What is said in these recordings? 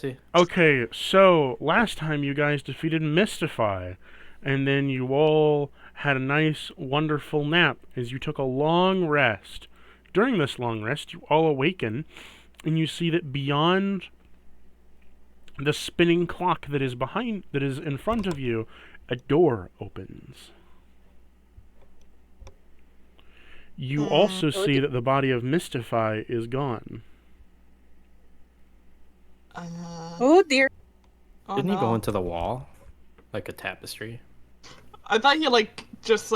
See. Okay, so last time you guys defeated Mystify, and then you all had a nice, wonderful nap as you took a long rest. During this long rest, you all awaken, and you see that beyond the spinning clock that is in front of you, a door opens. You also Oh, see that the body of Mystify is gone. oh dear. Oh Didn't he go no. into the wall? Like a tapestry? I thought he just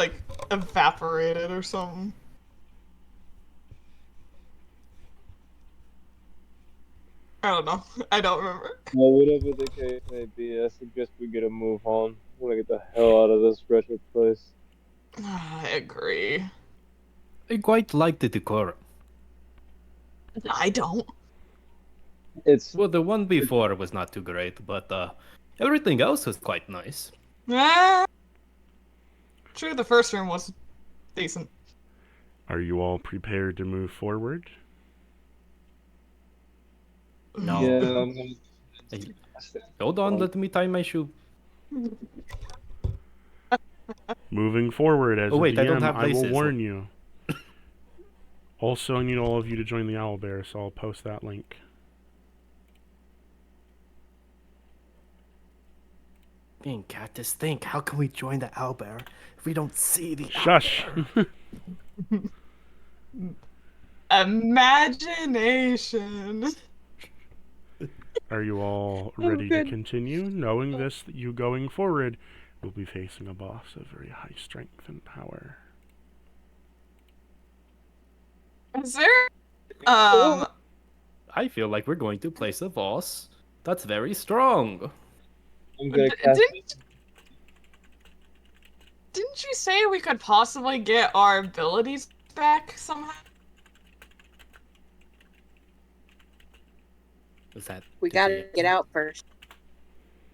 evaporated or something. I don't know. I don't remember. Well, whatever the case may be, I suggest we get a move on. I want to get the hell out of this wretched place. I agree. I quite like the decor. I don't. It's Well, the one before was not too great, but everything else was quite nice. Ah, true, the first room was decent. Are you all prepared to move forward? No. yeah. I'm gonna. Hey, hold on, let me tie my shoe. Moving forward, as Oh, wait, a I don't DM, have I will laces. warn you. Also, I need all of you to join the Owlbear, so I'll post that link. Being Cactus, think, how can we join the owlbear if we don't see the Shush! Imagination. Are you all ready to good. continue, knowing this, that you going forward will be facing a boss of very high strength and power? Is there um I feel like we're going to place a boss. That's very strong. I'm gonna cast. didn't you say we could possibly get our abilities back somehow? Is that We gotta get out first.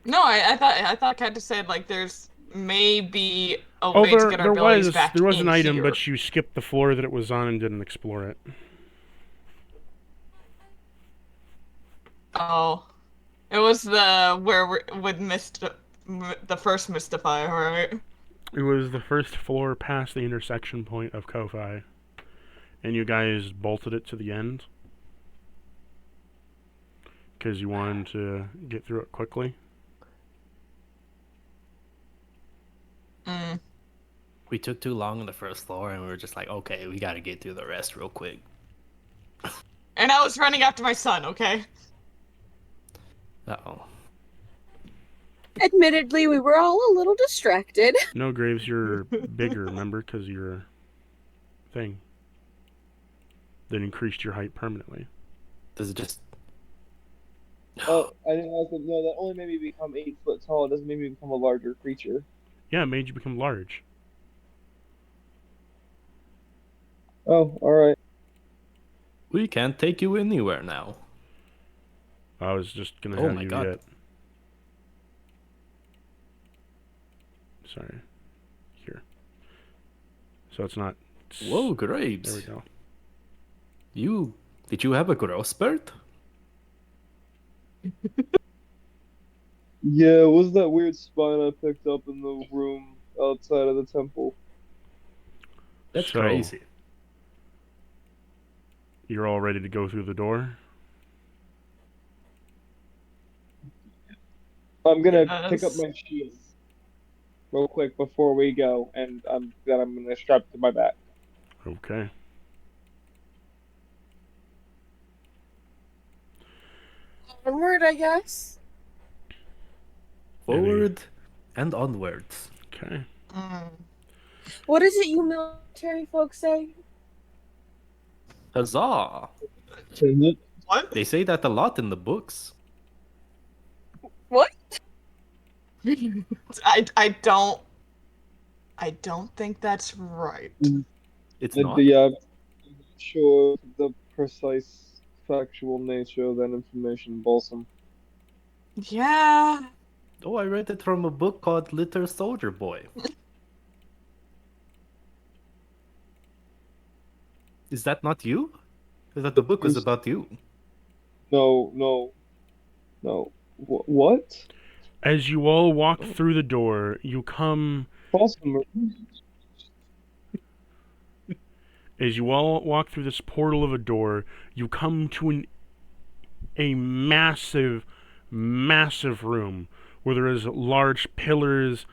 No, I thought Kat just said there's maybe a way to get our abilities back there was in an item, here. but you skipped the floor that it was on and didn't explore it. Oh, it was the with the first Mystifier, right? It was the first floor past the intersection point of Ko-Fi, and you guys bolted it to the end because you wanted to get through it quickly. Mm. we took too long on the first floor and we were just like, okay, we gotta get through the rest real quick. And I was running after my son, okay? Uh-oh. Admittedly, we were all a little distracted. No, Graves, you're bigger, remember, because you're a thing that increased your height permanently. This is just... Oh, I didn't like that. No, that only made me become 8 foot tall. It doesn't make me become a larger creature. Yeah, it made you become large. Oh, all right. We can't take you anywhere now. I was just gonna Oh have my you God. get... Sorry. Here. So it's not... Whoa, There we Graves. go. Did you have a growth spurt? Yeah, it was that weird spine I picked up in the room outside of the temple. That's So, crazy. You're all ready to go through the door? I'm gonna pick up Yes. my shield real quick before we go, and I'm gonna strap it to my back. Okay. Onward, I guess. Forward and onwards. Okay. Mm. What is it you military folks say? Huzzah! Isn't it? What? They say that a lot in the books. What? I don't think that's right. It's And not? yeah, I'm not sure the precise factual nature of that information, Balsam. Yeah. Oh, I read it from a book called Little Soldier Boy. Is that not you? I thought the book was about you. No, no. No. What? As you all walk through the door, you come... Balsam. As you all walk through this portal of a door, you come to a massive, massive room where there is large pillars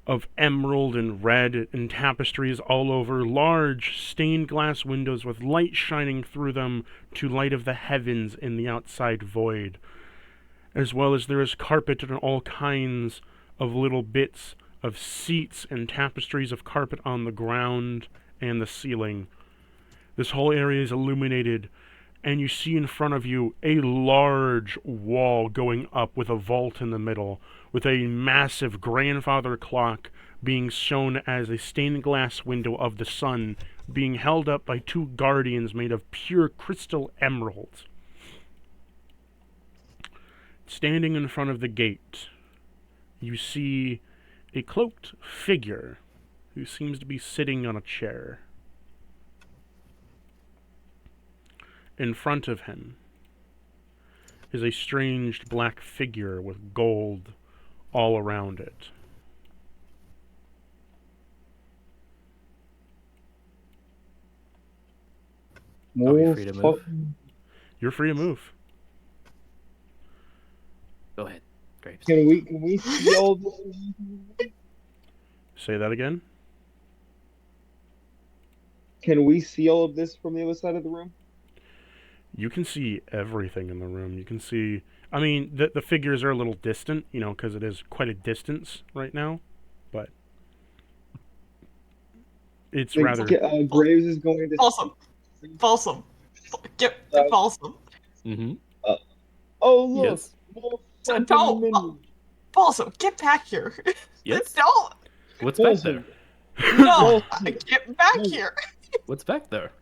of emerald and red and tapestries all over, large stained glass windows with light shining through them to light of the heavens in the outside void, as well as there is carpet and all kinds of little bits of seats and tapestries of carpet on the ground and the ceiling. This whole area is illuminated, and you see in front of you a large wall going up with a vault in the middle, with a massive grandfather clock being shown as a stained glass window of the sun, being held up by two guardians made of pure crystal emeralds. Standing in front of the gate, you see a cloaked figure who seems to be sitting on a chair. In front of him is a strange black figure with gold all around it. Are we free to move? You're free to move. Go ahead, Grapes. Can we see all this? Say that again? Can we see all of this from the other side of the room? You can see everything in the room. You can see... I mean, the figures are a little distant, you know, because it is quite a distance right now. But it's rather... Graves is going to... Balsam. Get Balsam. Mm-hmm. Oh, look! Yes. No! Balsam, get back here. Yes? Don't! What's back there? No! Get back here! What's back there?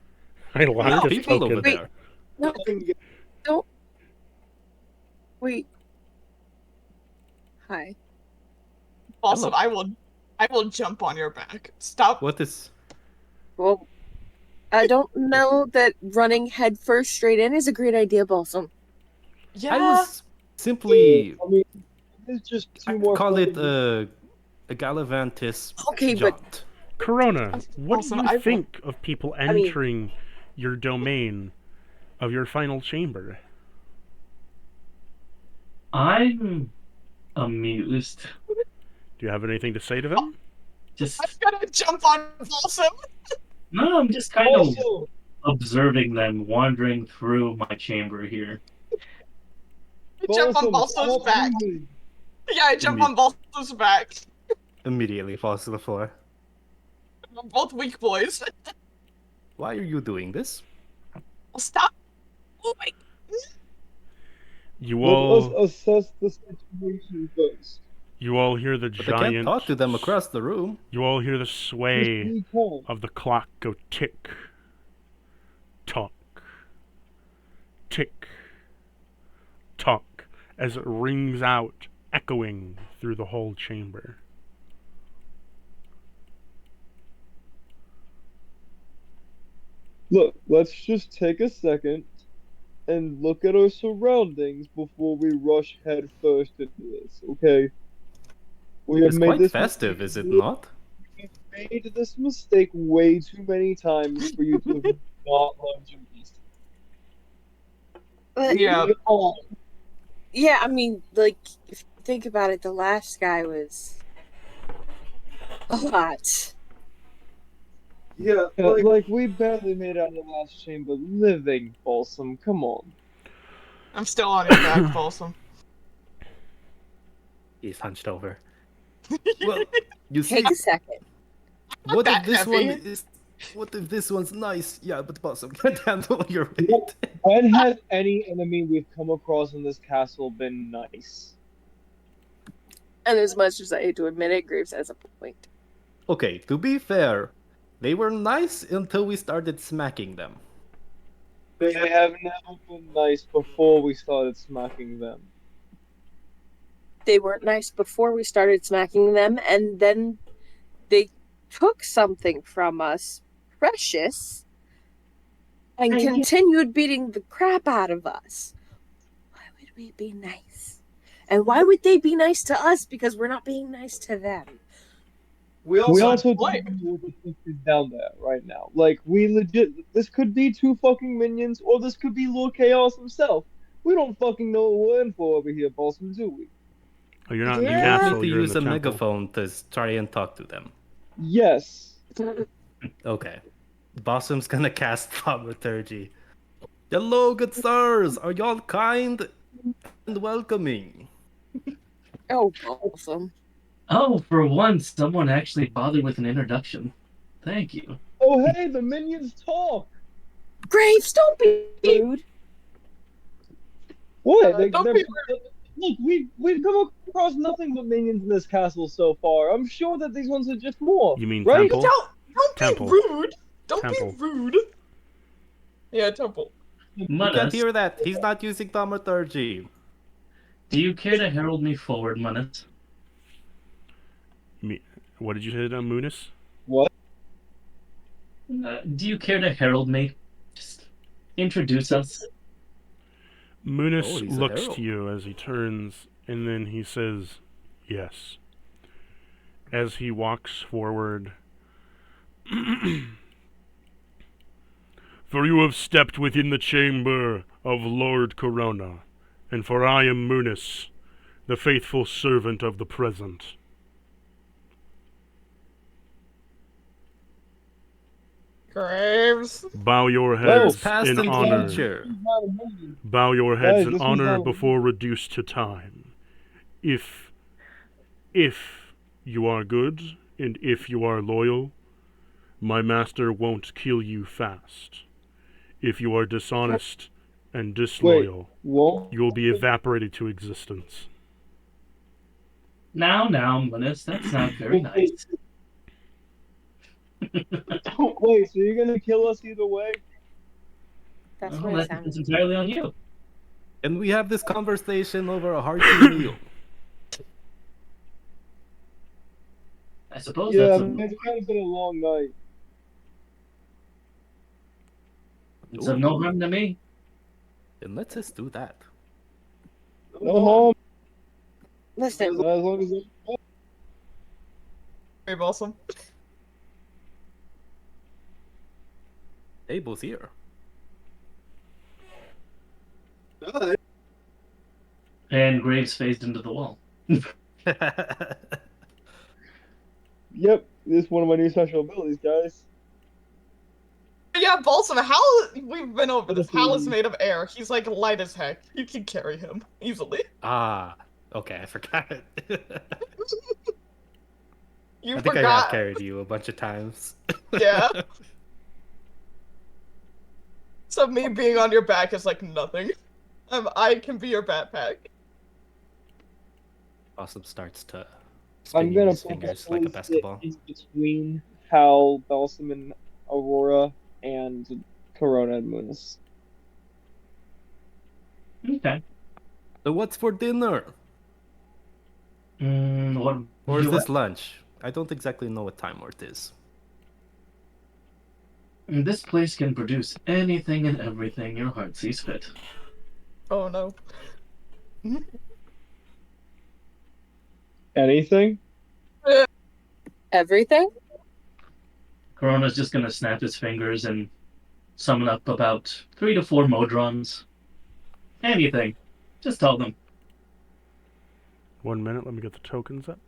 I There like are this people token. over there. No, don't. Wait. Hi. Balsam, Hello. I will jump on your back. Stop. What is... Well, I don't know that running headfirst straight in is a great idea, Balsam. Yeah. I was simply... I mean, it's just two more... call it a gallivantis Okay, but jaunt. Corona, what Also, do I you will- think of people I mean- entering your domain of your final chamber? I'm amused. Do you have anything to say to them? Just I'm gonna jump on Balsam. no, I'm just kind of Also, observing them wandering through my chamber here. I jump on Balsam's back. Yeah, I jump on Balsam's back. Immediately falls to the floor. We're both weak boys. Why are you doing this? Stop. Oh my. You Let all us assess the situation first. you all hear the But I can't giant talk to them across the room. You all hear the Just sway be calm. of the clock go tick tock tick tock as it rings out, echoing through the whole chamber. Look, let's just take a second and look at our surroundings before we rush headfirst into this, okay? We have It's made quite this festive, is it not? made this mistake way too many times for you to have not learned your lesson. Yeah. Yeah, I mean, like, if you think about it, the last guy was a lot. Yeah, like we barely made out of the last chamber living, Balsam. Come on. I'm still on your back, Balsam. He's hunched over. Well, you see, Take a second. what that if this heavy. one is... What if this one's nice? Yeah, but Possum can't handle your weight. When has any enemy we've come across in this castle been nice? And as much as I hate to admit it, Graves has a point. Okay, to be fair, they were nice until we started smacking them. They have never been nice before we started smacking them. They weren't nice before we started smacking them, and then they took something from us, precious, and continued beating the crap out of us. Why would we be nice? And why would they be nice to us? Because we're not being nice to them. We also What? don't know what the fuck is down there right now. Like, we legit, this could be 2 fucking minions, or this could be Lord Chaos himself. We don't fucking know what we're in for over here, Balsam, do we? Oh, you're not in the Yeah. We need castle, to you're in use the a temple. megaphone to try and talk to them. Yes. Okay. Bossum's gonna cast thaumaturgy. Hello, good sirs. Are y'all kind and welcoming? Oh, awesome. Oh, for once, someone actually bothered with an introduction. Thank you. Oh, hey, the minions talk! Graves, don't be rude. What? Don't be Look, we've come across nothing but minions in this castle so far. I'm sure that these ones are just more. You mean right? temple? Don't Temple. be rude. Don't Temple. be rude. Yeah, temple. You can't Manus, hear that. He's not using thaumaturgy. do you care to herald me forward, Manus? What did you say, Munis? What? Do you care to herald me? Just introduce us. Munis Oh, he's a looks herald. to you as he turns, and then he says, yes. As he walks forward, for you have stepped within the chamber of Lord Corona, and for I am Munis, the faithful servant of the present. Graves. Bow your Where's heads past in and honor. future? Bow your heads Guys, in this was honor not- before reduced to time. If you are good, and if you are loyal, my master won't kill you fast. If you are dishonest and disloyal, Whoa. you will be evaporated to existence. Now, Manus, that's not very nice. Wait, so you're gonna kill us either way? That's Well, what it that's sounded. entirely on you. And we have this conversation over a hearty meal. I suppose Yeah, that's it's kind of been a long night. it's of no harm to me. Then let's just do that. No harm, Listen, as long as Very awesome. Abel's here. And Graves phased into the wall. Yep, this is one of my new special abilities, guys. Yeah, Balsam, we've been over this. Hal is made of air. He's like light as heck. You can carry him easily. Ah, okay, I forgot. You I think I have forgot. carried you a bunch of times. Yeah. So me being on your back is like nothing. I can be your backpack. Awesome starts to I'm spin gonna his fingers like a basketball. in between Hal, Balsam, and Aurora, and Corona and Munis. Okay. So what's for dinner? What? Or is you- this lunch? I don't exactly know what time it is. This place can produce anything and everything your heart sees fit. Oh no. Anything? everything? Corona's just gonna snap his fingers and summon up about 3 to 4 Modrons. Anything. Just tell them. 1 minute, let me get the tokens up.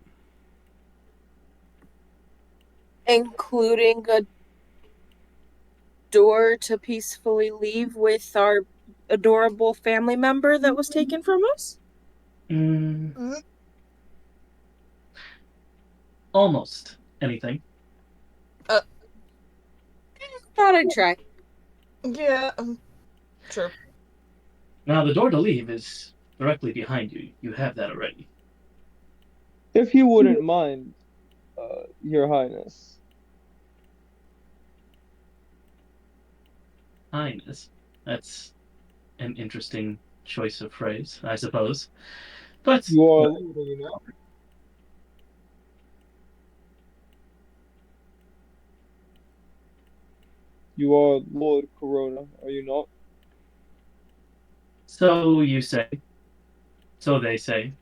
Including a door to peacefully leave with our adorable family member that was taken from us? Almost anything. Thought I'd try. Yeah. Sure. Now, the door to leave is directly behind you. You have that already. If you wouldn't mind, Your Highness. Highness. That's an interesting choice of phrase, I suppose. But You are leaving, you know? You are Lord Corona, are you not? so you say. So they say.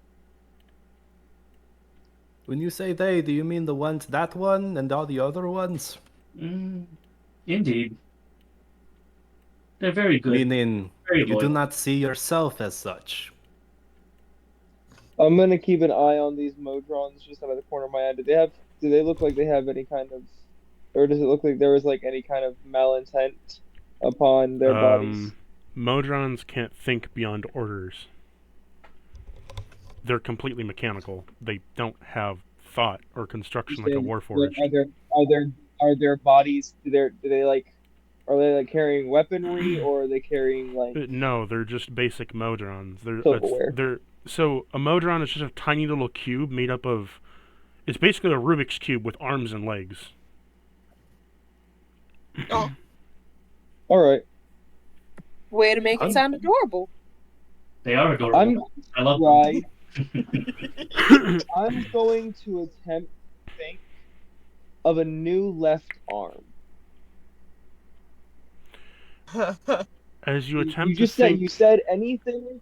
When you say they, do you mean the ones, that one and all the other ones? Mm, indeed. They're very good. Meaning, Very you do loyal. not see yourself as such. I'm gonna keep an eye on these Modrons just out of the corner of my eye. Do they look like they have any kind of, or does it look like there was like any kind of malintent upon their bodies? Modrons can't think beyond orders. They're completely mechanical. They don't have thought or construction like a Like, warforged. are their bodies, do they like, are they like carrying weaponry, or are they carrying like No, they're just basic Modrons. silverware? So a Modron is just a tiny little cube made up of. It's basically a Rubik's cube with arms and legs. Oh, All right, Way to make it sound adorable. They are adorable. I love right. them. I'm going to attempt to think of a new left arm. As you attempt You to just said think, you said anything.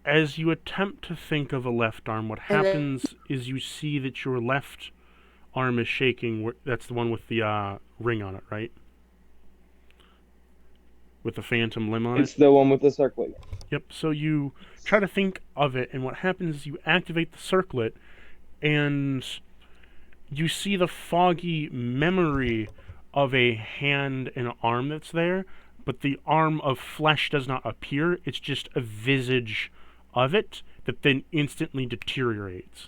as you attempt to think of a left arm, what And then- happens is you see that your left arm is shaking. That's the one with the ring on it, right? With the phantom limb on It's it. the one with the circlet. Yep. So you try to think of it, and what happens is you activate the circlet, and you see the foggy memory of a hand and arm that's there, but the arm of flesh does not appear. It's just a visage of it that then instantly deteriorates.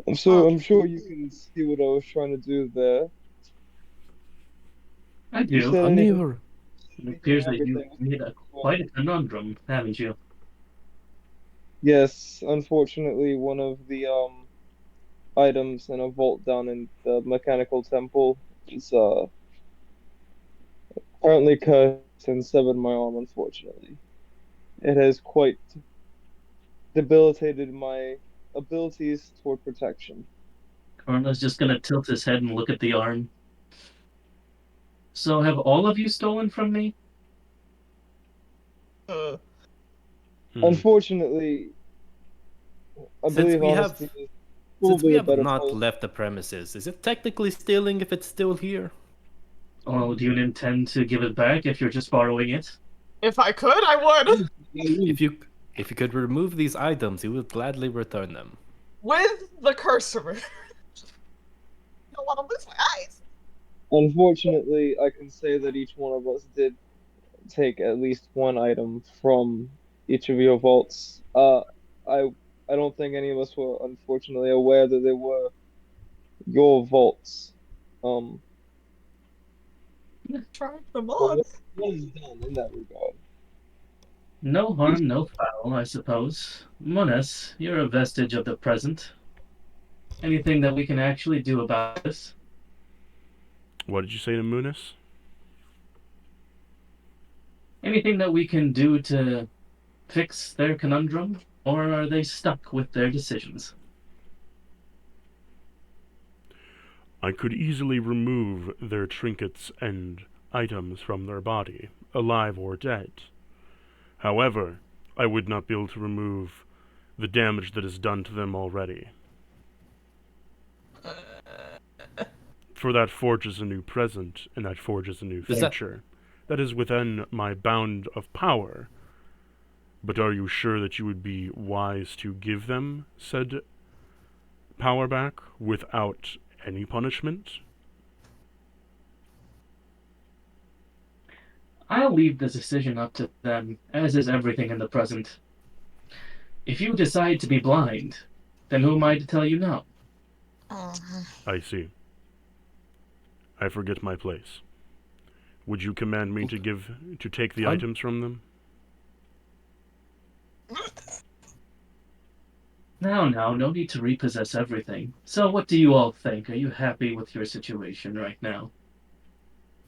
I'm sure you can see what I was trying to do there. I You do. said A anything- mirror. It appears that you everything. made quite a conundrum, haven't you? Yes, unfortunately, one of the items in a vault down in the mechanical temple is currently cursed and severed my arm. Unfortunately, it has quite debilitated my abilities toward protection. Corona's just gonna tilt his head and look at the arm. So have all of you stolen from me? Unfortunately, I Since believe we honesty have- is Since probably we a have better not place. left the premises, is it technically stealing if it's still here? Oh, do you intend to give it back if you're just borrowing it? if I could, I would. If you could remove these items, you would gladly return them. With the cursor. I don't want to lose my eyes. Unfortunately, I can say that each one of us did take at least one item from each of your vaults. I don't think any of us were unfortunately aware that they were your vaults. Try them But on. what is done in that regard? No harm, no foul, I suppose. Mones, you're a vestige of the present. Anything that we can actually do about this? What did you say to Munis? Anything that we can do to fix their conundrum? Or are they stuck with their decisions? I could easily remove their trinkets and items from their body, alive or dead. However, I would not be able to remove the damage that is done to them already. For that forges a new present, and that forges a new Is that- future. That is within my bound of power. But are you sure that you would be wise to give them said power back without any punishment? I'll leave the decision up to them, as is everything in the present. If you decide to be blind, then who am I to tell you no? I see. I forget my place. Would you command me to take the items from them? Now, no need to repossess everything. So what do you all think? Are you happy with your situation right now?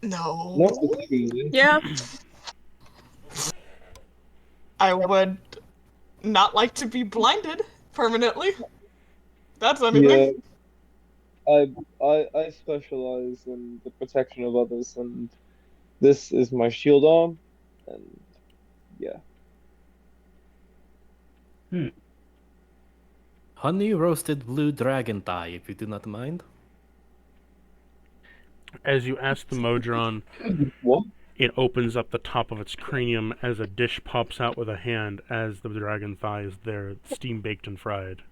No. Not particularly. Yeah. I would not like to be blinded permanently. That's anything. Yeah. I specialize in the protection of others, and This is my shield on, and yeah. Honey roasted blue dragon thigh, if you do not mind. As you ask the Modron, What? it opens up the top of its cranium as a dish pops out with a hand as the dragon thigh is there, steam baked and fried.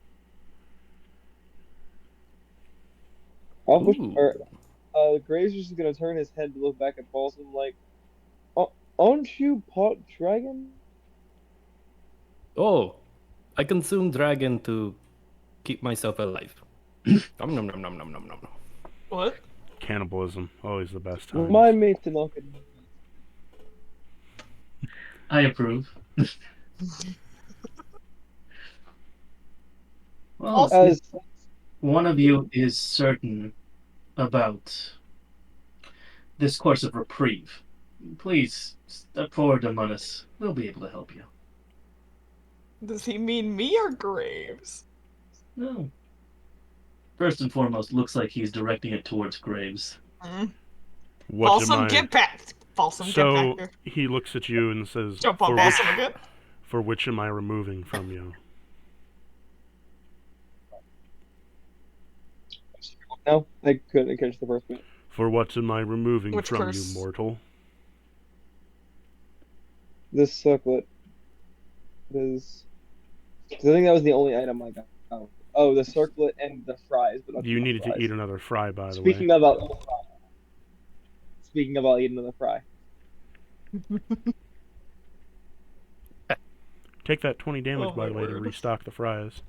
Graves is gonna turn his head to look back at Balsam like, aren't you pot dragon? Oh, I consume dragon to keep myself alive. Nom nom nom nom nom nom nom. What? Cannibalism, always the best times. Remind me to knock it. I approve. Well, As one of you is certain about this course of reprieve, please step forward among us. We'll be able to help you. Does he mean me or Graves? No. First and foremost, looks like he's directing it towards Graves. Balsam, get back! Balsam, get back So here. he looks at you and says, Jump on Balsam again. For which am I removing from you? no, I couldn't catch the first bit. For what am I removing Which from curse? you, mortal? This circlet is. Because I think that was the only item I got. Oh, the circlet and the fries. But You needed to eat another fry, by the Speaking way. about eating another fry. Take that 20 damage, Oh, by my the way, to word. restock the fries.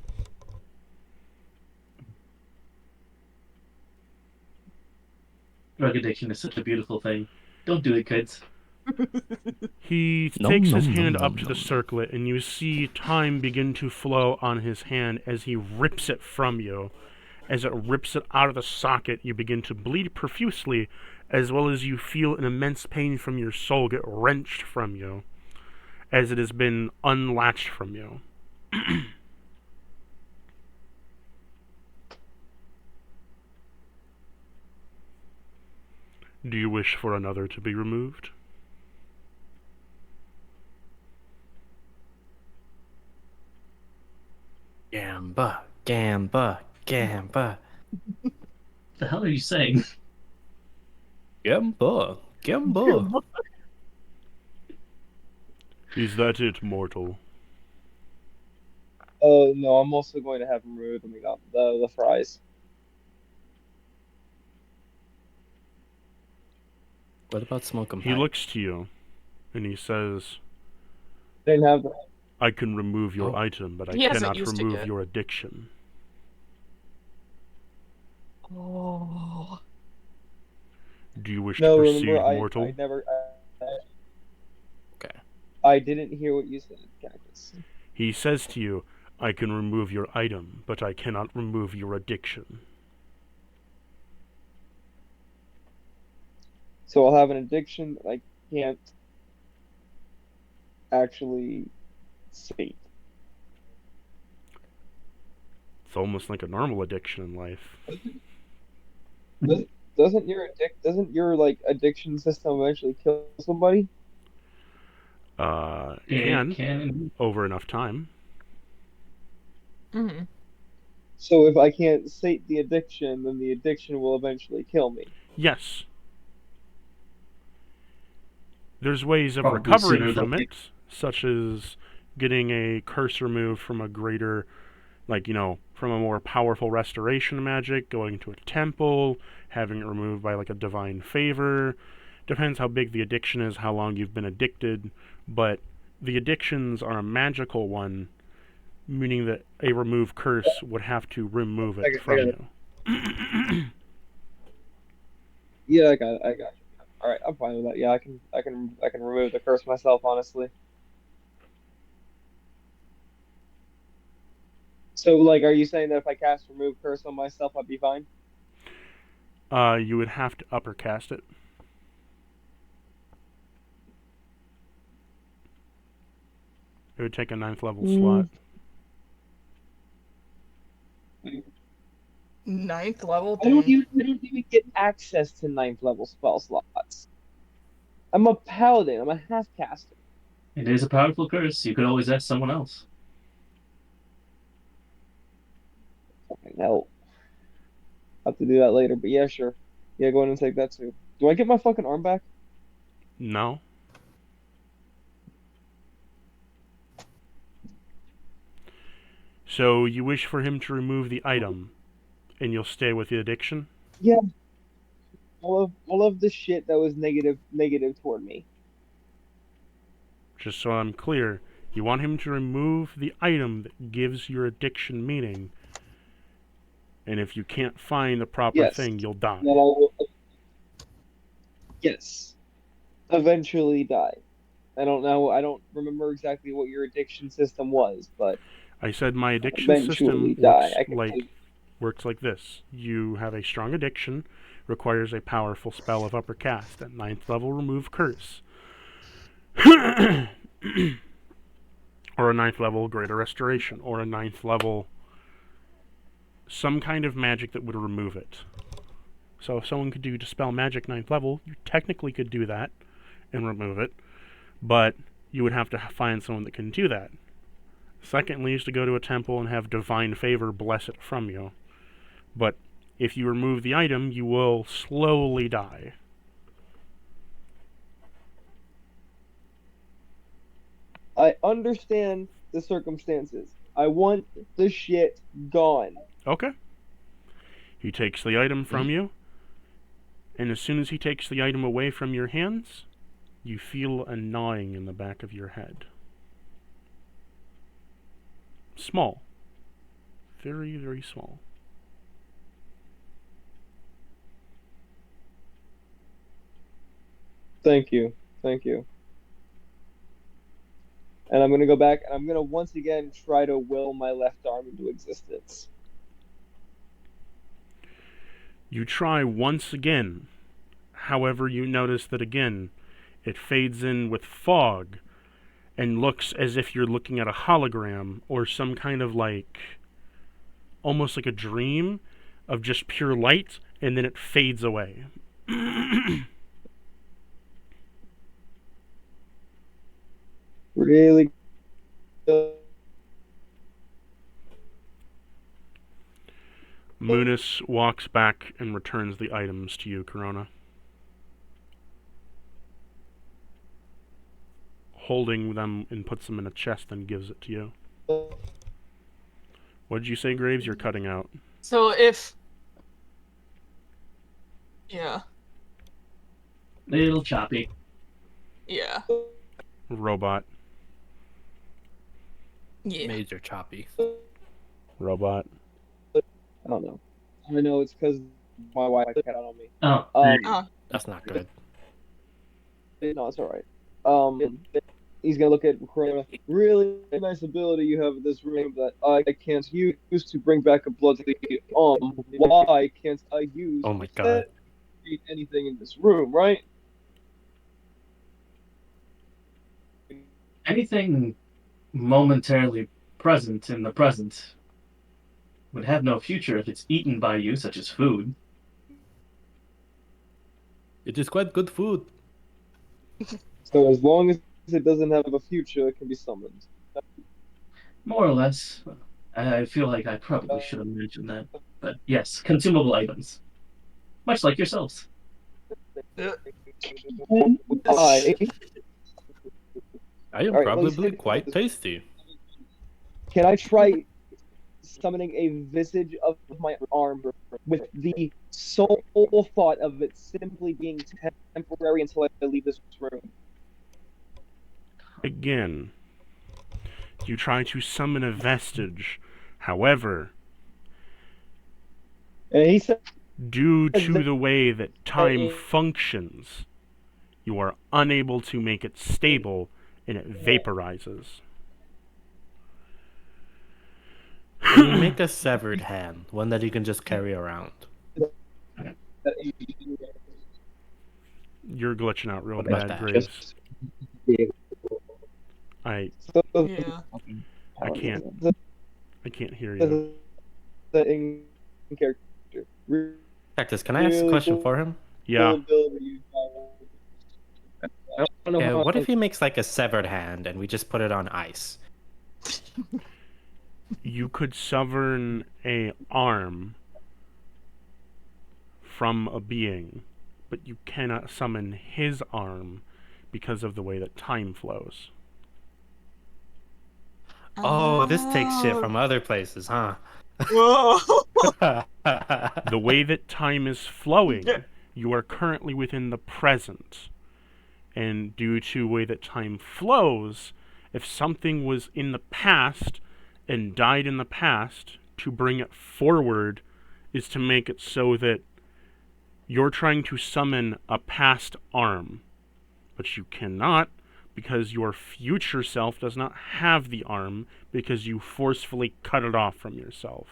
Drug addiction is such a beautiful thing. Don't do it, kids. He Nom, takes his nom, hand nom, up nom, to the nom. circlet, and you see time begin to flow on his hand as he rips it from you. As it rips it out of the socket, you begin to bleed profusely, as well as you feel an immense pain from your soul get wrenched from you, as it has been unlatched from you. Do you wish for another to be removed? Gamba, gamba, gamba. The hell are you saying? Gamba, gamba. Is that it, mortal? Oh no, I'm also going to have him remove the fries. What about smoke 'em He high? looks to you, and he says, Didn't have the. I can remove your Oh. item, but I He hasn't cannot used it remove yet. your addiction. Oh. Do you wish No, to proceed, remember, mortal? I never. Okay. I didn't hear what you said, Cactus. He says to you, I can remove your item, but I cannot remove your addiction. So I'll have an addiction that I can't actually sate. It's almost like a normal addiction in life. Doesn't your like addiction system eventually kill somebody? It It can. over enough time. Mm-hmm. So if I can't sate the addiction, then the addiction will eventually kill me. Yes. There's ways of Probably recovering sooner from than- it, such as getting a curse removed from a greater, from a more powerful restoration magic, going to a temple, having it removed by like a divine favor. Depends how big the addiction is, how long you've been addicted, but the addictions are a magical one, meaning that a remove curse would have to remove it I from got you. Yeah, I got it. All right, I'm fine with that. Yeah, I can remove the curse myself, honestly. So, like, are you saying that if I cast remove curse on myself, I'd be fine? You would have to uppercast it. It would take a 9th level slot. 9th level? I don't Dang. even get access to 9th level spell slots. I'm a paladin. I'm a half caster. It is a powerful curse. You could always ask someone else. No, I'll have to do that later. But yeah, sure. Yeah, go ahead and take that too. Do I get my fucking arm back? No. So you wish for him to remove the item, and you'll stay with the addiction? Yeah. All of the shit that was negative toward me. Just so I'm clear, you want him to remove the item that gives your addiction meaning, and if you can't find the proper Yes. thing, you'll die. Then I will. Yes. Eventually die. I don't know. I don't remember exactly what your addiction system was, but I said my addiction eventually system die. I can works like this. You have a strong addiction, requires a powerful spell of upper caste. At 9th level, remove curse. Or a 9th level greater restoration, or a 9th level some kind of magic that would remove it. So if someone could do Dispel Magic 9th level, you technically could do that and remove it, but you would have to find someone that can do that. Secondly is to go to a temple and have Divine Favor bless it from you. But if you remove the item, you will slowly die. I understand the circumstances. I want the shit gone. Okay. He takes the item from you, and as soon as he takes the item away from your hands, you feel a gnawing in the back of your head. Small. Very, very small. Thank you. Thank you. And I'm going to go back and I'm going to once again try to will my left arm into existence. You try once again. However, you notice that again, it fades in with fog and looks as if you're looking at a hologram or some kind of almost like a dream of just pure light, and then it fades away. Really good. Munis walks back and returns the items to you, Corona. Holding them and puts them in a chest and gives it to you. What did you say, Graves? You're cutting out. So if... Yeah. Little choppy. Yeah. Robot. Yeah. Major choppy. Robot. I don't know. I know it's because my wife cut out on me. Oh, Oh. That's not good. No, it's alright. He's gonna look at Corona. Really nice ability you have in this room that I can't use to bring back a bloody arm. Why can't I use Oh my god. anything in this room, right? anything momentarily present in the present would have no future if it's eaten by you, such as food. It is quite good food. So as long as it doesn't have a future, it can be summoned. More or less. I feel like I probably should have mentioned that. But yes, consumable items. Much like yourselves. I I am Alright, well, you probably said- quite tasty. Can I try summoning a visage of my arm with the sole thought of it simply being temporary until I leave this room? Again, you try to summon a vestige. However, And he said, due to the way that time functions, you are unable to make it stable and it vaporizes. Can you make a severed hand, one that you can just carry around? You're glitching out real What about bad, that? Graves. I Yeah. can't hear you. in character. Cactus, can I ask a question for him? Yeah. Ability. I don't know Yeah, how. what if he makes like a severed hand and we just put it on ice? You could summon a arm from a being, but you cannot summon his arm because of the way that time flows. Oh, this takes shit from other places, huh? Whoa. The way that time is flowing, you are currently within the present. And due to the way that time flows, if something was in the past and died in the past, to bring it forward is to make it so that you're trying to summon a past arm, but you cannot because your future self does not have the arm because you forcefully cut it off from yourself.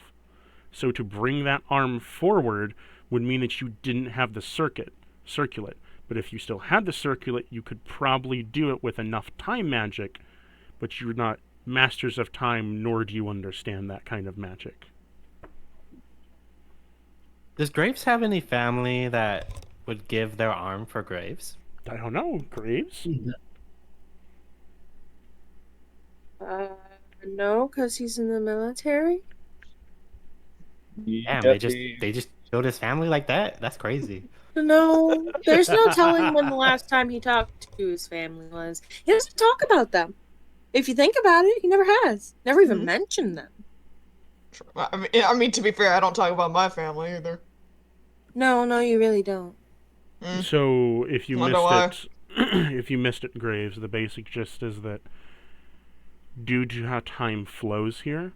So to bring that arm forward would mean that you didn't have the circulate. But if you still had the circulate, you could probably do it with enough time magic, but you're not masters of time, nor do you understand that kind of magic. Does Graves have any family that would give their arm for Graves? I don't know, Graves? No, because he's in the military. Damn, Yep, they just killed his family like that? That's crazy. No, there's no telling when the last time he talked to his family was. He doesn't talk about them. If you think about it, he never has. Never even mentioned them. I mean, to be fair, I don't talk about my family either. No, you really don't. So if you Wonder why. missed it, if you missed it, Graves, the basic gist is that due to how time flows here,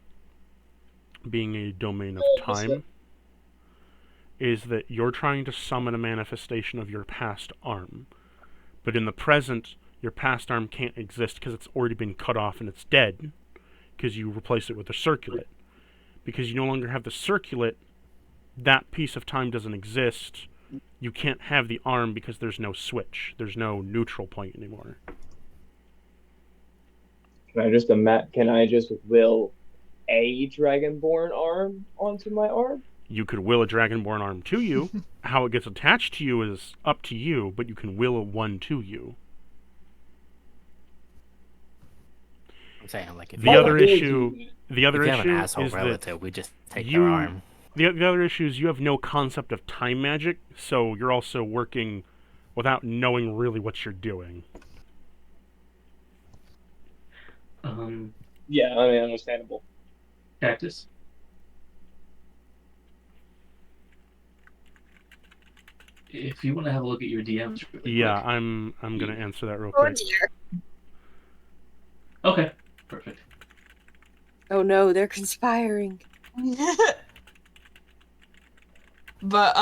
being a domain of time, is that you're trying to summon a manifestation of your past arm. But in the present, your past arm can't exist because it's already been cut off and it's dead, because you replace it with a circulate. Because you no longer have the circulate, that piece of time doesn't exist. You can't have the arm because there's no switch. There's no neutral point anymore. Can I just will a Dragonborn arm onto my arm? You could will a Dragonborn arm to you. How it gets attached to you is up to you, but you can will one to you. I'm saying, like, if The you other have- issue if you have an asshole is that relative, we just take you- their arm. the other issue is you have no concept of time magic, so you're also working without knowing really what you're doing. Yeah, I mean, understandable. Cactus. If you want to have a look at your DMs really Yeah, quick. I'm gonna answer that real Oh quick. dear. Okay, perfect. Oh no, they're conspiring. But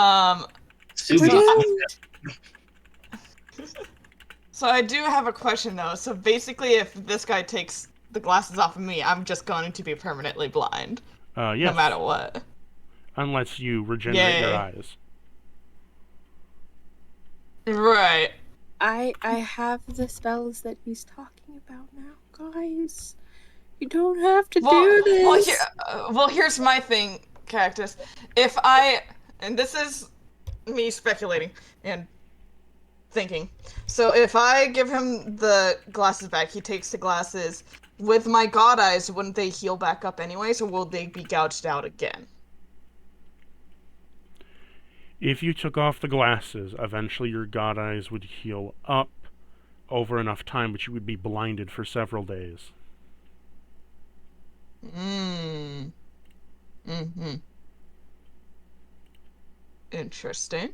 Sue We're me. doomed. so I do have a question though. So basically, if this guy takes the glasses off of me, I'm just going to be permanently blind, Yes, no matter what. unless you regenerate your Yay. eyes. Right. I have the spells that he's talking about now, guys. You don't have to do this. Here's my thing, Cactus. And this is me speculating and thinking. So if I give him the glasses back, he takes the glasses. With my god eyes, wouldn't they heal back up anyways, or will they be gouged out again? If you took off the glasses, eventually your god eyes would heal up over enough time, but you would be blinded for several days. Mm-hmm. Interesting.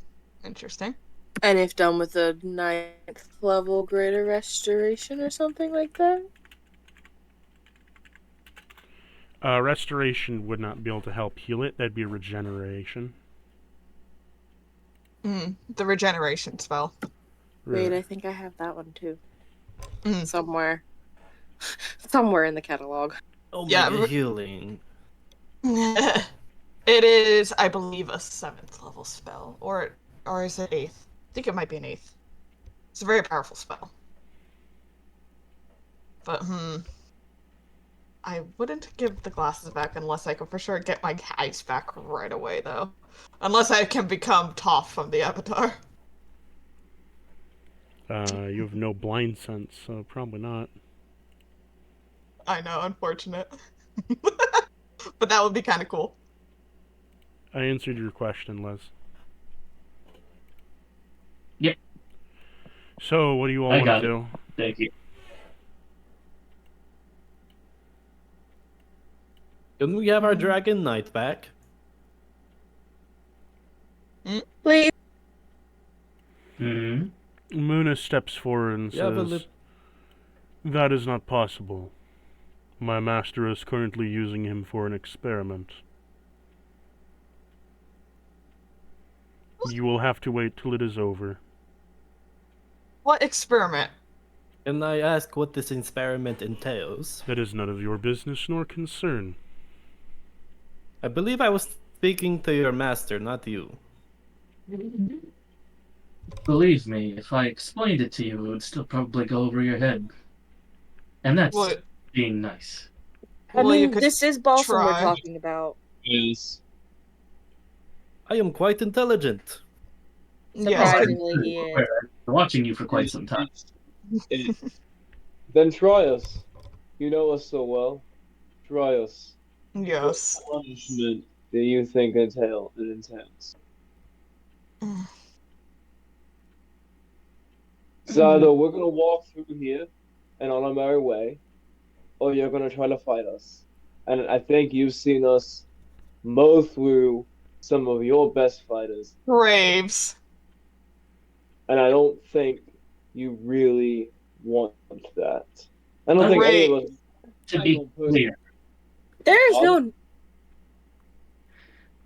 And if done with a 9th level greater restoration or something like that? Restoration would not be able to help heal it. That'd be a regeneration. The regeneration spell. Wait, I think I have that one too. Mm. Somewhere. Somewhere in the catalog. Oh, Yeah, my healing. It is, I believe, a 7th level spell, or is it 8th? I think it might be an 8th. It's a very powerful spell. But I wouldn't give the glasses back unless I could for sure get my eyes back right away, though. Unless I can become Toph from the Avatar. You have no blind sense, so probably not. I know, unfortunate. But that would be kind of cool. I answered your question, Les. Yep. So, what do you all I want got to it. do? Thank you. Can we have our dragon knight back? Please. Hmm. Muna steps forward and You have a says, "That is not possible. My master is currently using him for an experiment. You will have to wait till it is over." What experiment? Can I ask what this experiment entails? That is none of your business nor concern. I believe I was speaking to your master, not you. Believe me, if I explained it to you, it would still probably go over your head. And that's What? being nice. I Well, you mean, could this is Balsam we're try. talking about. Yes. I am quite intelligent. Yes. Surprisingly, he is. I've been watching you for quite some time. Then try us. You know us so well. Try us. Yes. What punishment do you think it entails? So either we're gonna walk through here and on our merry way, or you're gonna try to fight us. And I think you've seen us mow through some of your best fighters, Graves. and I don't think you really want that. I don't think any of us. To be clear, There is no.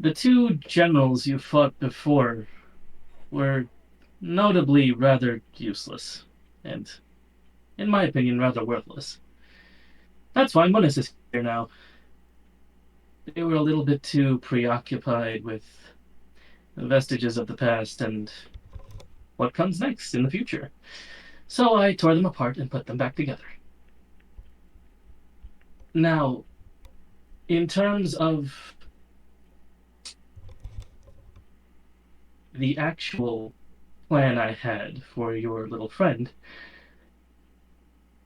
the two generals you fought before were notably rather useless, and, in my opinion, rather worthless. That's why Munis is here now. They were a little bit too preoccupied with the vestiges of the past and what comes next in the future. So I tore them apart and put them back together. Now, in terms of the actual plan I had for your little friend,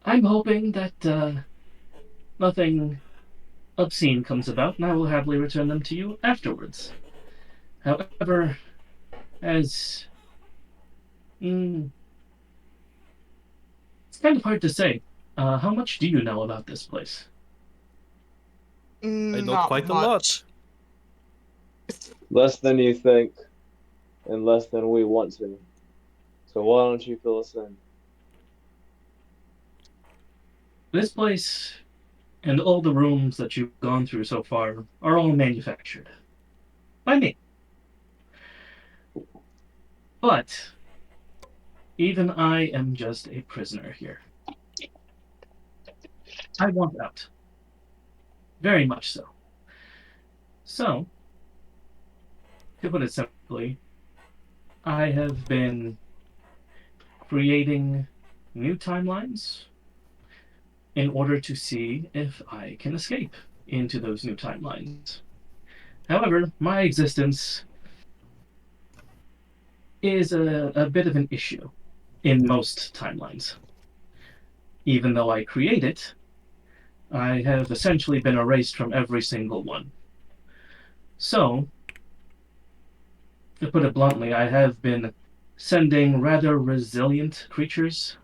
I'm hoping that nothing obscene comes about, and I will happily return them to you afterwards. However, as it's kind of hard to say. How much do you know about this place? I know Not quite a much. lot. Less than you think, and less than we want to. So why don't you fill us in? This place and all the rooms that you've gone through so far are all manufactured by me. But even I am just a prisoner here. I want out. Very much so. So, to put it simply, I have been creating new timelines in order to see if I can escape into those new timelines. However, my existence is a bit of an issue in most timelines. Even though I create it, I have essentially been erased from every single one. So, to put it bluntly, I have been sending rather resilient creatures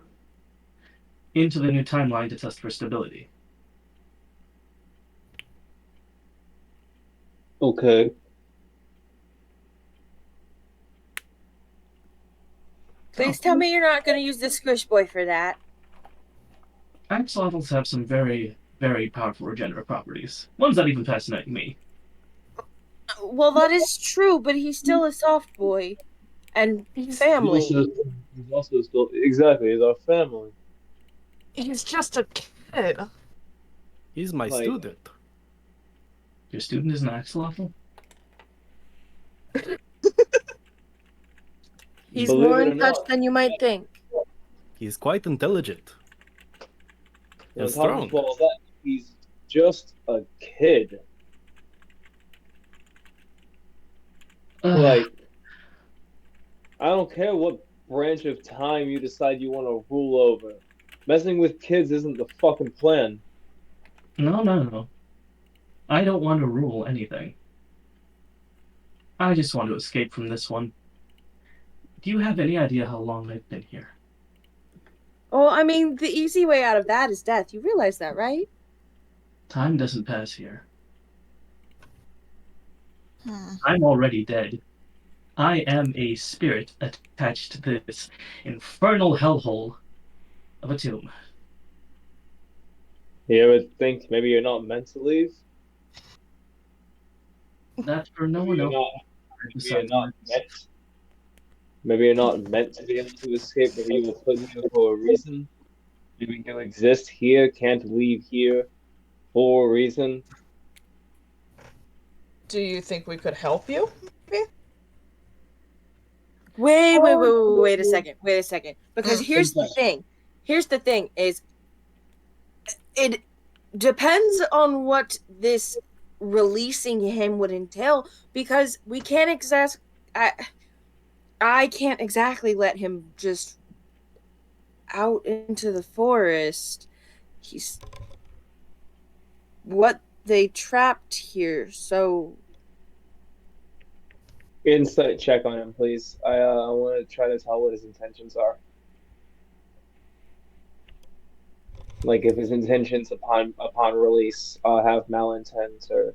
into the new timeline to test for stability. Okay. Please tell me you're not going to use the Squish Boy for that. Axolotls have some very, very powerful regenerative properties. Ones that even fascinate me. Well, that is true, but he's still a soft boy. And family. He's also still exactly. He's our family. He's just a kid. He's my Like- student. Your student is an axolotl? He's Believe more it or in touch not. than you might think. He's quite intelligent. And on And top strong. of all that, he's just a kid. Like, I don't care what branch of time you decide you want to rule over. Messing with kids isn't the fucking plan. No. I don't want to rule anything. I just want to escape from this one. Do you have any idea how long I've been here? Well, I mean, the easy way out of that is death. You realize that, right? Time doesn't pass here. Hmm. I'm already dead. I am a spirit attached to this infernal hellhole of a tomb. You ever think maybe you're not meant to leave? That's for no Maybe one you're else not. Maybe you're besides not me. meant. Maybe you're not meant to be able to escape. Maybe you were put here for a reason. Maybe you exist here, can't leave here for a reason. Do you think we could help you? Wait a second. Wait a second. Because here's the thing. Here's the thing is it depends on what this releasing him would entail because we can't I can't exactly let him just out into the forest. He's what they trapped here, so Insight check on him, please. I want to try to tell what his intentions are. Like if his intentions upon release have malintent or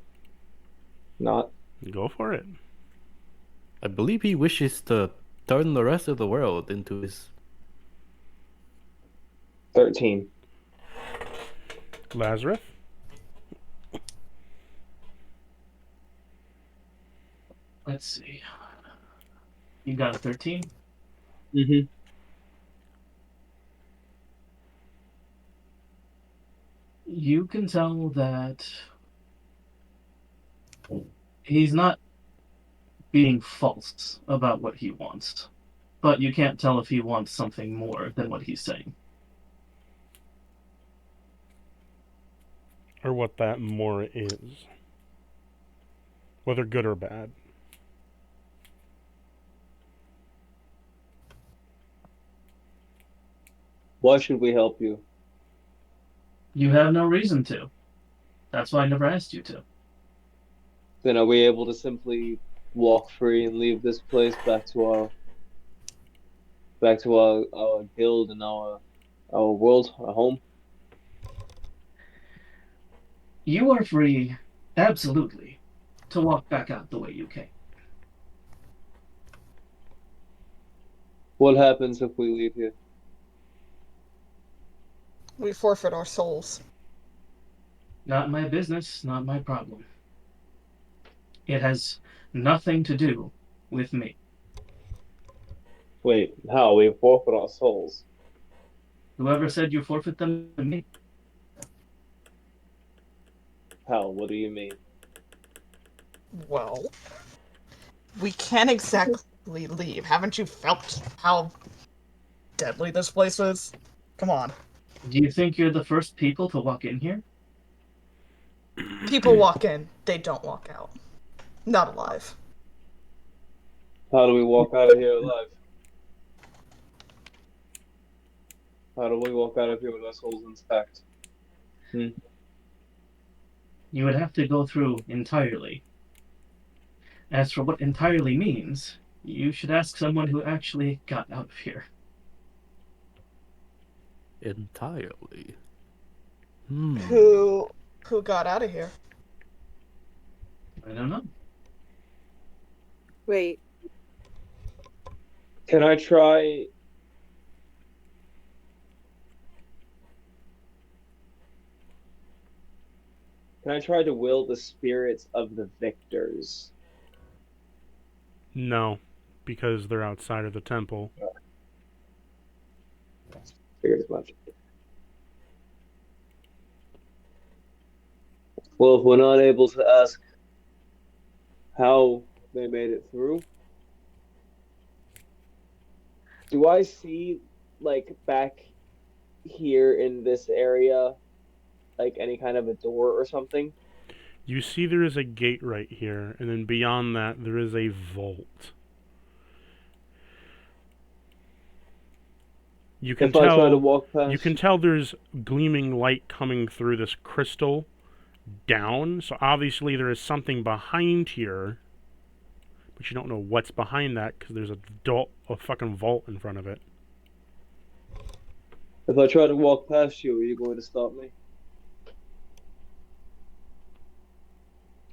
not. Go for it. I believe he wishes to turn the rest of the world into his. 13. Lazarus? Let's see. You got a 13? Mm-hmm. You can tell that he's not being false about what he wants, but you can't tell if he wants something more than what he's saying. Or what that more is. Whether good or bad. Why should we help you? You have no reason to. That's why I never asked you to. Then are we able to simply walk free and leave this place back to our guild and our world, our home? You are free, absolutely, to walk back out the way you came. What happens if we leave here? We forfeit our souls. Not my business, not my problem. It has nothing to do with me. Wait, how? We forfeit our souls? Whoever said you forfeit them to me? How? What do you mean? Well, we can't exactly leave. Haven't you felt how deadly this place is? Come on. Do you think you're the first people to walk in here? People walk in, they don't walk out. Not alive. How do we walk out of here alive? How do we walk out of here with our souls intact? You would have to go through entirely. As for what entirely means, you should ask someone who actually got out of here. Entirely. Who got out of here? I don't know. wait. Can I try? Can I try to will the spirits of the victors? No, because they're outside of the temple. Figured as much. Well, if we're not able to ask how they made it through, do I see, like, back here in this area, like, any kind of a door or something? You see there is a gate right here, and then beyond that there is a vault. You can If I try to tell. walk past You can tell there's gleaming light coming through this crystal down. So obviously there is something behind here, but you don't know what's behind that because there's a fucking vault in front of it. if I try to walk past you, are you going to stop me?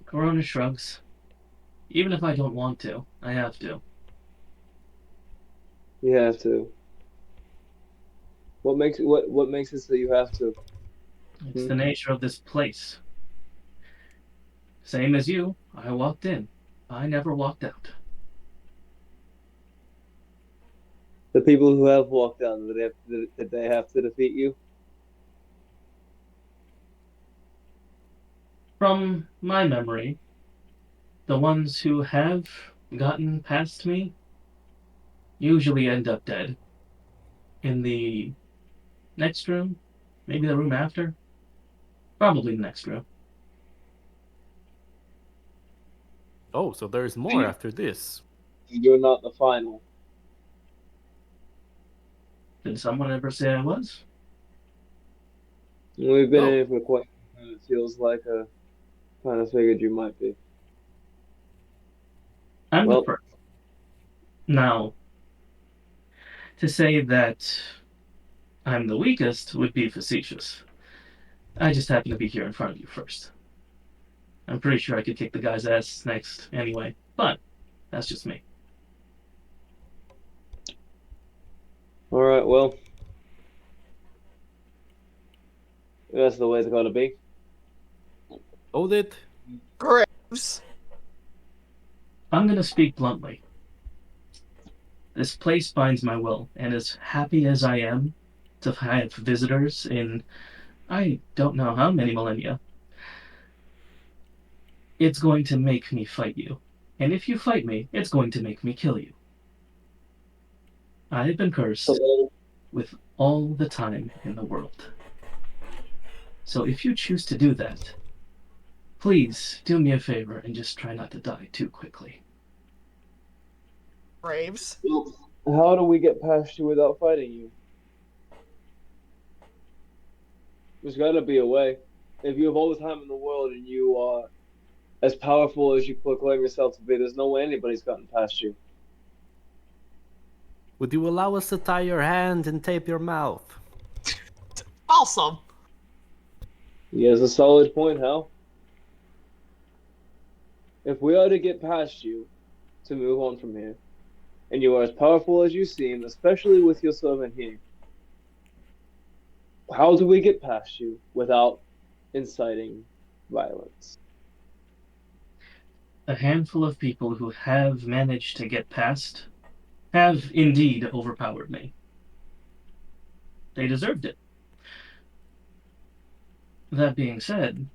Corona shrugs. Even if I don't want to, I have to. You have to. What makes it so you have to? It's the nature of this place. Same as you, I walked in. I never walked out. The people who have walked out, did they have to defeat you? From my memory, the ones who have gotten past me usually end up dead. In the next room? Maybe the room after? Probably the next room. Oh, so there's more after this. You're not the final. Did someone ever say I was? We've been Oh. in it for quite some time. It feels like I kind of figured you might be. I'm Well- the first. Now, to say that I'm the weakest would be facetious. I just happen to be here in front of you first. I'm pretty sure I could kick the guy's ass next anyway, but that's just me. All right, well, that's the way it's got to be. Hold it. Graves. I'm gonna speak bluntly. This place binds my will, and as happy as I am to have visitors in I don't know how many millennia, it's going to make me fight you. And if you fight me, it's going to make me kill you. I have been cursed with all the time in the world. So if you choose to do that, please do me a favor and just try not to die too quickly. Graves. How do we get past you without fighting you? There's got to be a way. If you have all the time in the world and you are as powerful as you proclaim yourself to be, there's no way anybody's gotten past you. Would you allow us to tie your hand and tape your mouth? Awesome. He has a solid point, Hal. If we are to get past you, to move on from here, and you are as powerful as you seem, especially with your servant here, how do we get past you without inciting violence? A handful of people who have managed to get past have indeed overpowered me. They deserved it. That being said,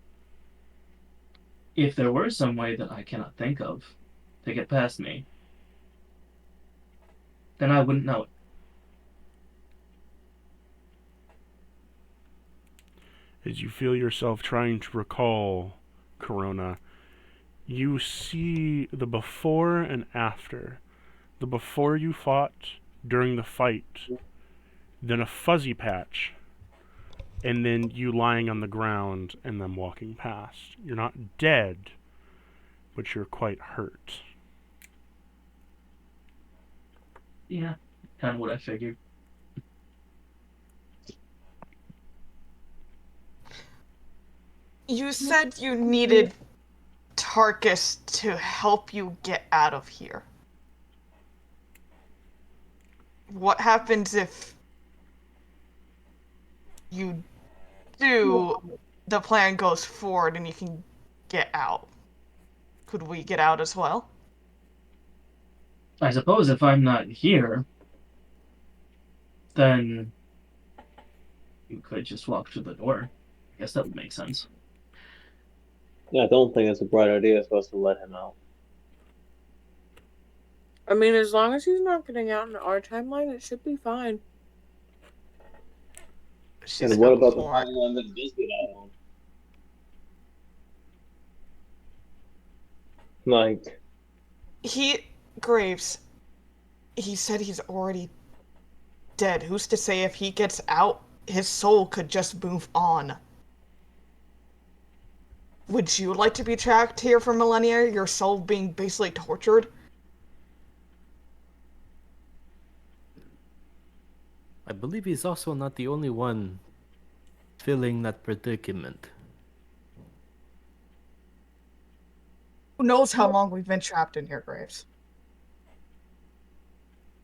if there were some way that I cannot think of to get past me, then I wouldn't know it. As you feel yourself trying to recall Corona, you see the before and after. The before you fought during the fight, then a fuzzy patch, and then you lying on the ground and them walking past. You're not dead, but you're quite hurt. Yeah, kind of what I figured. You said you needed Tarkus to help you get out of here. What happens if you do, the plan goes forward and you can get out? Could we get out as well? I suppose if I'm not here, then you could just walk through the door. I guess that would make sense. Yeah, I don't think it's a bright idea for us to let him out. I mean, as long as he's not getting out in our timeline, it should be fine. She's And what got a about the point. timeline that does get out on? Like, Graves, he said he's already dead. Who's to say if he gets out, his soul could just move on? Would you like to be trapped here for millennia, your soul being basically tortured? I believe he's also not the only one feeling that predicament. Who knows how long we've been trapped in here, Graves?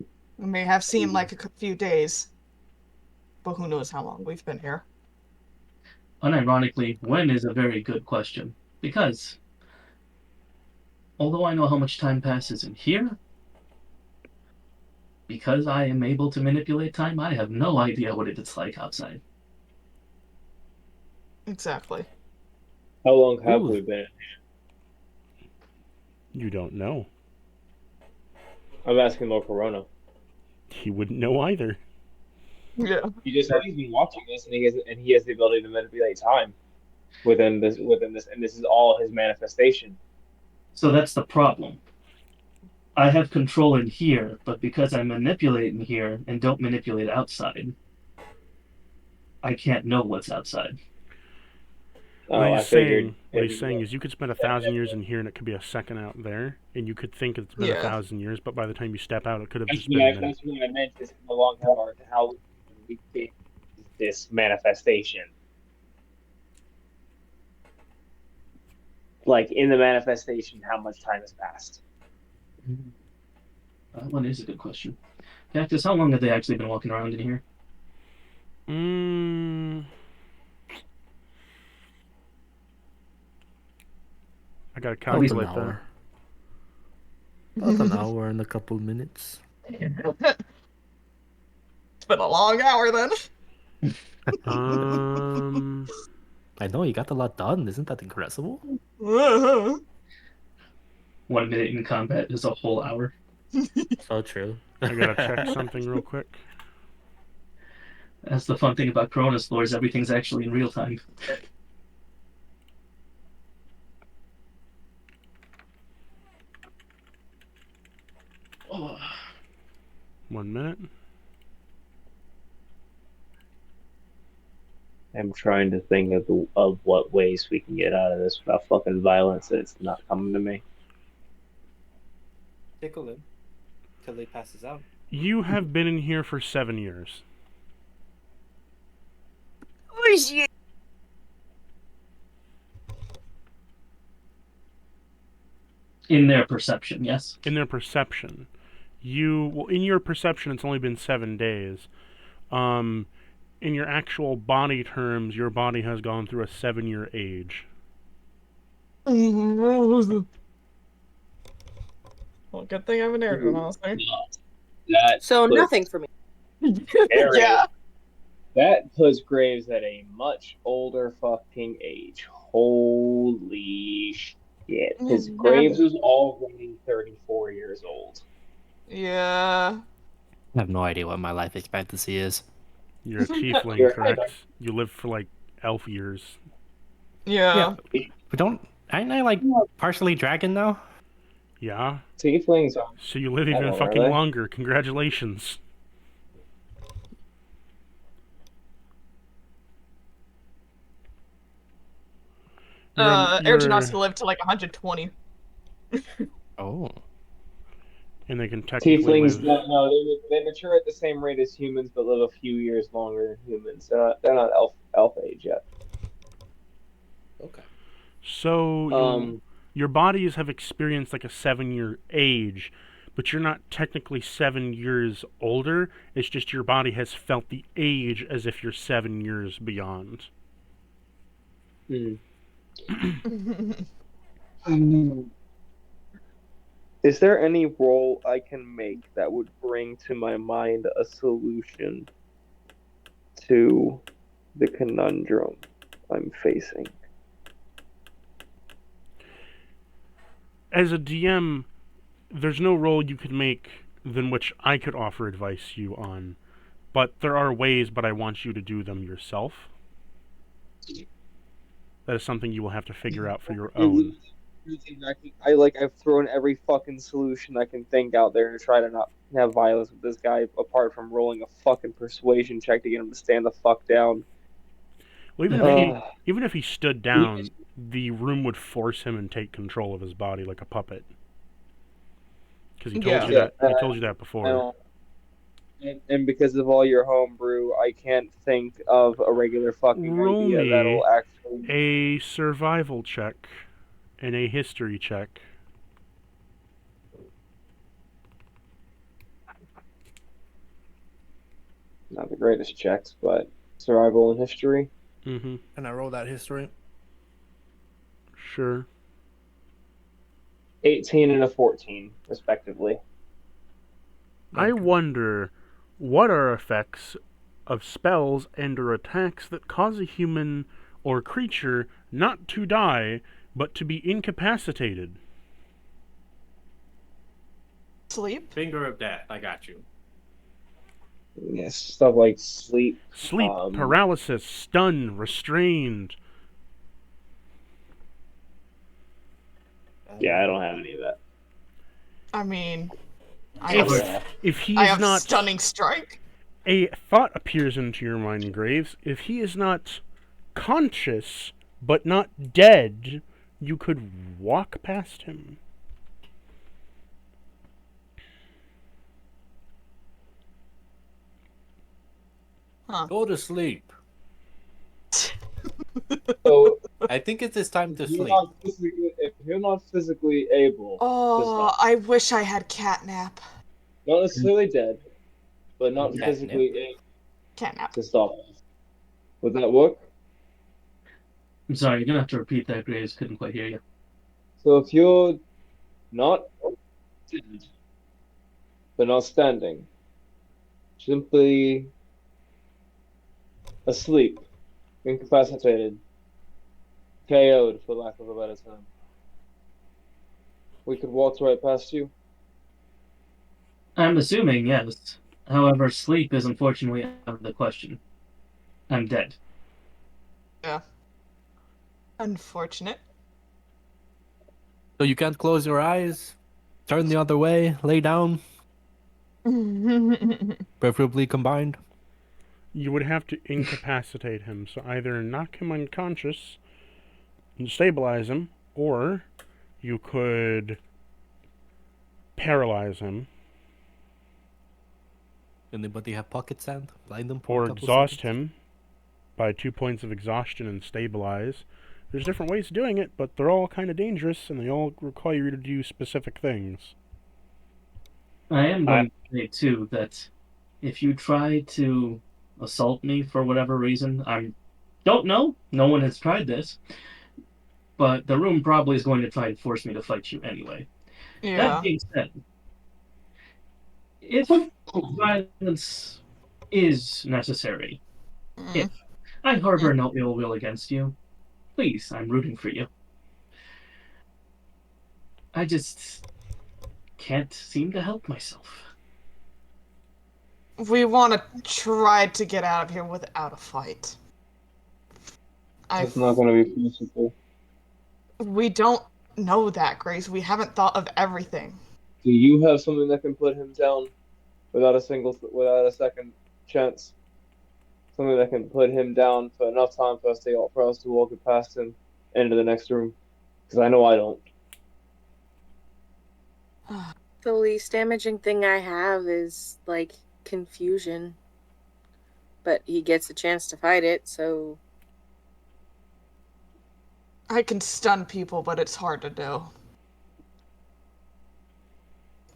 It may have seemed like a few days, but who knows how long we've been here. Unironically, when is a very good question, because although I know how much time passes in here, because I am able to manipulate time, I have no idea what it's like outside. Exactly. How long have Ooh. we been? You don't know. I'm asking Lord Corona. He wouldn't know either. Yeah. He just said he's been watching this, and he has the ability to manipulate time within this, and this is all his manifestation. So that's the problem. I have control in here, but because I manipulate in here and don't manipulate outside, I can't know what's outside. What he's saying is you could spend 1,000 years in here and it could be a second out there, and you could think it's been 1,000 years, but by the time you step out, it could have just been a minute. That's what I meant. Is in the long term, how we get this manifestation. Like in the manifestation, how much time has passed? That one is a good question. Cactus, how long have they actually been walking around in here? I gotta At least an calculate that. hour. About an hour and a couple minutes. It's been a long hour then. I know, you got a lot done. Isn't that incredible? 1 minute in combat is a whole hour. So true. I gotta check something real quick. That's the fun thing about Corona's lore, is everything's actually in real time. Oh. 1 minute. I'm trying to think of what ways we can get out of this without fucking violence, and it's not coming to me. Tickle him till he passes out. You have been in here for 7 years. Oh shit! In their perception, yes. In their perception. In your perception, it's only been 7 days. In your actual body terms, your body has gone through a 7-year age. Well, good thing I have an air gun, honestly. So nothing for me. Yeah. That puts Graves at a much older fucking age. Holy shit. His Graves was already 34 years old. Yeah. I have no idea what my life expectancy is. You're a tiefling, correct? You live for like elf years. Yeah. But aren't I like partially dragon now? Yeah? Tieflings are. So you live I even know, fucking are they? longer. Congratulations. Airgenauts can live to like 120. Oh. And they can technically Tieflings, live... no, they mature at the same rate as humans, but live a few years longer than humans. They're not elf age yet. Okay. So your bodies have experienced like a 7-year age, but you're not technically 7 years older. It's just your body has felt the age as if you're 7 years beyond. Is there any role I can make that would bring to my mind a solution to the conundrum I'm facing? As a DM, there's no role you could make than which I could offer advice you on. But there are ways, but I want you to do them yourself. That is something you will have to figure out for your own. I've thrown every fucking solution I can think out there to try to not have violence with this guy, apart from rolling a fucking persuasion check to get him to stand the fuck down. Well, Uh, even if he stood down, the room would force him and take control of his body like a puppet. Because he told Yeah. you that. He told you that I before. don't, and because of all your homebrew, I can't think of a regular fucking Roll idea me that'll actually. a survival check and a history check. Not the greatest checks, but survival and history. Mm-hmm. And I roll that history. Sure. 18 and a 14, respectively. I wonder what are effects of spells and or attacks that cause a human or creature not to die, but to be incapacitated. Sleep? Finger of death. I got you. Yes, stuff like sleep. Sleep, paralysis, stun, restrained. Yeah, I don't have any of that. I mean, I If, have, if he I is have not... stunning strike. A thought appears into your mind, Graves. If he is not conscious, but not dead, you could walk past him. Go to sleep. So I think it is time to sleep. if you're not physically able to Oh, stop, I wish I had catnap. not necessarily dead, but not Catnip. physically able Catnap. to stop, would that work? I'm sorry, you're gonna have to repeat that, Graves. Couldn't quite hear you. So if you're not dead, but not standing, simply asleep, incapacitated, KO'd, for lack of a better term, we could walk right past you. I'm assuming yes. However, sleep is unfortunately out of the question. I'm dead. Yeah. Unfortunate. So you can't close your eyes, turn the other way, lay down, preferably combined. You would have to incapacitate him, so either knock him unconscious and stabilize him, or you could paralyze him, Anybody have pocket sand? Blind them for or a couple exhaust seconds? him by 2 points of exhaustion and stabilize. There's different ways of doing it, but they're all kind of dangerous, and they all require you to do specific things. I am going to say too that if you try to assault me for whatever reason, I don't know. No one has tried this, but the room probably is going to try and force me to fight you anyway. Yeah. That being said, if violence is necessary, if I harbor no ill will against you, please, I'm rooting for you. I just can't seem to help myself. We want to try to get out of here without a fight. It's not going to be possible. We don't know that, Grace. We haven't thought of everything. Do you have something that can put him down without a second chance? Something that can put him down for enough time for us to walk it past him into the next room? Because I know I don't. The least damaging thing I have is, like, confusion. But he gets a chance to fight it, so... I can stun people, but it's hard to do.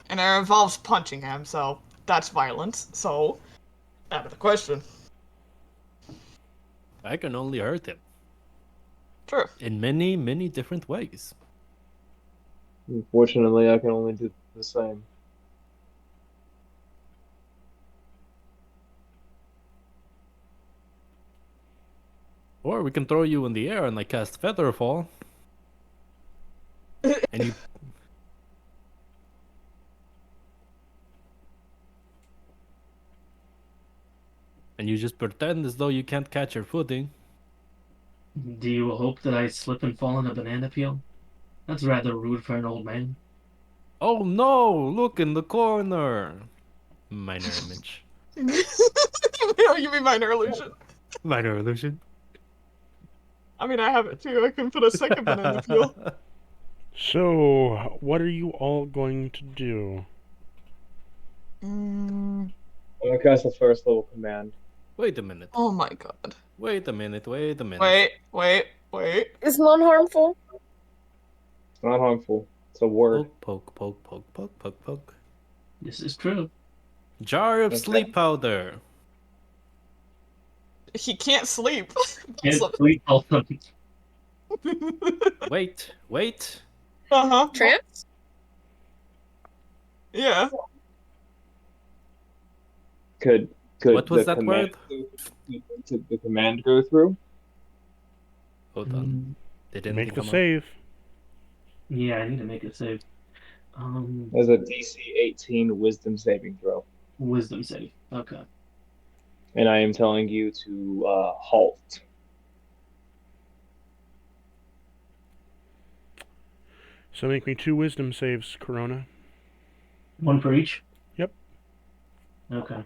And it involves punching him, so that's violence. So, out of the question. I can only hurt him. True. In many, many different ways. Unfortunately, I can only do the same. Or we can throw you in the air and like cast Featherfall. And you and you just pretend as though you can't catch your footing. Do you hope that I slip and fall in a banana peel? That's rather rude for an old man. Oh no! Look in the corner. Minor image. You mean minor illusion? Minor illusion. I mean, I have it too. I can put a second one in the peel. So, what are you all going to do? I'm gonna cast the first level command. Wait a minute. Oh my god. Wait a minute. Wait a minute. Wait. Is non-harmful? It's not harmful. It's a word. Poke, poke, poke, poke, poke, poke, poke. This is true. Jar of Okay. sleep powder. He can't sleep. Can't sleep all of them. Wait. Uh-huh. Trance? Yeah. Could What was the that command word? Could the command go through? Hold on. Did anything Make the come up? save. Yeah, I need to make a save. There's a DC 18 Wisdom saving throw, Wisdom save. Okay. and I am telling you to halt. So make me 2 wisdom saves, Corona. One for each? Yep. Okay.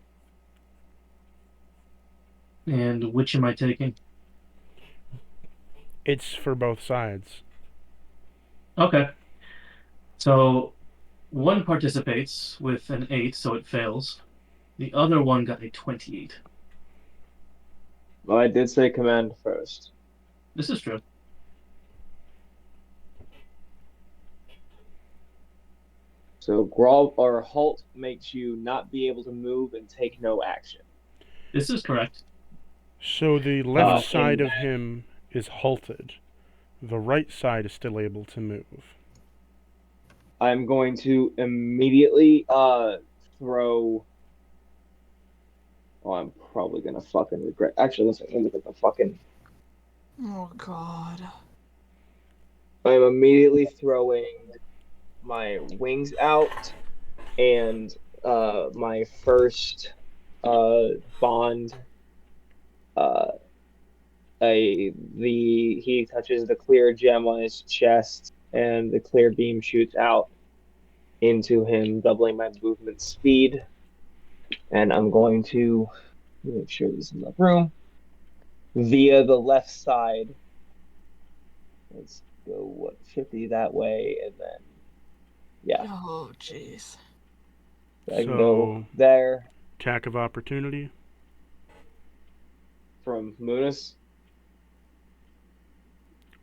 And which am I taking? It's for both sides. Okay. So one participates with an 8, so it fails. The other one got a 28. Well, I did say command first. This is true. So growl or halt makes you not be able to move and take no action. This is correct. So the left side and- of him is halted. The right side is still able to move. I'm going to immediately throw. Oh, I'm probably gonna fucking regret. Actually, let me look at the fucking. Oh god. I'm immediately throwing my wings out and my first bond. He touches the clear gem on his chest, and the clear beam shoots out into him, doubling my movement speed. And I'm going to make sure this is in the room via the left side. Let's go 50 that way, and then yeah, Oh jeez. I can go there Attack of opportunity. from Munis.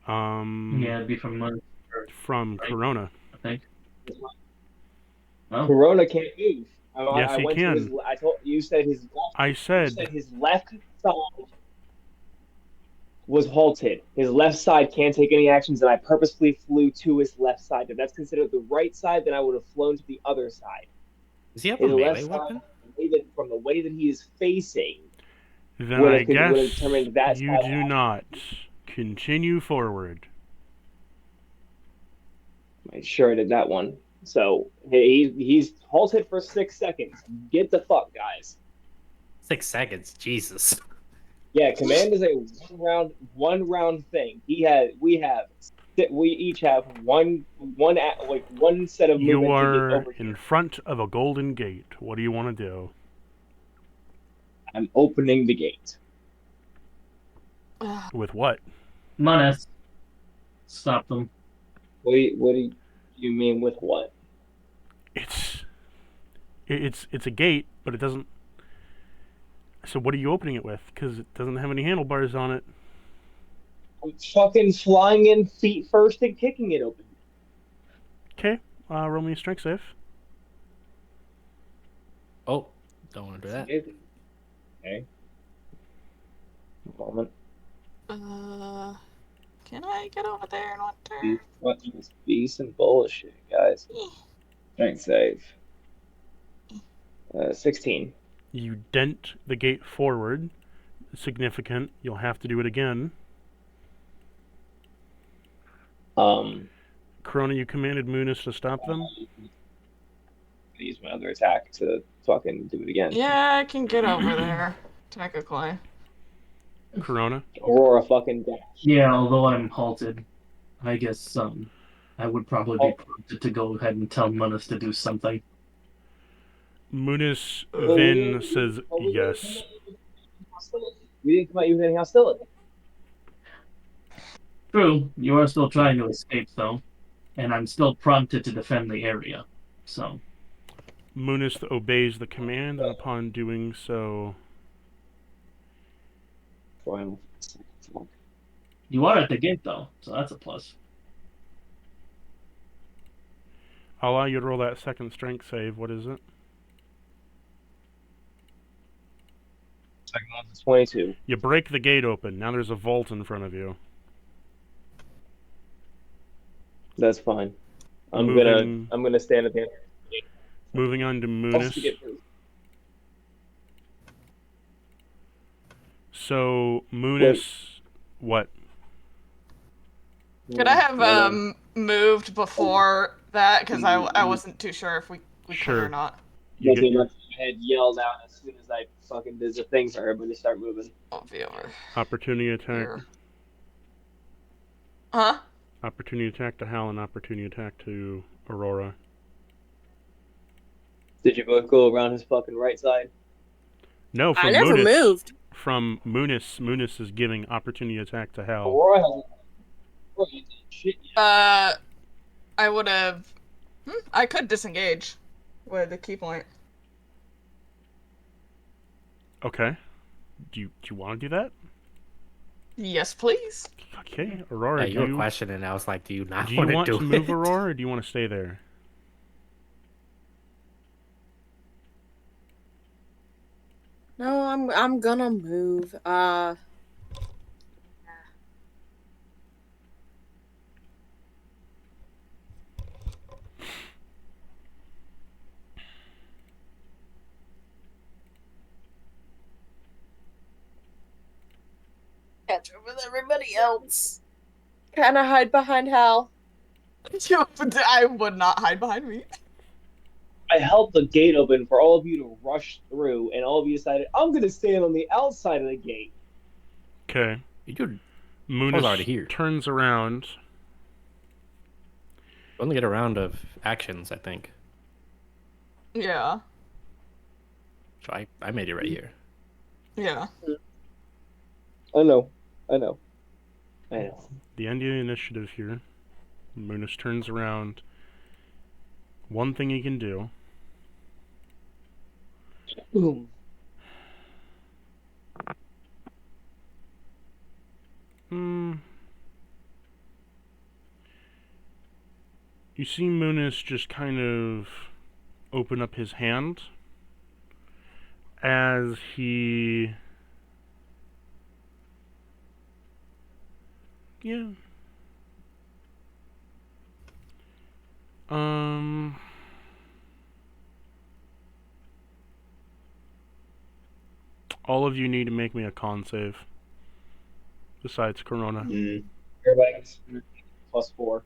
Yeah, it'd be from Mun, From Corona. I think. Oh, Corona can't move. Yes, he went can. To his, I told you said his left. I You said said his left side was halted. His left side can't take any actions, and I purposefully flew to his left side. If that's considered the right side, then I would have flown to the other side. Does he have a His melee left side, weapon? from the way that he is facing, then would I have- would have guess determined that you side do out. not. Continue forward. I sure did that one. So he's halted for 6 seconds. Get the fuck, guys. 6 seconds. Jesus. Yeah, command is a one round thing. We each have one set of movement You to are get over in here. front of a golden gate. What do you want to do? I'm opening the gate. With what? Munus. Stop them. What do you mean with what? It's a gate, but it doesn't. So what are you opening it with? Because it doesn't have any handlebars on it. I'm fucking flying in feet first and kicking it open. Okay, roll me a strength save. Oh, don't want to do that. Okay. Moment. Can I get over there in one turn? What must be some bullshit, guys? Strength save. 16. You dent the gate forward. Significant. You'll have to do it again. Corona, you commanded Munis to stop them? Use my other attack to fucking do it again. Yeah, I can get over there, technically. Corona? Aurora fucking dash. Yeah, although I'm halted, I guess I would probably be prompted to go ahead and tell Munus to do something. Munis then says yes. We didn't come out with any hostility. True, you are still trying to escape, though, and I'm still prompted to defend the area. So, Munis obeys the command, and upon doing so, you are at the gate, though, so that's a plus. I'll allow you to roll that second strength save. What is it? Second one's a 22. You break the gate open. Now there's a vault in front of you. That's fine. I'm Moving- gonna stand at the end. Moving on to Munis. So, Munis... What? Could I have moved before that? Because I wasn't too sure if we could Sure. or not. You get your My head yelled out as soon as I fucking did the thing for everybody to start moving. I'll be over opportunity attack. here. Huh? Opportunity attack to Hal and opportunity attack to Aurora. Did you both go around his fucking right side? No, from I never Munis. moved. From Munis. Munis is giving opportunity attack to Hal. Aurora hasn't. Oh, you did shit yet. I would have. I could disengage with the key point. Okay. Do you want to do that? Yes, please. Okay, Aurora, Yeah, you were questioning. I was like, do you not do you want want to to do move it? Aurora, or do you want to stay there? No, I'm gonna move. Catch up with everybody else. Kinda hide behind Hal. I would not hide behind me. I held the gate open for all of you to rush through, and all of you decided, I'm gonna stand on the outside of the gate. Okay. You Munis already here. turns around. only get a round of actions, I think. Yeah. So I made it right here. Yeah. I know. The end of the initiative here. Munis turns around. One thing he can do. Boom. You see Munis just kind of open up his hand as he... Yeah. All of you need to make me a con save. Besides Corona. Everybody gets +4.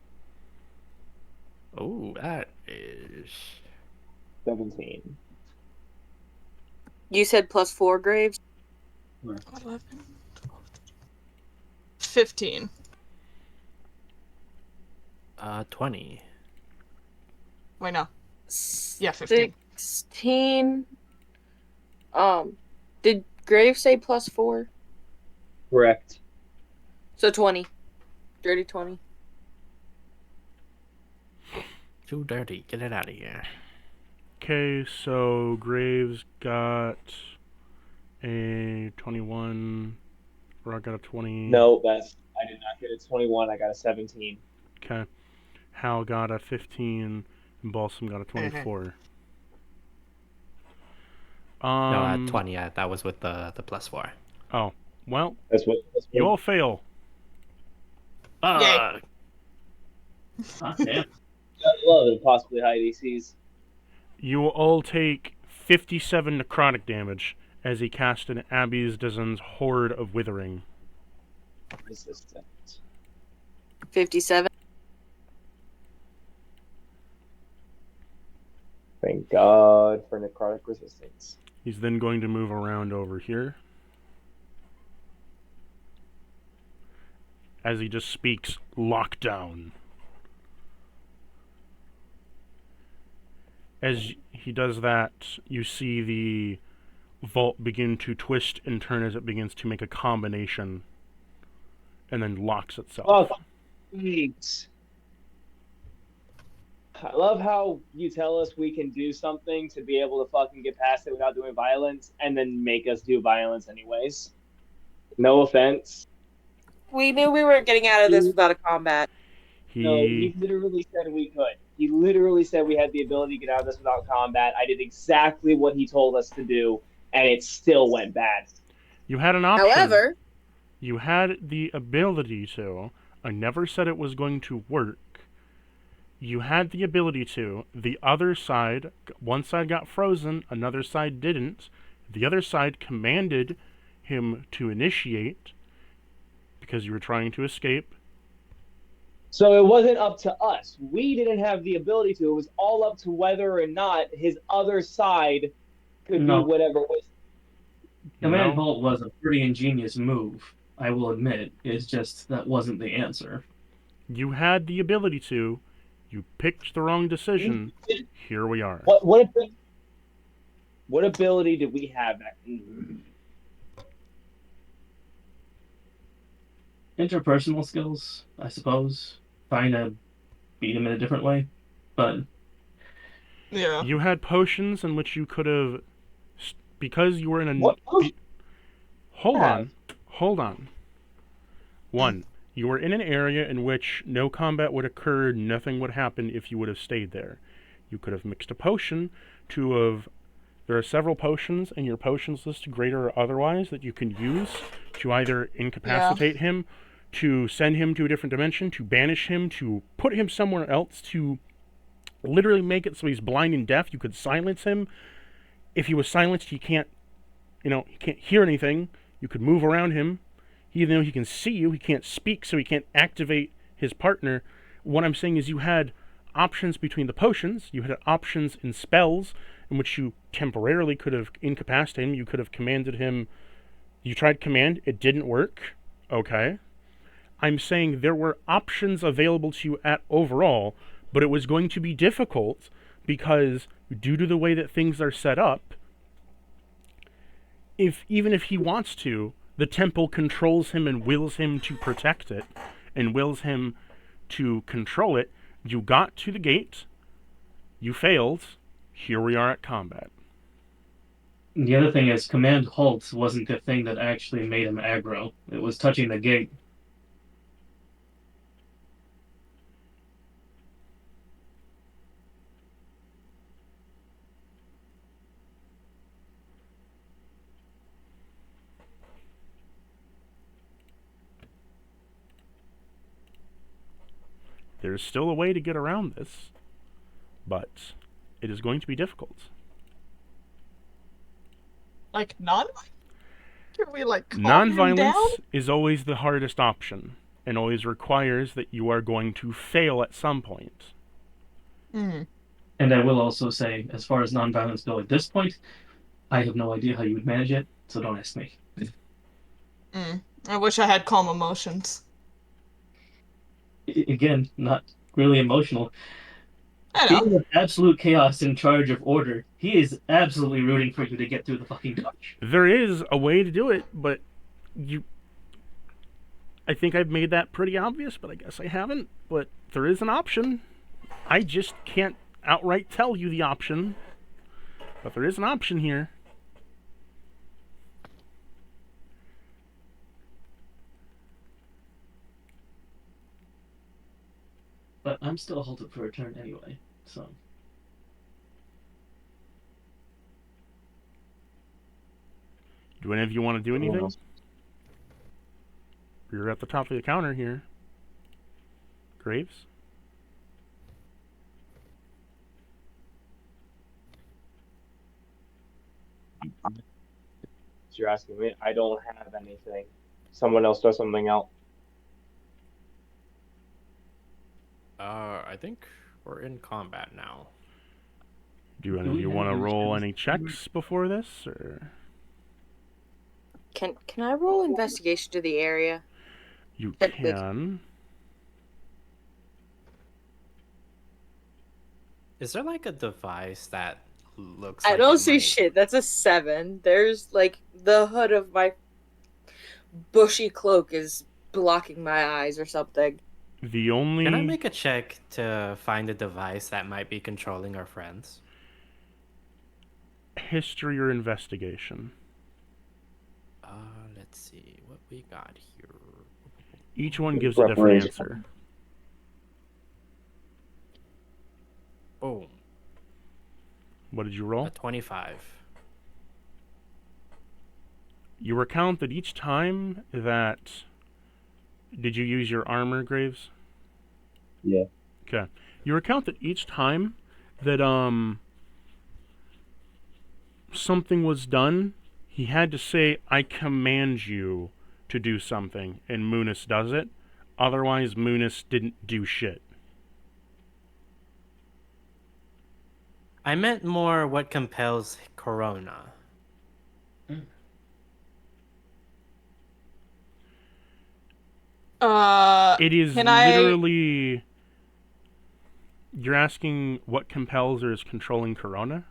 Oh, that is 17. You said +4, Graves? 11, 15. 20. Wait, no. Yeah, 15. 16. Did Graves say +4? Correct. So 20. Dirty 20. Too dirty. Get it out of here. Okay, so Graves got a 21. Rock got a 20. No, I did not get a 21. I got a 17. Okay. Hal got a 15, and Balsam got a 24. No, 20. Yeah, that was with the +4. Oh, well, That's what you all fail. Ah, damn. I love impossibly high DCs. You will all take 57 necrotic damage as he cast an Abies Dazan's Horde of Withering. Resistant. 57. Thank God for necrotic resistance. He's then going to move around over here. As he just speaks, lockdown. As he does that, you see the vault begin to twist and turn as it begins to make a combination and then locks itself. Oh, thanks. I love how you tell us we can do something to be able to fucking get past it without doing violence, and then make us do violence anyways. No offense. We knew we weren't getting out of this without a combat. No, he literally said we could. He literally said we had the ability to get out of this without combat. I did exactly what he told us to do, and it still went bad. You had an option. However, you had the ability to. I never said it was going to work. You had the ability to. The other side, one side got frozen, another side didn't. The other side commanded him to initiate because you were trying to escape. So it wasn't up to us. We didn't have the ability to. It was all up to whether or not his other side could do whatever was. Command Vault was a pretty ingenious move, I will admit. It's just that wasn't the answer. You had the ability to. You picked the wrong decision. Here we are. What ability did we have back? Interpersonal skills, I suppose. Trying to beat him in a different way. But Yeah. You had potions in which you could have, because you were in a. Hold on. One, you were in an area in which no combat would occur, nothing would happen if you would have stayed there. You could have mixed a potion to have. There are several potions in your potions list, greater or otherwise, that you can use to either incapacitate him, to send him to a different dimension, to banish him, to put him somewhere else, to literally make it so he's blind and deaf. You could silence him. If he was silenced, he can't hear anything. You could move around him. Even though he can see you, he can't speak, so he can't activate his partner. What I'm saying is you had options between the potions. You had options in spells in which you temporarily could have incapacitated him. You could have commanded him. You tried command. It didn't work. Okay. I'm saying there were options available to you at overall, but it was going to be difficult because due to the way that things are set up, even if he wants to, the temple controls him and wills him to protect it and wills him to control it. You got to the gate. You failed. Here we are at combat. the other thing is, Command Halt wasn't the thing that actually made him aggro. It was touching the gate. There's still a way to get around this, but it is going to be difficult. Like non-violence? Can we like calm him Non-violence down? is always the hardest option, and always requires that you are going to fail at some point. Mm. And I will also say, as far as non-violence go at this point, I have no idea how you would manage it, so don't ask me. I wish I had calm emotions. Again, not really emotional. I know. Being with absolute chaos in charge of order, he is absolutely rooting for you to get through the fucking dodge. There is a way to do it, but I think I've made that pretty obvious, but I guess I haven't. But there is an option. I just can't outright tell you the option, but there is an option here. But I'm still halted for a turn anyway, so... Do any of you want to do anything? You're at the top of the counter here. Graves? You're asking me. I don't have anything. Someone else does something else. I think we're in combat now. Do any of you want to roll any checks before this, or Can I roll investigation to the area? you That- can? Is there like a device that looks I like don't it see might- shit. That's a 7. There's like the hood of my bushy cloak is blocking my eyes or something. The only Can I make a check to find a device that might be controlling our friends? history or investigation. Let's see what we got here. Each one gives a different answer. Oh, What did you roll? a 25. You recount that each time that... Did you use your armor, Graves? Yeah. Okay. You recount that each time that, something was done, he had to say, I command you to do something, and Munis does it. Otherwise, Munis didn't do shit. I meant more what compels Corona. It is Can I? literally... You're asking what compels or is controlling Corona?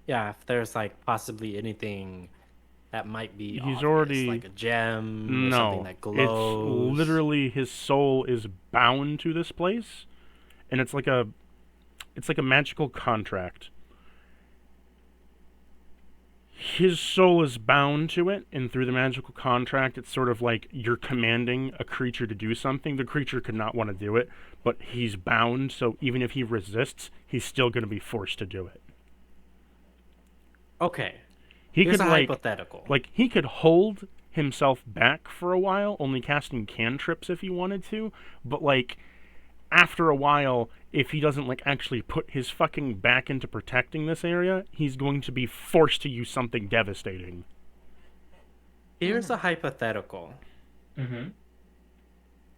Yeah, if there's like possibly anything that might be He's obvious, already- like a gem or something No. that glows. It's literally his soul is bound to this place, and it's like a magical contract. His soul is bound to it, and through the magical contract, it's sort of like you're commanding a creature to do something. The creature could not want to do it, but he's bound, so even if he resists, he's still going to be forced to do it. Okay, He here's could a like hypothetical. he could hold himself back for a while, only casting cantrips if he wanted to, but like after a while, if he doesn't like actually put his fucking back into protecting this area, he's going to be forced to use something devastating. Here's a hypothetical. Mm-hmm.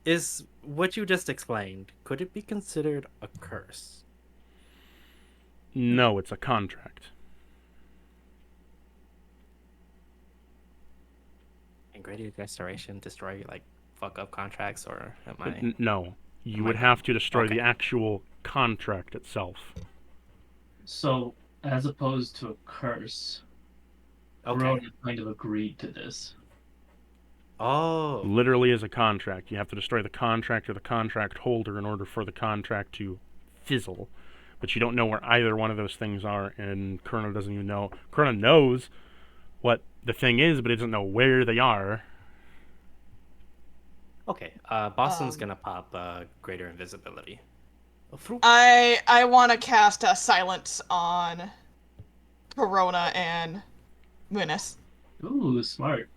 Is what you just explained, could it be considered a curse? No, it's a contract. And graded restoration destroy like fuck up contracts, or am I? No. You Am would I- have to destroy okay. the actual contract itself. So, as opposed to a curse, Okay. Corona kind of agreed to this. Oh, Literally is a contract. You have to destroy the contract or the contract holder in order for the contract to fizzle. But you don't know where either one of those things are, and Corona doesn't even know. Corona knows what the thing is, but he doesn't know where they are. okay. Boston's gonna pop greater invisibility. I want to cast a silence on Corona and Munis. Ooh, smart.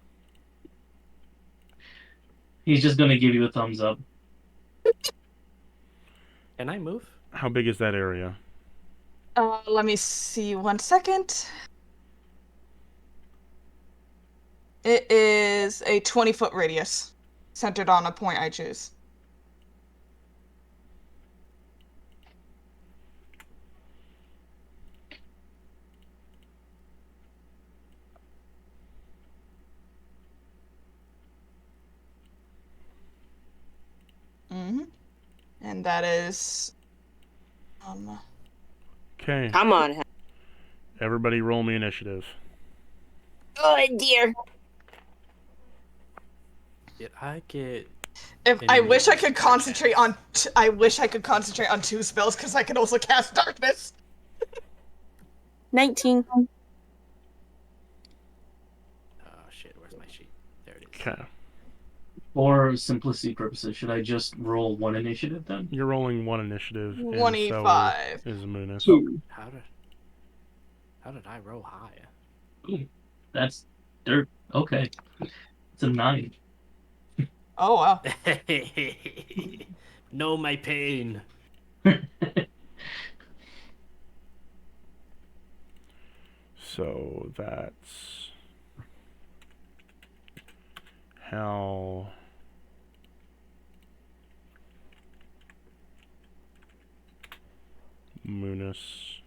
He's just gonna give you a thumbs up. Can I move? How big is that area? Let me see 1 second. It is a 20-foot radius, centered on a point I choose. Mm-hmm. And that is... Okay. Come on. Everybody roll me initiative. Oh dear. Did I get? If I Any wish I could by concentrate chance? on... I wish I could concentrate on 2 spells, because I could also cast Darkness. 19. Oh shit! Where's my sheet? There it is. Okay. For simplicity purposes, should I just roll one initiative then? You're rolling one initiative. And 25. so is Munis. How did I roll high? Ooh, that's dirt. Okay. It's a 9. Oh, wow. Know my pain. So that's how Munis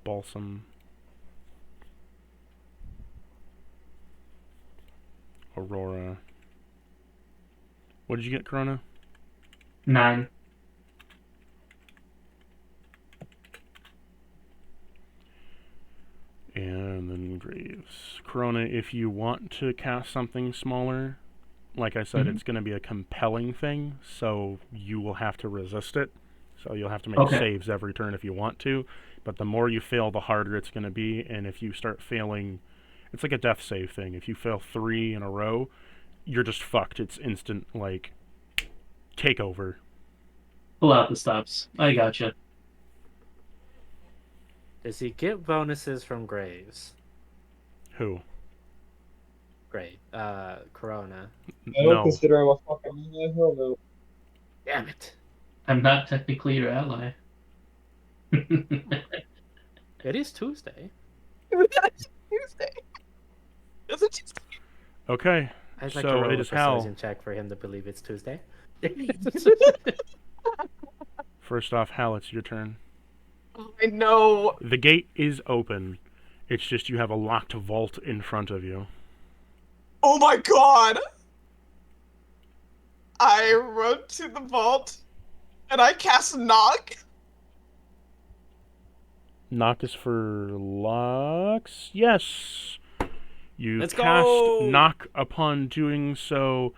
Balsam Aurora What did you get, Corona? 9. And then Graves. Corona, if you want to cast something smaller, like I said, it's going to be a compelling thing, so you will have to resist it. So you'll have to make saves every turn if you want to. But the more you fail, the harder it's going to be. And if you start failing, it's like a death save thing. If you fail 3 in a row, you're just fucked. It's instant, like, takeover. Pull out the stops. I gotcha. Does he get bonuses from Graves? Who? Great. Corona. I don't consider him a fucking ally. Hell no. Damn it. I'm not technically your ally. It is Tuesday. Tuesday. It's a Tuesday. Okay. I'd like So to roll it a is Hal. persuasion check for him to believe it's Tuesday. First off, Hal, it's your turn. I know. The gate is open. It's just you have a locked vault in front of you. Oh my god! I run to the vault, and I cast Knock. Knock is for locks. Yes. You Let's cast go! Knock. Upon doing so,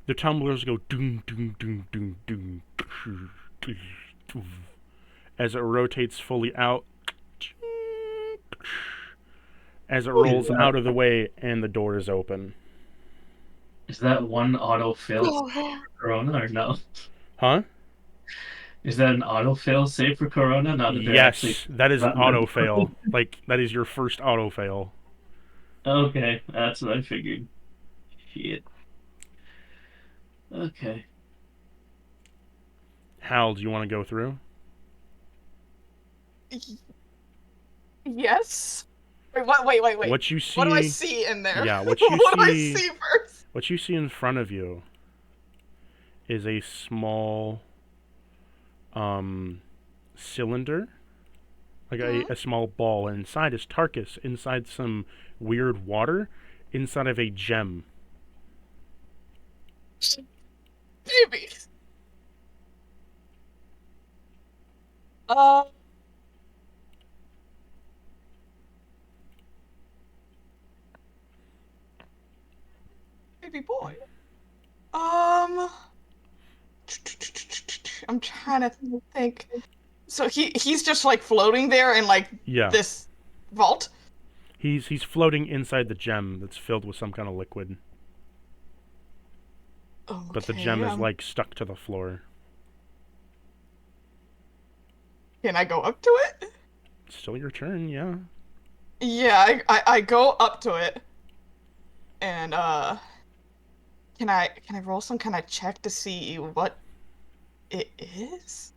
the tumblers go doom doom doom doom doom as it rotates fully out. As it rolls out of the way and the door is open. Is that one auto-fail for Corona or no? Huh? Is that an auto-fail save for Corona? Not that they're Yes, actually... that is an auto-fail. Like, that is your first auto-fail. Okay, that's what I figured. Shit. Okay. Hal, do you want to go through? Yes. Wait. What you see... What do I see in there? Yeah, what you what see... do I see first? What you see in front of you is a small cylinder, like a small ball. And inside is Tarkus, inside some weird water, inside of a gem. Baby. Baby boy. I'm trying to think. So he's just like floating there in like this vault? He's floating inside the gem that's filled with some kind of liquid. Okay, but the gem is like stuck to the floor. Can I go up to it? It's still your turn, yeah. Yeah, I go up to it. And can I roll some kind of check to see what it is?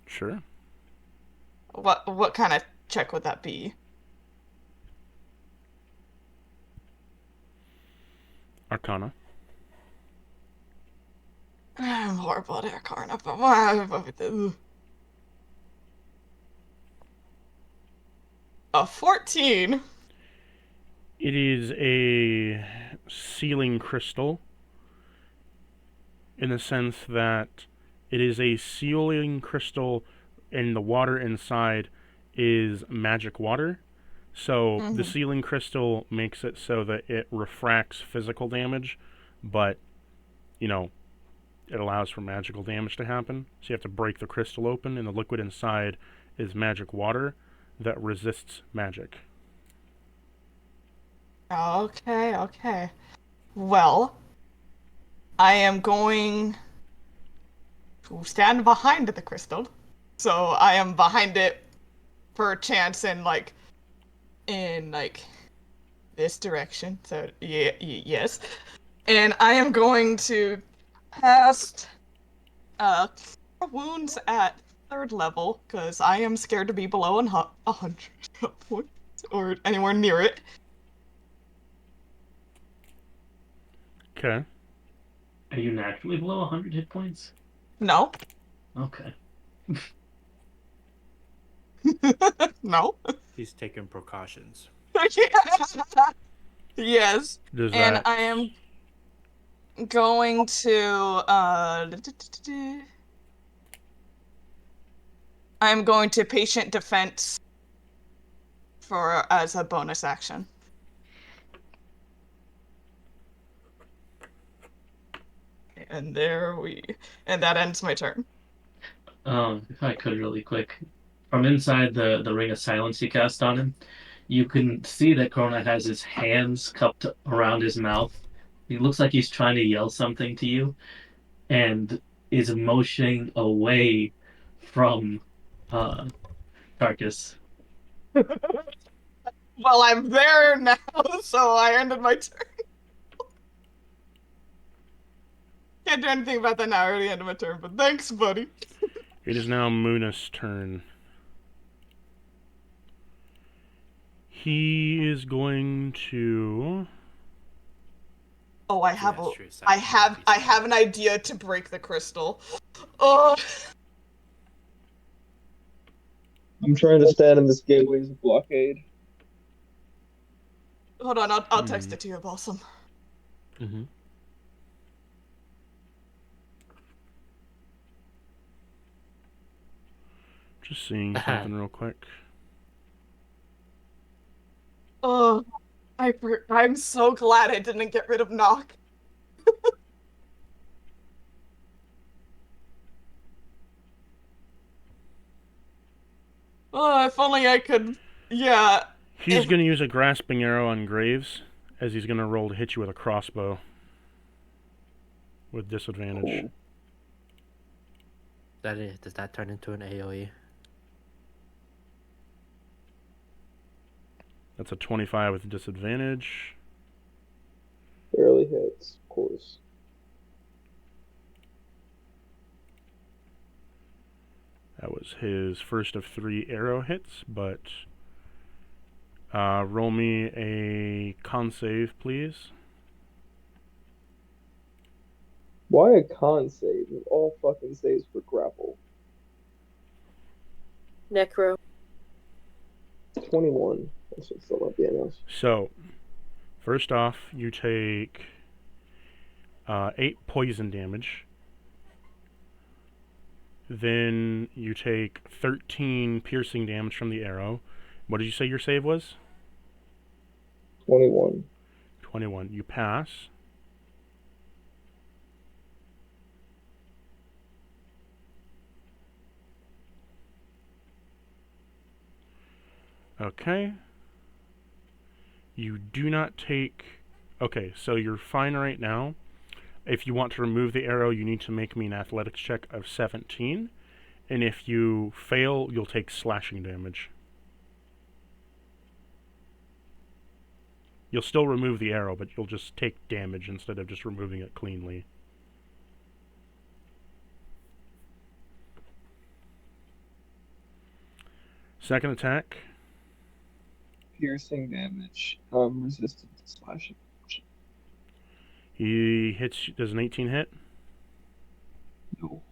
Sure. What kind of check would that be? Arcana. I'm horrible at Arcana, but a 14. It is a sealing crystal in the sense that it is a sealing crystal and the water inside is magic water. So the sealing crystal makes it so that it refracts physical damage, but, you know, it allows for magical damage to happen. So you have to break the crystal open, and the liquid inside is magic water that resists magic. Okay. Well, I am going to stand behind the crystal. So I am behind it for a chance in this direction. So yes. And I am going to cast wounds at 3rd level because I am scared to be below 100 points or anywhere near it. Okay. Are you naturally below 100 hit points? No. Okay. No. He's taking precautions. Yes. Does and that... I am... going to I'm going to patient defense as a bonus action. And that ends my turn. If I could really quick. From inside the ring of silence you cast on him, you can see that Corona has his hands cupped around his mouth. He looks like he's trying to yell something to you and is motioning away from Tarkus. Well, I'm there now, so I ended my turn. Can't do anything about that now. I already ended my turn, but thanks, buddy. It is now Muna's turn. He is going to... Oh, I have Yeah, true, I have an idea to break the crystal. Oh. I'm trying to stand in this gateway's blockade. Hold on, I'll text it to you, Balsam. Mm-hmm. Just seeing something real quick. Oh, I'm so glad I didn't get rid of Knock. Oh, if only I could. Yeah. He's going to use a grasping arrow on Graves, as he's going to roll to hit you with a crossbow. With disadvantage. Does that turn into an AoE? That's a 25 with disadvantage. Barely hits, of course. That was his first of 3 arrow hits, but roll me a con save, please. Why a con save? All fucking saves for grapple. Necro. 21. That should still not be enough. So, first off, you take 8 poison damage. Then you take 13 piercing damage from the arrow. What did you say your save was? 21. 21. You pass. Okay. You do not take... Okay, so you're fine right now. If you want to remove the arrow, you need to make me an athletics check of 17. And if you fail, you'll take slashing damage. You'll still remove the arrow, but you'll just take damage instead of just removing it cleanly. Second attack. Piercing damage. Resistant to slashing. He hits... Does an 18 hit? No.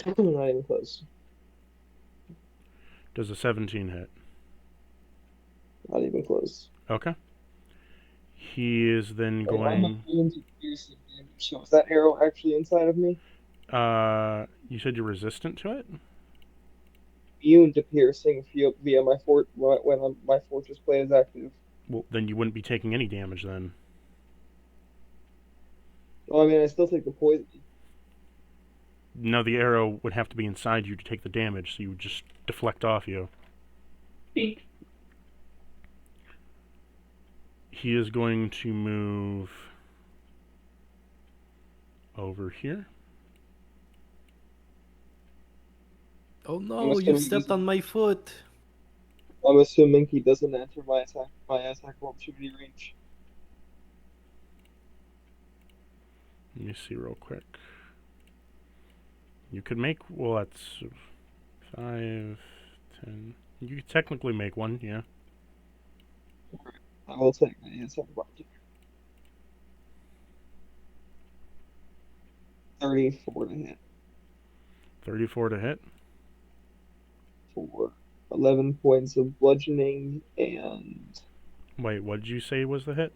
Not even close. Does a 17 hit? Not even close. Okay. He is then I'm going... immune to piercing damage. So is that arrow actually inside of me? You said you're resistant to it? Immune to piercing via my when my fortress blade is active. Well, then you wouldn't be taking any damage then. Well, I mean, I still take the poison. No, the arrow would have to be inside you to take the damage, so you would just deflect off you. Beep. He is going to move over here. Oh no, you stepped on my foot. I'm assuming he doesn't enter my attack opportunity range. Let me see real quick. You could make... Well, that's 5, 10... You could technically make one, yeah. I will take the attack opportunity. 34 to hit. 34 to hit. For 11 points of bludgeoning and... Wait, what did you say was the hit?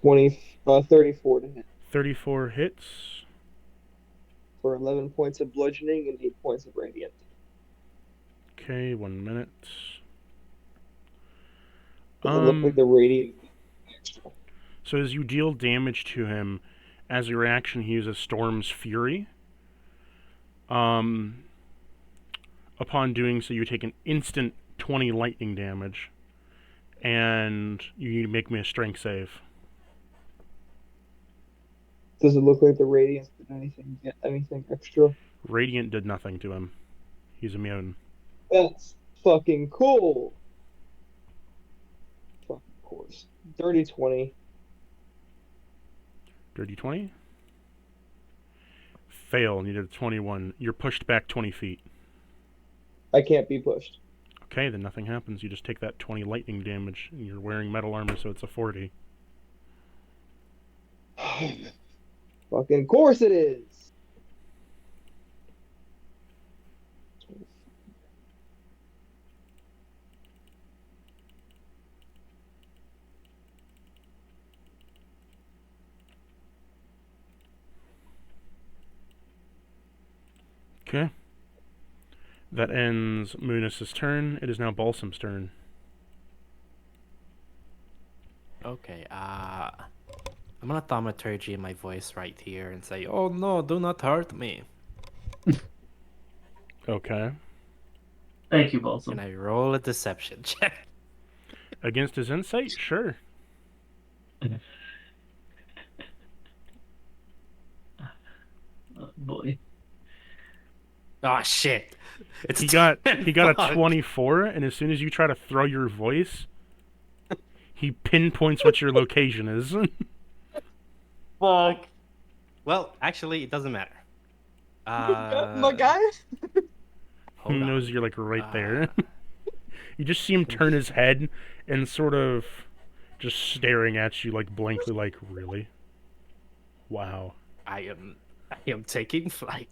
34 to hit 34 hits. for 11 points of bludgeoning and 8 points of radiant. Okay, 1 minute. Does it look like the radiant? So as you deal damage to him, as a reaction, he uses Storm's Fury. Upon doing so, you take an instant 20 lightning damage, and you need to make me a strength save. Does it look like the radiant did anything extra? Radiant did nothing to him. He's immune. That's fucking cool. Fucking course. Dirty 20. Dirty 20? Fail, needed a 21. You're pushed back 20 feet. I can't be pushed. Okay, then nothing happens. You just take that 20 lightning damage, and you're wearing metal armor, so it's a 40. Fucking course it is. Okay. That ends Munis's turn. It is now Balsam's turn. Okay, I'm gonna thaumaturgy my voice right here and say, "Oh no, do not hurt me." Okay. Thank you, Balsam. Can I roll a deception check? Against his insight? Sure. Oh, boy. Oh shit! He got a Fuck. 24, and as soon as you try to throw your voice, he pinpoints what your location is. Fuck. Well, actually, it doesn't matter. My guy? Who knows you're like right there. You just see him turn his head and sort of just staring at you like blankly, like, really? Wow. I am taking flight.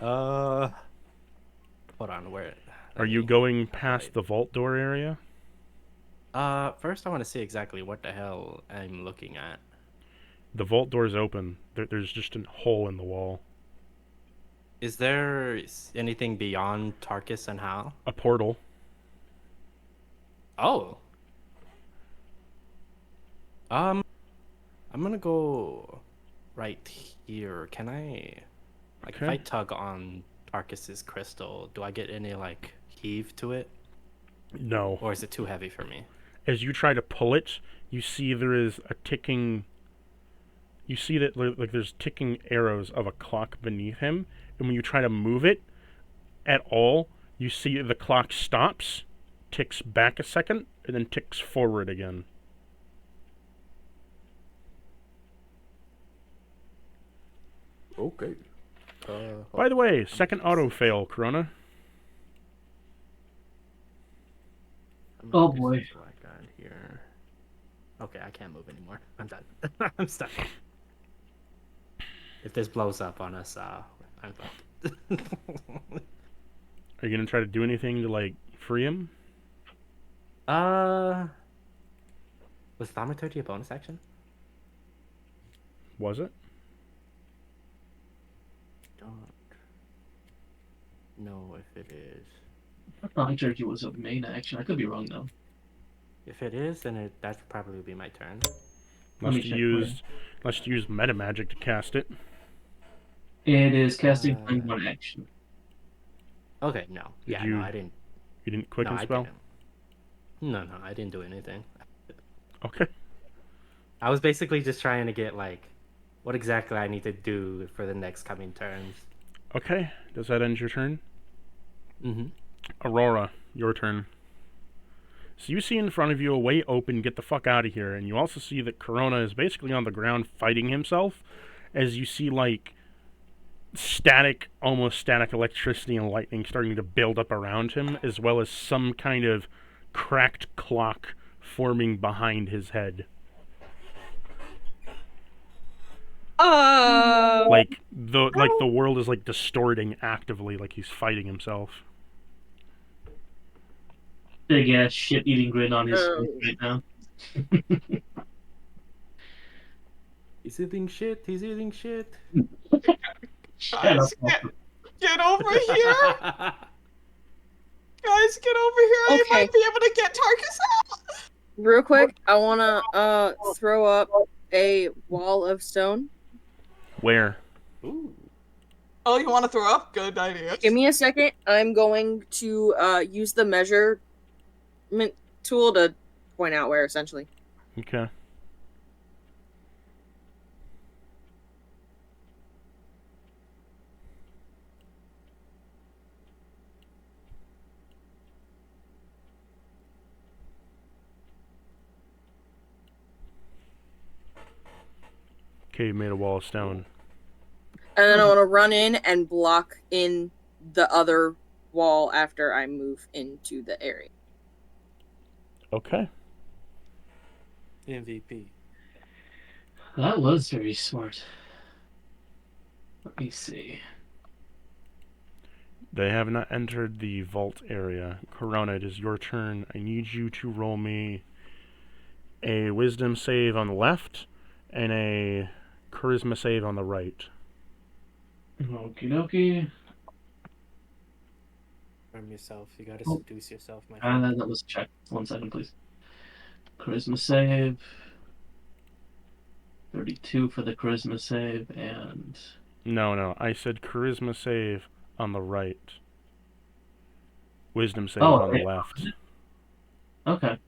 Hold on, where? Are you going past the vault door area? First I want to see exactly what the hell I'm looking at. The vault door is open. There's just a hole in the wall. Is there anything beyond Tarkus and Hal? A portal. Oh. I'm gonna go right here. Can I, like, if I Okay. tug on Tarkus's crystal, do I get any, like, heave to it? No. Or is it too heavy for me? As you try to pull it, you see there is a ticking... You see that like there's ticking arrows of a clock beneath him, and when you try to move it at all, you see the clock stops, ticks back a second, and then ticks forward again. Okay. By the way, second auto fail, Corona. Oh, boy. What I got here. Okay, I can't move anymore. I'm done. I'm stuck. If this blows up on us, I'm fucked. Are you gonna try to do anything to like free him? Was thaumaturgy a bonus action? Was it? Don't know if it is. I thought Jerky was a main action. I could be wrong, though. If it is, then that would probably be my turn. Let me Unless check you use meta magic to cast it. It is casting on one action. Okay, no. Did No, I didn't. You didn't quicken I spell? didn't. No, I didn't do anything. Okay. I was basically just trying to get, like, what exactly I need to do for the next coming turns. Okay. Does that end your turn? Mm-hmm. Aurora, your turn. So you see in front of you a way open, get the fuck out of here, and you also see that Corona is basically on the ground fighting himself, as you see, like, almost static electricity and lightning starting to build up around him, as well as some kind of cracked clock forming behind his head. Like the world is like distorting actively, like he's fighting himself. big ass shit eating grin on his face right now. He's eating shit. He's eating shit. Shut Guys, up. get over here! Guys, get over here! I Okay. might be able to get Tarkus out! Real quick, I wanna throw up a wall of stone. Where? Ooh. Oh, you want to throw up? Good idea. Give me a second. I'm going to use the measurement tool to point out where, essentially. Okay. Okay, you made a wall of stone. And then I want to run in and block in the other wall after I move into the area. Okay. MVP. That was very smart. Let me see. They have not entered the vault area. Corona, it is your turn. I need you to roll me a wisdom save on the left and a charisma save on the right. Okie dokie. Arm yourself. You gotta seduce yourself, my friend. That was check. 1 second, please. Charisma save. 32 for the charisma save, and... No. I said charisma save on the right. Wisdom save Oh, on the okay. left. Okay.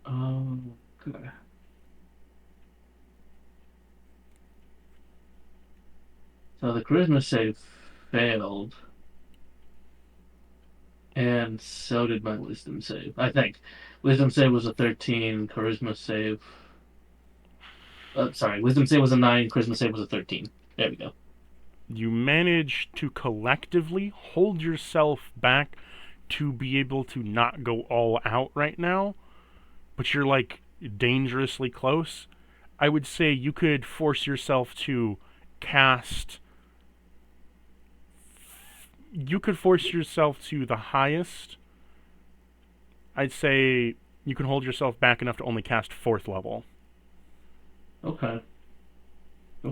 Okay. So the charisma save failed. And so did my wisdom save, I think. Wisdom save was a 13, charisma save... sorry, wisdom save was a 9, charisma save was a 13. There we go. You manage to collectively hold yourself back to be able to not go all out right now, but you're like dangerously close. I would say you could force yourself to cast... You could force yourself to the highest. I'd say you can hold yourself back enough to only cast 4th level. Okay.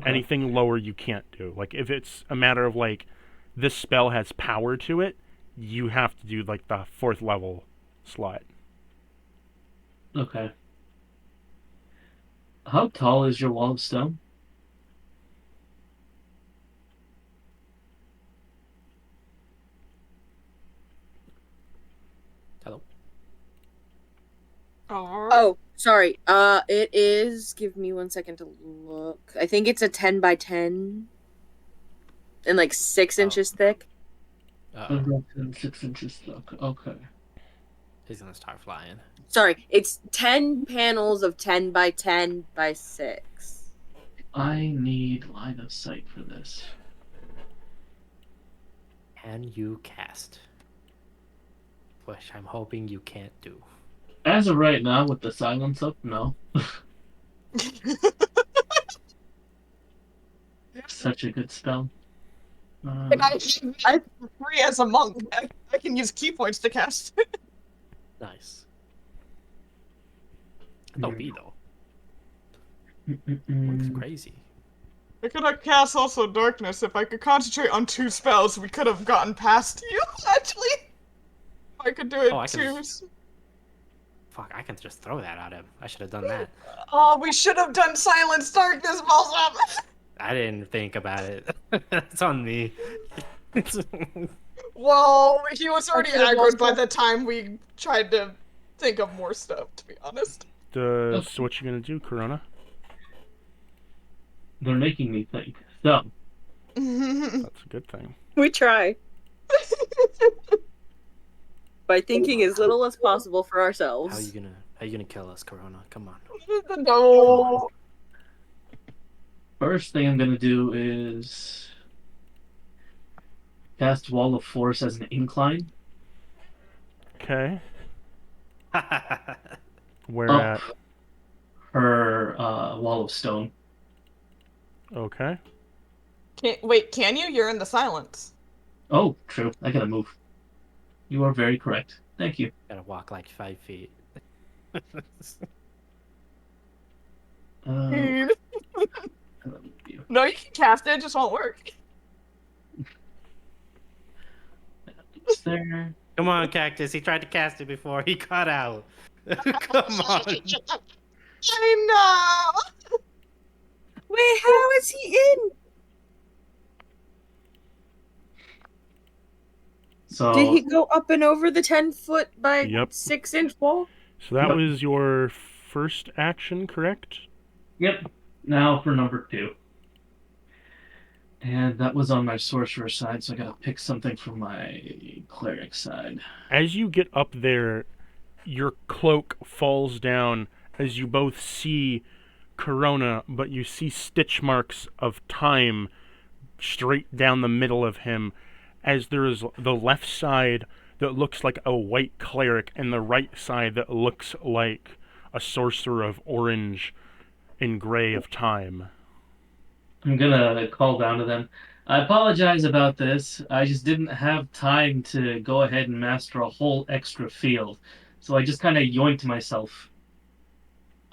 Anything lower you can't do. Like, if it's a matter of, like, this spell has power to it, you have to do, like, the 4th level slot. Okay. How tall is your wall of stone? Hello. Oh, sorry. It is. Give me 1 second to look. I think it's a 10 by 10, and like 6 inches thick. 6 inches thick. Okay. He's gonna start flying. Sorry, it's 10 panels of 10 by 10 by 6. I need line of sight for this. Can you cast? Which I'm hoping you can't do. As of right now, with the silence up, no. Such a good spell. And I free as a monk. I can use key points to cast. Nice. No B though. Mm-mm-mm. Looks crazy. I could have cast also darkness. If I could concentrate on 2 spells, we could have gotten past you, actually. If I could do it Oh, I could too. just- Fuck, I can just throw that at him. I should have done that. Oh, we should have done silence darkness, Balsam! I didn't think about it. It's on me. Well, he was already I should've aggroed by lost the time we tried to think of more stuff, to be honest. So what you gonna do, Corona? They're making me think. So, That's a good thing. We try. By thinking as little as possible for How ourselves. you gonna kill us, Corona? Come on. No. first thing I'm gonna do is cast Wall of Force as an incline. Okay. Where Up at? her Wall of Stone. Okay. Wait, can you? You're in the silence. Oh, true. I gotta move. You are very correct. Thank you. Gotta walk like 5 feet. Uh, No, you can cast it, it just won't work. Is there? Come on, Cactus. He tried to cast it before. He cut out. Come on. I know! Wait, how is he in? So Did he go up and over the 10-foot by Yep. 6-inch wall? So that Yep. was your first action, correct? Yep. Now for number 2. And that was on my sorcerer side, so I gotta pick something from my cleric side. As you get up there, your cloak falls down as you both see Corona, but you see stitch marks of time straight down the middle of him, as there is the left side that looks like a white cleric and the right side that looks like a sorcerer of orange and gray of time. I'm gonna call down to them. I apologize about this. I just didn't have time to go ahead and master a whole extra field. So I just kind of yoinked myself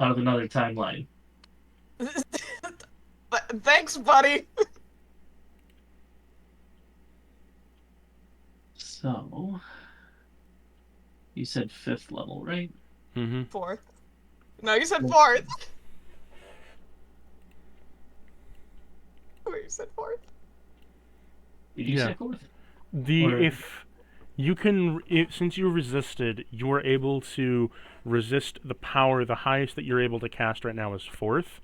out of another timeline. Thanks, buddy. So, you said 5th level, right? Mm-hmm. 4th. No, you said 4th. Wait, you said 4th? Did you Yeah. say 4th? If you can, since you resisted, you are able to resist the power. The highest that you're able to cast right now is 4th.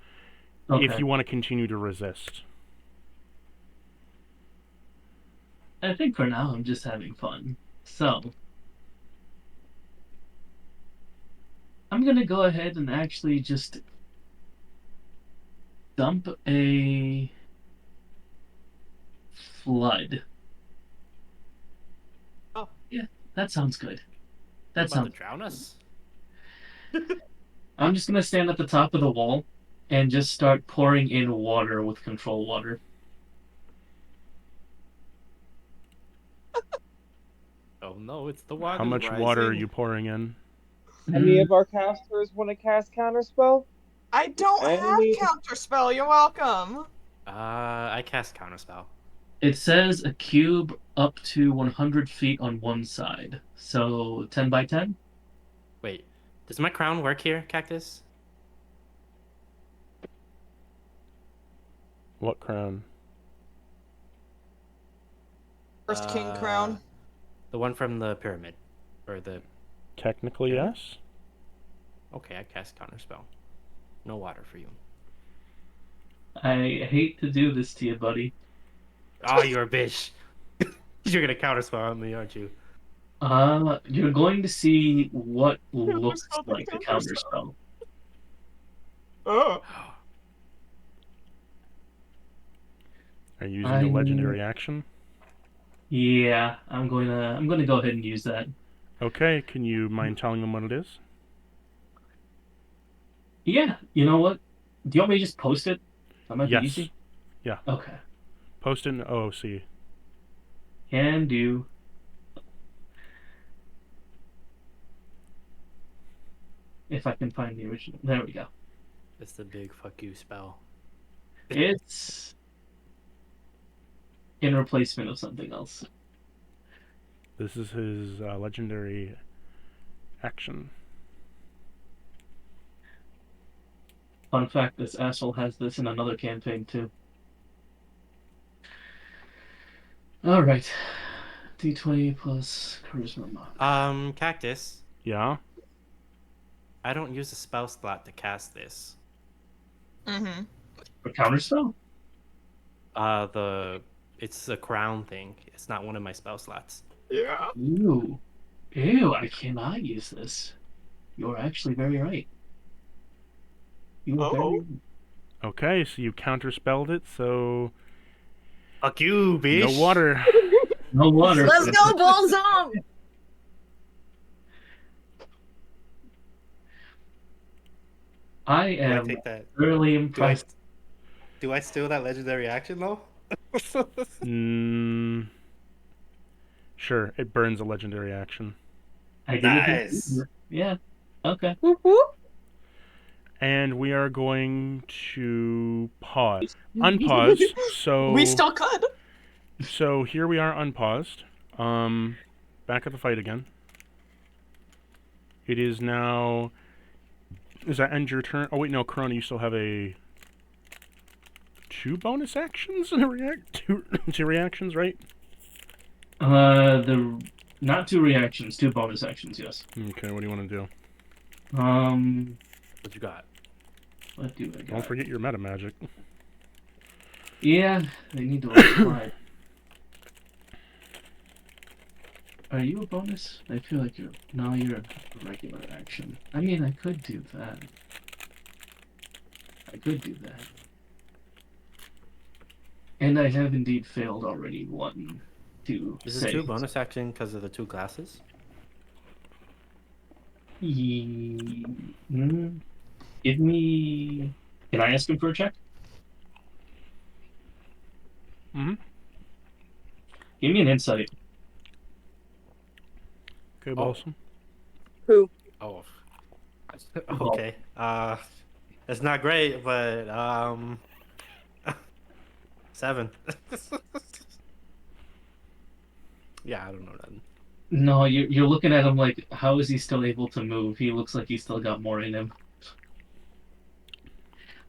Okay. If you want to continue to resist. I think for now I'm just having fun. So, I'm gonna go ahead and actually just dump a flood. Oh. Yeah, that sounds good. You That about sounds. to drown us? I'm just gonna stand at the top of the wall and just start pouring in water with control water. Oh no, it's the water. How much water are you pouring in? Any of our casters want to cast counterspell? I don't have Any- counterspell, you're welcome. I cast counterspell. It says a cube up to 100 feet on one side. So 10 by 10? Wait, does my crown work here, Cactus? What crown? First king crown. The one from the pyramid, or the. Technically, Yeah. yes. Okay, I cast counterspell. No water for you. I hate to do this to you, buddy. Oh, you're a bitch. You're gonna counterspell on me, aren't you? You're going to see what looks Counterspell, like a counterspell. Oh. Are you using a legendary action? Yeah, I'm gonna go ahead and use that. Okay, can you mind telling them what it is? Yeah, you know what? Do you want me to just post it? That might Yes. be easy. Yeah. Okay. Post it in OOC. Can do. If I can find the original. There we go. It's the big fuck you spell. It's in replacement of something else. This is his legendary action. Fun fact, this asshole has this in another campaign too. Alright. D20 plus charisma mod. Cactus. Yeah? I don't use a spell slot to cast this. Mm-hmm. For counterspell? It's a crown thing. It's not one of my spell slots. Yeah. Ew. Ew, I cannot use this. You're actually very right. You are very. Okay, so you counterspelled it, so Fuck you, bitch. no water. No water. Let's go, Bullsong! I Do I am take that? really Do I, impressed. do I steal that legendary action though? Mm, Sure, it burns a legendary action. I did Nice. it. Yeah. Okay. Whoop, whoop. And we are going to pause. Unpause. We still could. So here we are unpaused. Back at the fight again. It is now. Does that end your turn? Oh wait, no, Corona, you still have a 2 bonus actions and a two reactions, right? The not 2 reactions, 2 bonus actions. Yes. Okay, what do you want to do? What you got? What do I got? Don't forget your meta magic. Yeah, they need to apply. Are you a bonus? I feel like you're. No, you're a regular action. I mean, I could do that. And I have indeed failed already 1, 2. Is this 2 bonus action because of the 2 glasses? Give me. Can I ask him for a check? Mm-hmm. Give me an insight. Okay, Balsam. Who? Oh. Okay. It's not great, but 7. Yeah, I don't know nothing. No, you're looking at him like, how is he still able to move? He looks like he's still got more in him.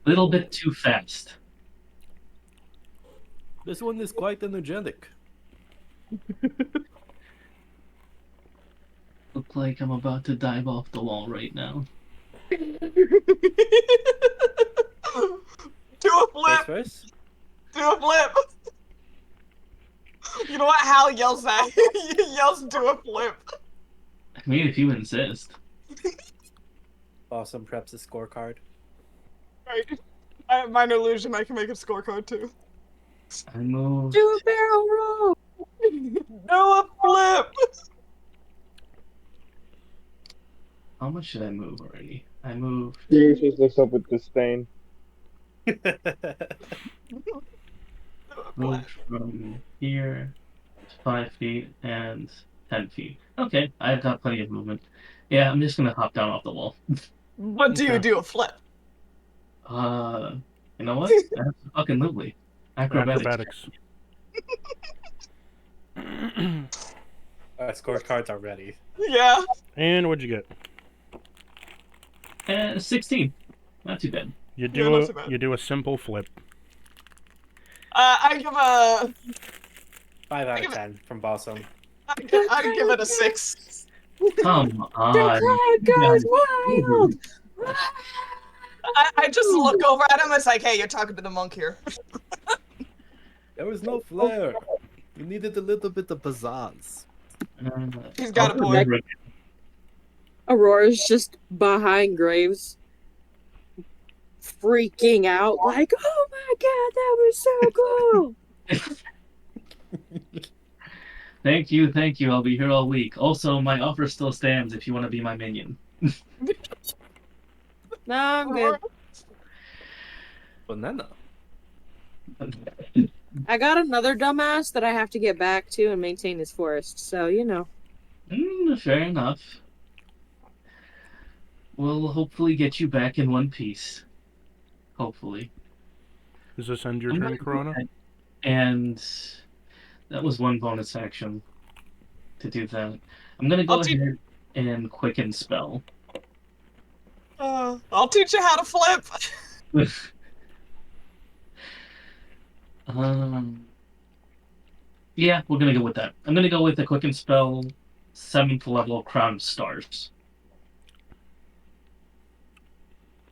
Little bit too fast. This one is quite energetic. Look like I'm about to dive off the wall right now. Do a Face flip. first? Do a flip. You know what Hal yells at? He yells, "Do a flip." I mean, if you insist. Awesome preps a scorecard. Right. I have minor illusion. I can make a scorecard too. I move. Do a barrel roll. Do a flip. How much did I move already? I moved. Sirius just looks up with disdain. Moved from here to 5 feet and 10 feet. Okay, I've got plenty of movement. Yeah, I'm just gonna hop down off the wall. What do you do? A flip. You know what? That's fucking lovely. Acrobatics. Our scorecards are ready. Yeah. And what'd you get? 16. Not too bad. You Yeah, not too bad. do a simple flip. I give a. 5 out give of it- 10 from Balsam. I give it a 6. Come on. crowd goes wild. I just look over at him. It's like, hey, you're talking to the monk here. There was no flare. You needed a little bit of pizzazz. He's got a I'll point. remember it. Aurora's just behind Graves, freaking out, like, "Oh my god, that was so cool!" Thank you. I'll be here all week. Also, my offer still stands if you want to be my minion. No, I'm good. Banana. I got another dumbass that I have to get back to and maintain his forest, so you know. Fair enough. We'll hopefully get you back in one piece. Hopefully. Does this end your I'm turn, gonna go Corona? ahead. And that was 1 bonus action to do that. I'm gonna go I'll teach- ahead and quicken spell. I'll teach you how to flip. Yeah, we're gonna go with that. I'm gonna go with the quicken spell, 7th level Crown of Stars.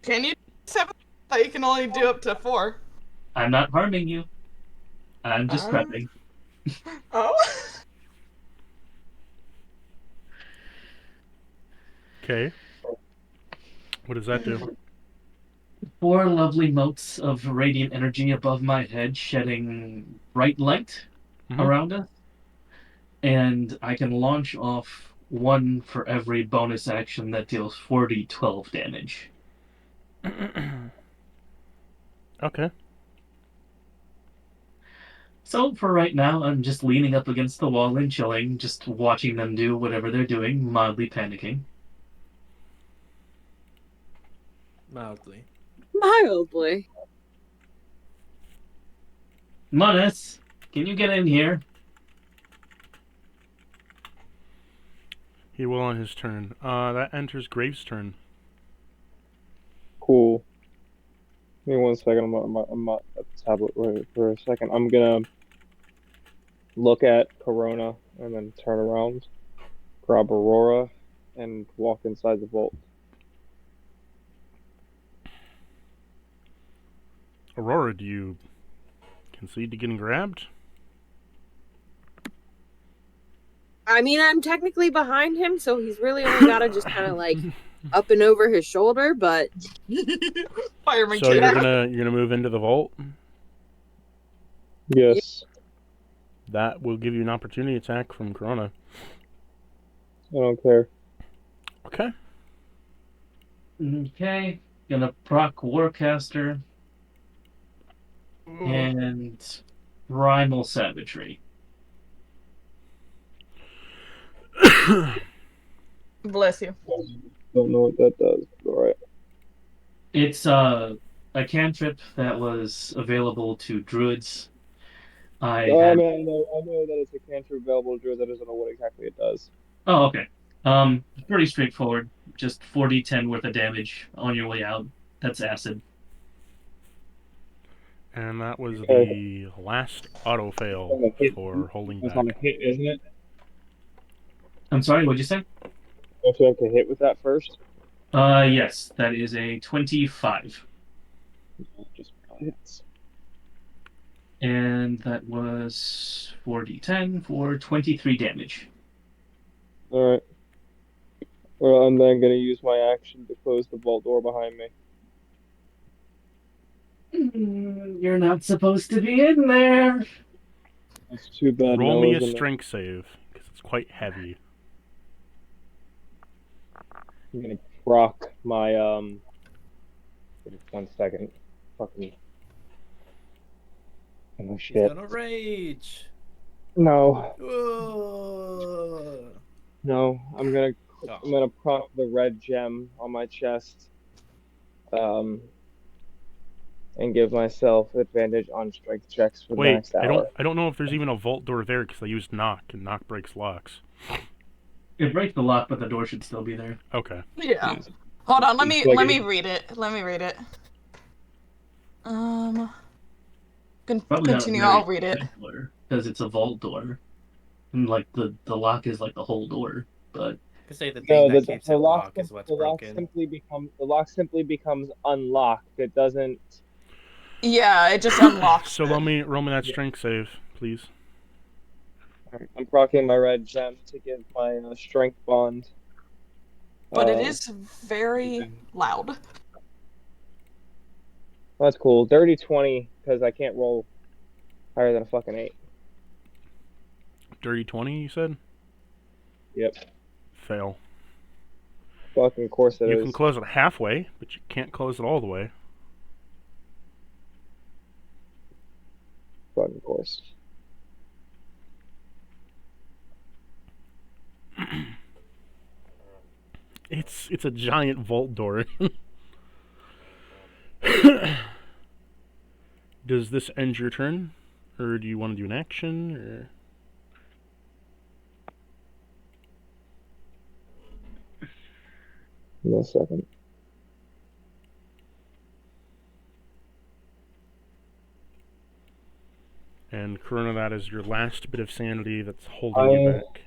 Can you 7? I thought you can only do up to 4. I'm not harming you. I'm just prepping. Oh. Okay. What does that do? 4 lovely motes of radiant energy above my head, shedding bright light around us. And I can launch off 1 for every bonus action that deals 4d12 damage. Okay. So for right now, I'm just leaning up against the wall and chilling, just watching them do whatever they're doing, mildly panicking. Mildly. Mildly. Munus, can you get in here? He will on his turn. That enters Graves' turn. Cool. Give me 1 second. I'm at the tablet for a second. I'm gonna look at Corona and then turn around, grab Aurora, and walk inside the vault. Aurora, do you concede to getting grabbed? I mean, I'm technically behind him, so he's really only got to just kind of like up and over his shoulder, but Fireman So Jack. you're gonna move into the vault. Yes. That will give you an opportunity attack from Corona. I don't care. Okay. Okay, gonna proc Warcaster and Primal Savagery. Bless you. Don't know what that does. All right. It's a cantrip that was available to druids. I I had. mean, I know that it's a cantrip available to druids. I just don't know what exactly it does. Oh, okay. Pretty straightforward. Just 4d10 worth of damage on your way out. That's acid. And that was Okay. the last auto fail for holding It's on a back. hit, isn't it? I'm sorry, what'd you say? Don't you have to hit with that first? Yes, that is a 25. Just hits. And that was 4d10 for 23 damage. All right. Well, I'm then gonna use my action to close the vault door behind me. You're not supposed to be in there. It's too bad. Roll me a Noah's in there. strength save, because it's quite heavy. I'm gonna proc my 1 second. Fucking. Oh He's shit. gonna rage. No. Whoa. No. I'm gonna Oh. proc the red gem on my chest. And give myself advantage on strength checks for the Wait, next hour. I don't know if there's even a vault door there because I used knock, and knock breaks locks. It breaks the lock, but the door should still be there. Okay. Yeah. Hold on, let me Like let it- me read it. Let me read it. Probably not Continue, very I'll read it. because it's a vault door, and like the lock is like the whole door. But I could say the No, thing that the keeps it locked is what's the lock broken. simply becomes unlocked. It doesn't. Yeah, it just unlocks. So roll me that strength save, please. I'm proccing my red gem to get my strength bond. But it is very loud. That's cool. Dirty 20 because I can't roll higher than a fucking 8. Dirty 20, you said? Yep. Fail. Fucking course it You is. can close it halfway, but you can't close it all the way. Fucking course. It's a giant vault door. Does this end your turn? Or do you want to do an action? Or... In a second. And Corona, that is your last bit of sanity that's holding you back.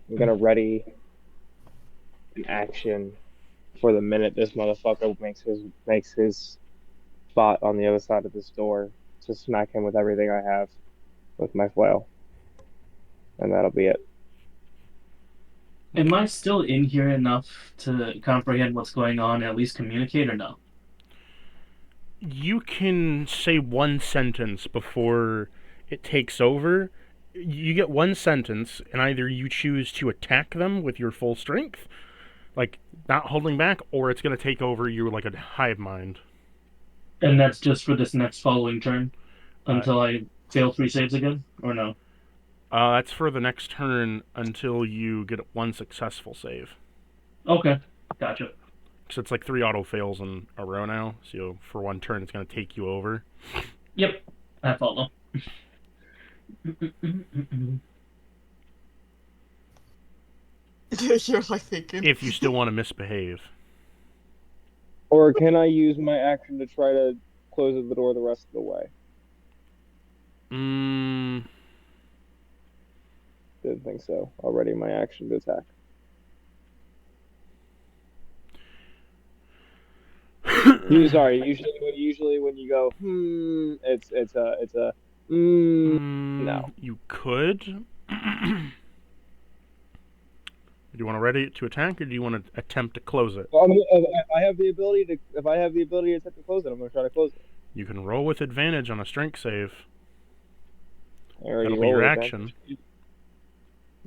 I'm gonna ready an action for the minute this motherfucker makes his spot on the other side of this door to smack him with everything I have with my flail. And that'll be it. am I still in here enough to comprehend what's going on, and at least communicate, or no? You can say one sentence before it takes over. You get one sentence, and either you choose to attack them with your full strength, like not holding back, or it's going to take over you like a hive mind. And that's just for this next following turn until I fail 3 saves again, or no? That's for the next turn until you get one successful save. Okay, gotcha. So it's like 3 auto fails in a row now. So for one turn, it's going to take you over. Yep, I follow. You're like thinking. If you still want to misbehave. Or can I use my action to try to close the door the rest of the way? Didn't think so. Already my action to attack. Usually when you go it's a no. You could. Do you want to ready it to attack, or do you want to attempt to close it? Well, I have the ability to. If I have the ability to attempt to close it, I'm going to try to close it. You can roll with advantage on a strength save. That'll be your action.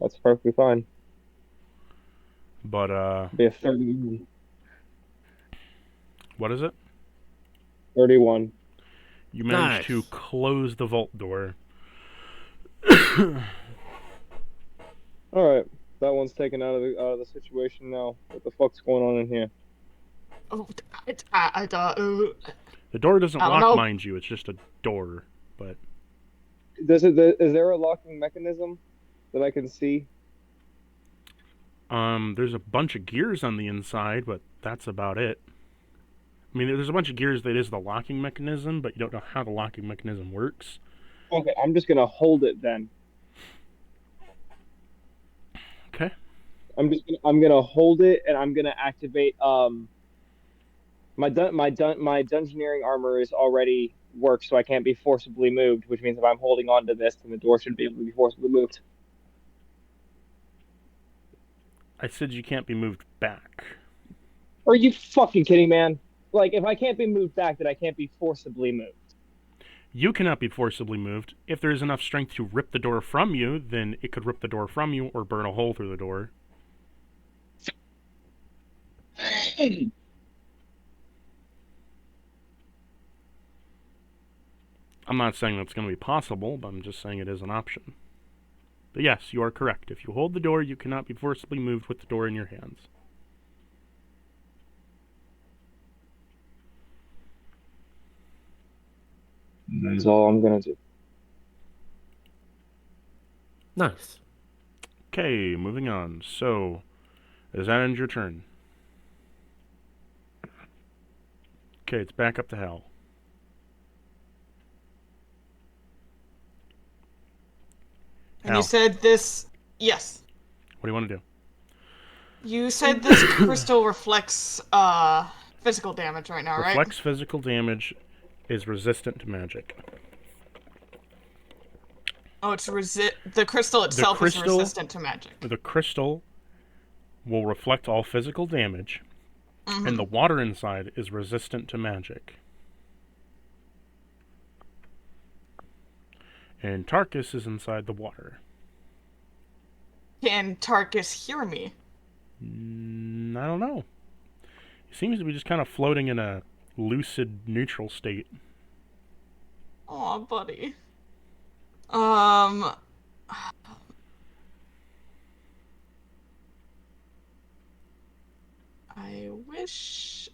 That's perfectly fine. But be a 31. What is it? 31. You managed to close the vault door. All right, that one's taken out of the situation now. What the fuck's going on in here? Oh, the door doesn't lock, know. mind you. It's just a door, but is there a locking mechanism that I can see? There's a bunch of gears on the inside, but that's about it. I mean, there's a bunch of gears that is the locking mechanism, but you don't know how the locking mechanism works. Okay, I'm just gonna hold it then. Okay. I'm gonna hold it, and I'm gonna activate. My dungeoneering armor is already worked, so I can't be forcibly moved. Which means if I'm holding on to this, then the door should be able to be forcibly moved. I said you can't be moved back. Are you fucking kidding, man? Like, if I can't be moved back, then I can't be forcibly moved. You cannot be forcibly moved. If there is enough strength to rip the door from you, then it could rip the door from you or burn a hole through the door. I'm not saying that's going to be possible, but I'm just saying it is an option. But yes, you are correct. If you hold the door, you cannot be forcibly moved with the door in your hands. That's all I'm gonna do. Nice. Okay, moving on. So, does that end your turn? Okay, it's back up to Hal. And you said this... Yes. What do you want to do? You said this crystal reflects physical damage right now, right? Reflects physical damage, is resistant to magic. Oh, it's the crystal itself is resistant to magic. The crystal will reflect all physical damage, and the water inside is resistant to magic. And Tarkus is inside the water. Can Tarkus hear me? I don't know. He seems to be just kind of floating in a lucid, neutral state. Aw, buddy. I wish...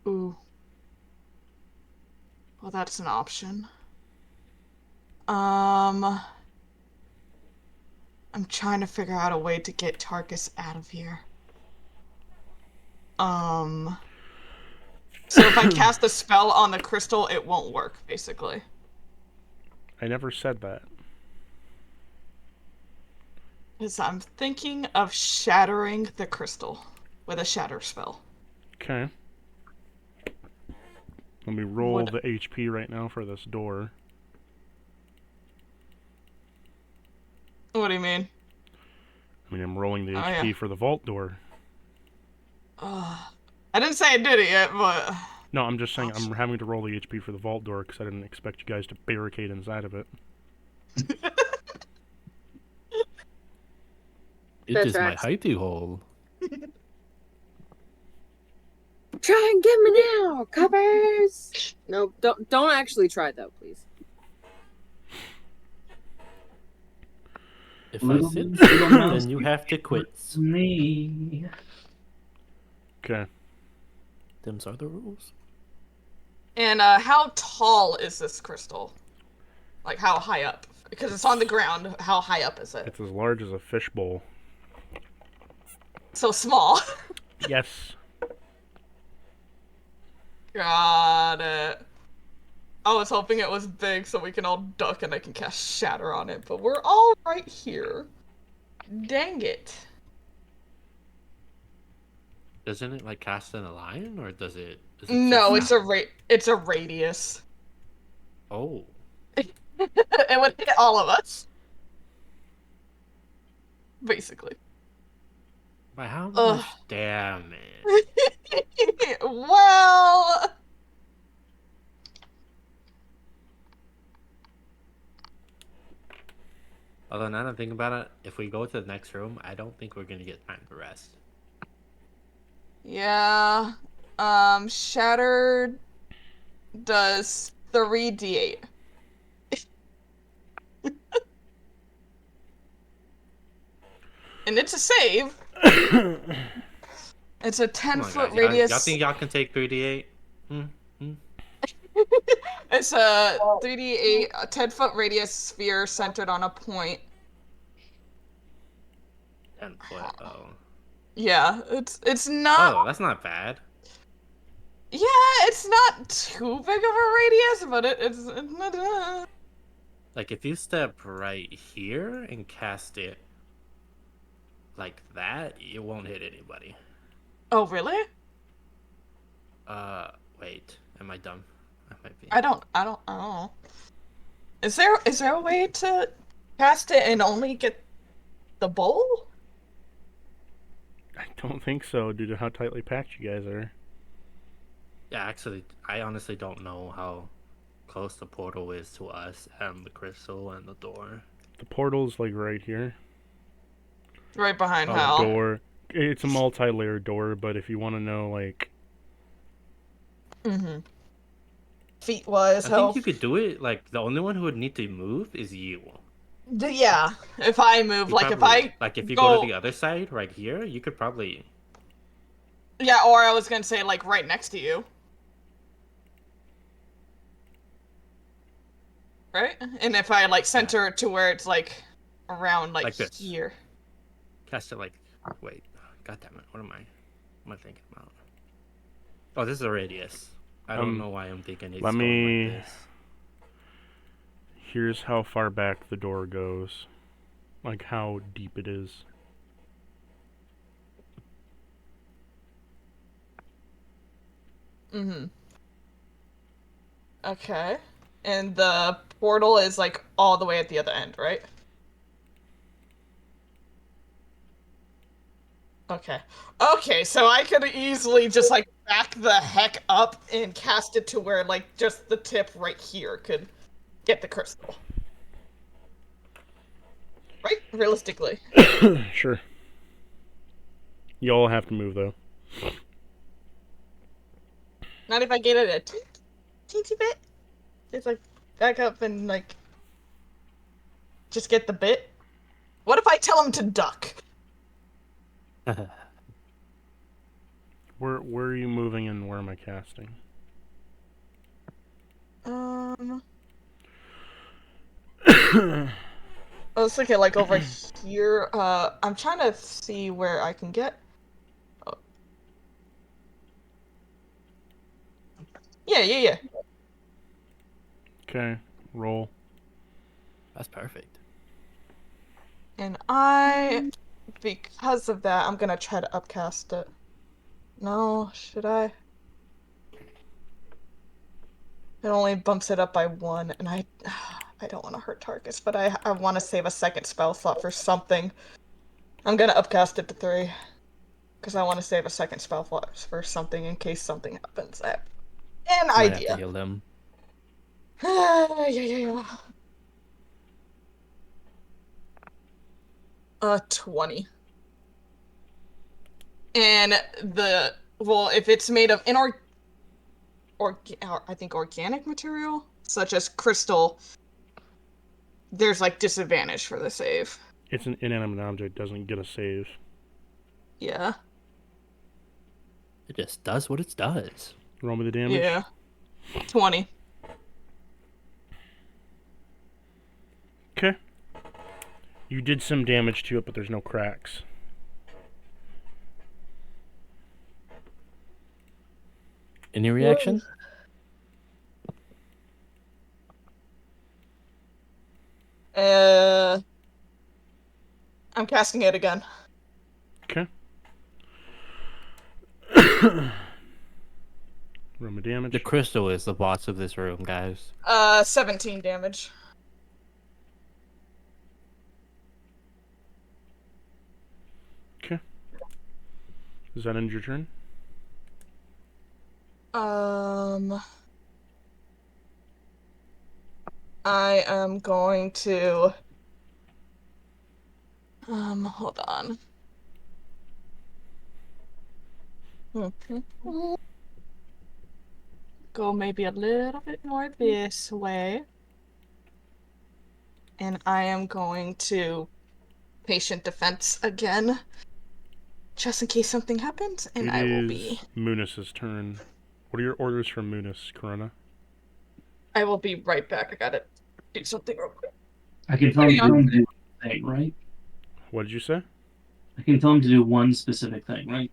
Ooh. Well, that's an option. I'm trying to figure out a way to get Tarkus out of here. So if I cast a spell on the crystal, it won't work, basically. I never said that. Because I'm thinking of shattering the crystal with a shatter spell. Okay. Let me roll the HP right now for this door. What do you mean? I mean, I'm rolling the HP for the vault door. I didn't say I did it yet, but... No, I'm just saying I'm having to roll the HP for the vault door because I didn't expect you guys to barricade inside of it. It is my hidey hole. Try and get me now, coppers. No, don't actually try though, please. If I sit, then you have to quit. Me. Okay. Them's are the rules. And how tall is this crystal? Like how high up? Because it's on the ground. How high up is it? It's as large as a fishbowl. So small. Yes. Got it. I was hoping it was big so we can all duck and I can cast Shatter on it, but we're all right here. Dang it. Doesn't it like cast in a line, or does it? No, just... it's a radius. Oh. It would hit all of us. Basically. By how much damage? Well. Although now that I'm thinking about it, if we go to the next room, I don't think we're gonna get time to rest. Yeah. Shattered does 3d8. And it's a save. It's a 10-foot radius. Y'all think y'all can take 3d8? It's a 3d8, a 10-foot radius sphere centered on a point. 10 foot. Oh. Yeah, it's not. Oh, that's not bad. Yeah, it's not too big of a radius, but it's not. Like if you step right here and cast it like that, it won't hit anybody. Oh, really? Wait. Am I dumb? I might be. I don't know. Is there a way to cast it and only get the bowl? I don't think so, due to how tightly packed you guys are. Yeah, actually, I honestly don't know how close the portal is to us and the crystal and the door. The portal's like right here. Right behind The Hal. door. It's a multi-layered door, but if you want to know, like... Feet-wise, I Hal. think you could do it, like, the only one who would need to move is you. Yeah, if I move, You like probably, if you go to the go other side, right here, you could probably... Yeah, or I was gonna say, like, right next to you. Right? And if I, like, center it to where it's, like, around, like this. here. Cast it like... Wait. God damn it. What am I thinking about? Oh, this is a radius. I don't know why I'm thinking it's going like this. Here's how far back the door goes. Like, how deep it is. Okay. And the portal is, like, all the way at the other end, right? Okay. Okay, so I could easily just, like, back the heck up and cast it to where, like, just the tip right here could get the crystal. Right? Realistically. Sure. You all have to move, though. Not if I get it a teensy bit. It's like, back up and, like, just get the bit. What if I tell him to duck? Where are you moving and where am I casting? I was thinking, like, over here. I'm trying to see where I can get. Oh. Yeah. Okay, roll. That's perfect. And because of that, I'm gonna try to upcast it. No, should I? It only bumps it up by 1, and I don't want to hurt targets, but I want to save a second spell slot for something. I'm gonna upcast it to 3. Because I want to save a second spell slot for something in case something happens. I have an idea. Have to heal them. Yeah. 20. And the well, if it's made of I think organic material, such as crystal, there's like disadvantage for the save. It's an inanimate object, doesn't get a save. Yeah. It just does what it does. Roll me the damage. Yeah. 20. Okay. You did some damage to it, but there's no cracks. Any reaction? I'm casting it again. Okay. Roll me damage. The crystal is the boss of this room, guys. 17 damage. Okay. Does that end your turn? I am going to hold on. Go maybe a little bit more this way. And I am going to patient defense again. Just in case something happens, and I will be... Munis's turn. What are your orders from Munis, Corona? I will be right back. I gotta do something real quick. I can tell him to do one thing, right? What did you say? I can tell him to do one specific thing, right?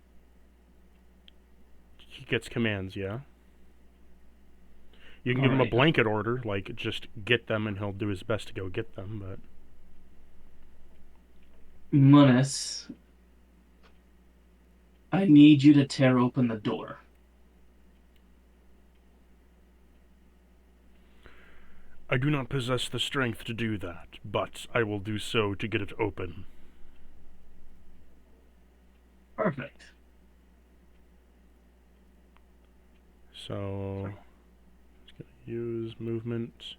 He gets commands, yeah. You can give him a blanket order, like just get them, and he'll do his best to go get them, but... Munis, I need you to tear open the door. I do not possess the strength to do that, but I will do so to get it open. Perfect. So, just gonna use movement.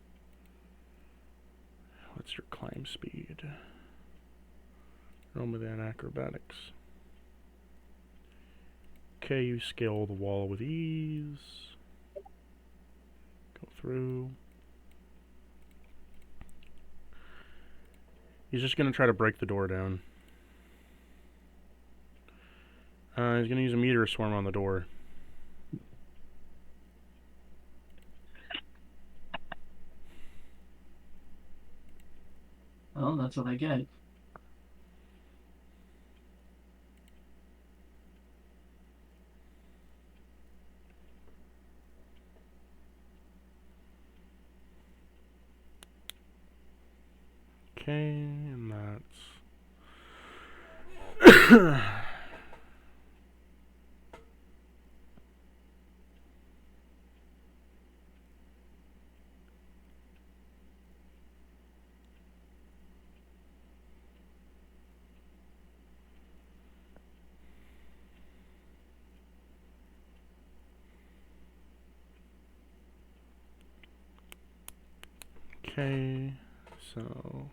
What's your climb speed? Roll with that acrobatics. Okay, you scale the wall with ease. Go through. He's just gonna try to break the door down. He's gonna use a meteor swarm on the door. Well, that's what I get. Okay, and that's... Okay, so...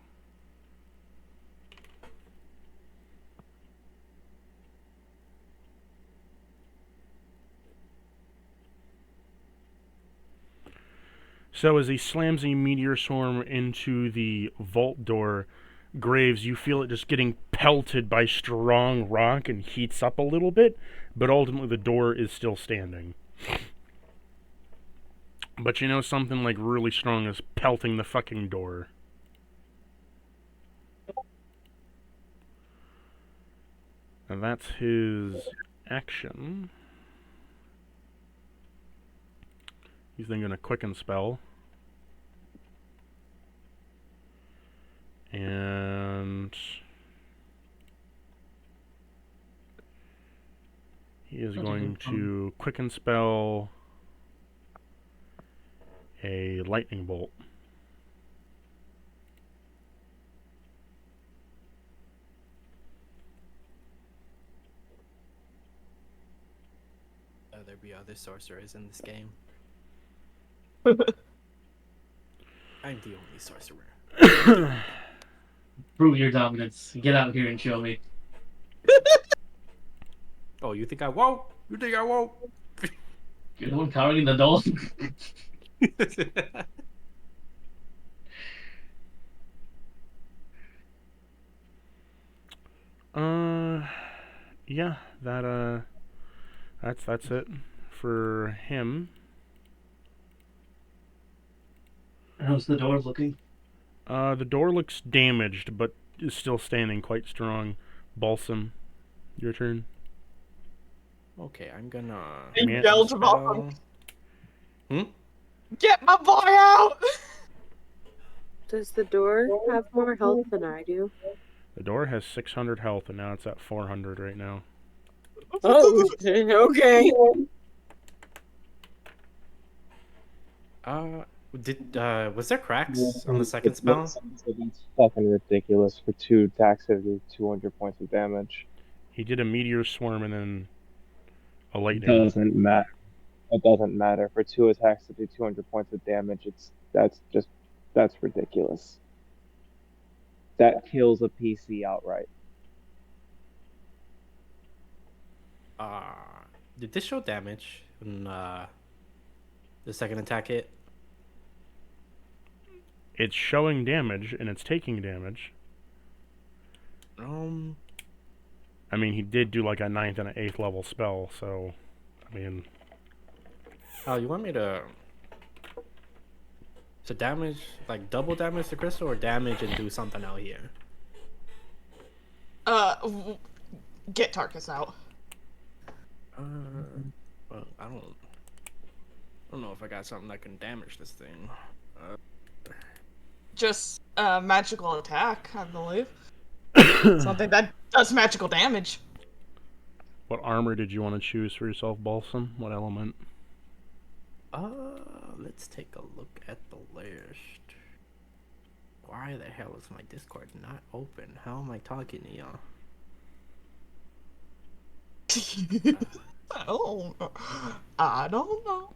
So as he slams a meteor swarm into the vault door, Graves, you feel it just getting pelted by strong rock and heats up a little bit, but ultimately the door is still standing. But you know something like really strong is pelting the fucking door. And that's his action. He's then going to quicken spell. And he is going to quicken spell a lightning bolt. Oh, there be other sorcerers in this game. I'm the only sorcerer. Prove your dominance. Get out here and show me. Oh, you think I won't? You think I won't? You're the one carrying the doll. Yeah, that's it for him. How's the door looking? The door looks damaged, but is still standing quite strong. Balsam, your turn. Okay, I'm gonna. He Man- yelled about Hmm? Get my boy out! Does the door have more health than I do? The door has 600 health, and now it's at 400 right now. Oh, okay. Was there cracks on the second spell? It's fucking ridiculous for 2 attacks that do 200 points of damage. He did a meteor swarm and then a It lightning. doesn't matter. It doesn't matter. For 2 attacks that do 200 points of damage, that's ridiculous. That kills a PC outright. Did this show damage when the second attack hit? It's showing damage and it's taking damage. I mean, he did do like a 9th and an 8th level spell, so I mean. Oh, you want me to damage, like double damage the crystal, or damage and do something out here? Get Tarkus out. Well, I don't know if I got something that can damage this thing. Just magical attack, I believe. Something that does magical damage. What armor did you want to choose for yourself, Balsam? What element? Let's take a look at the list. Why the hell is my Discord not open? How am I talking to y'all? I don't know.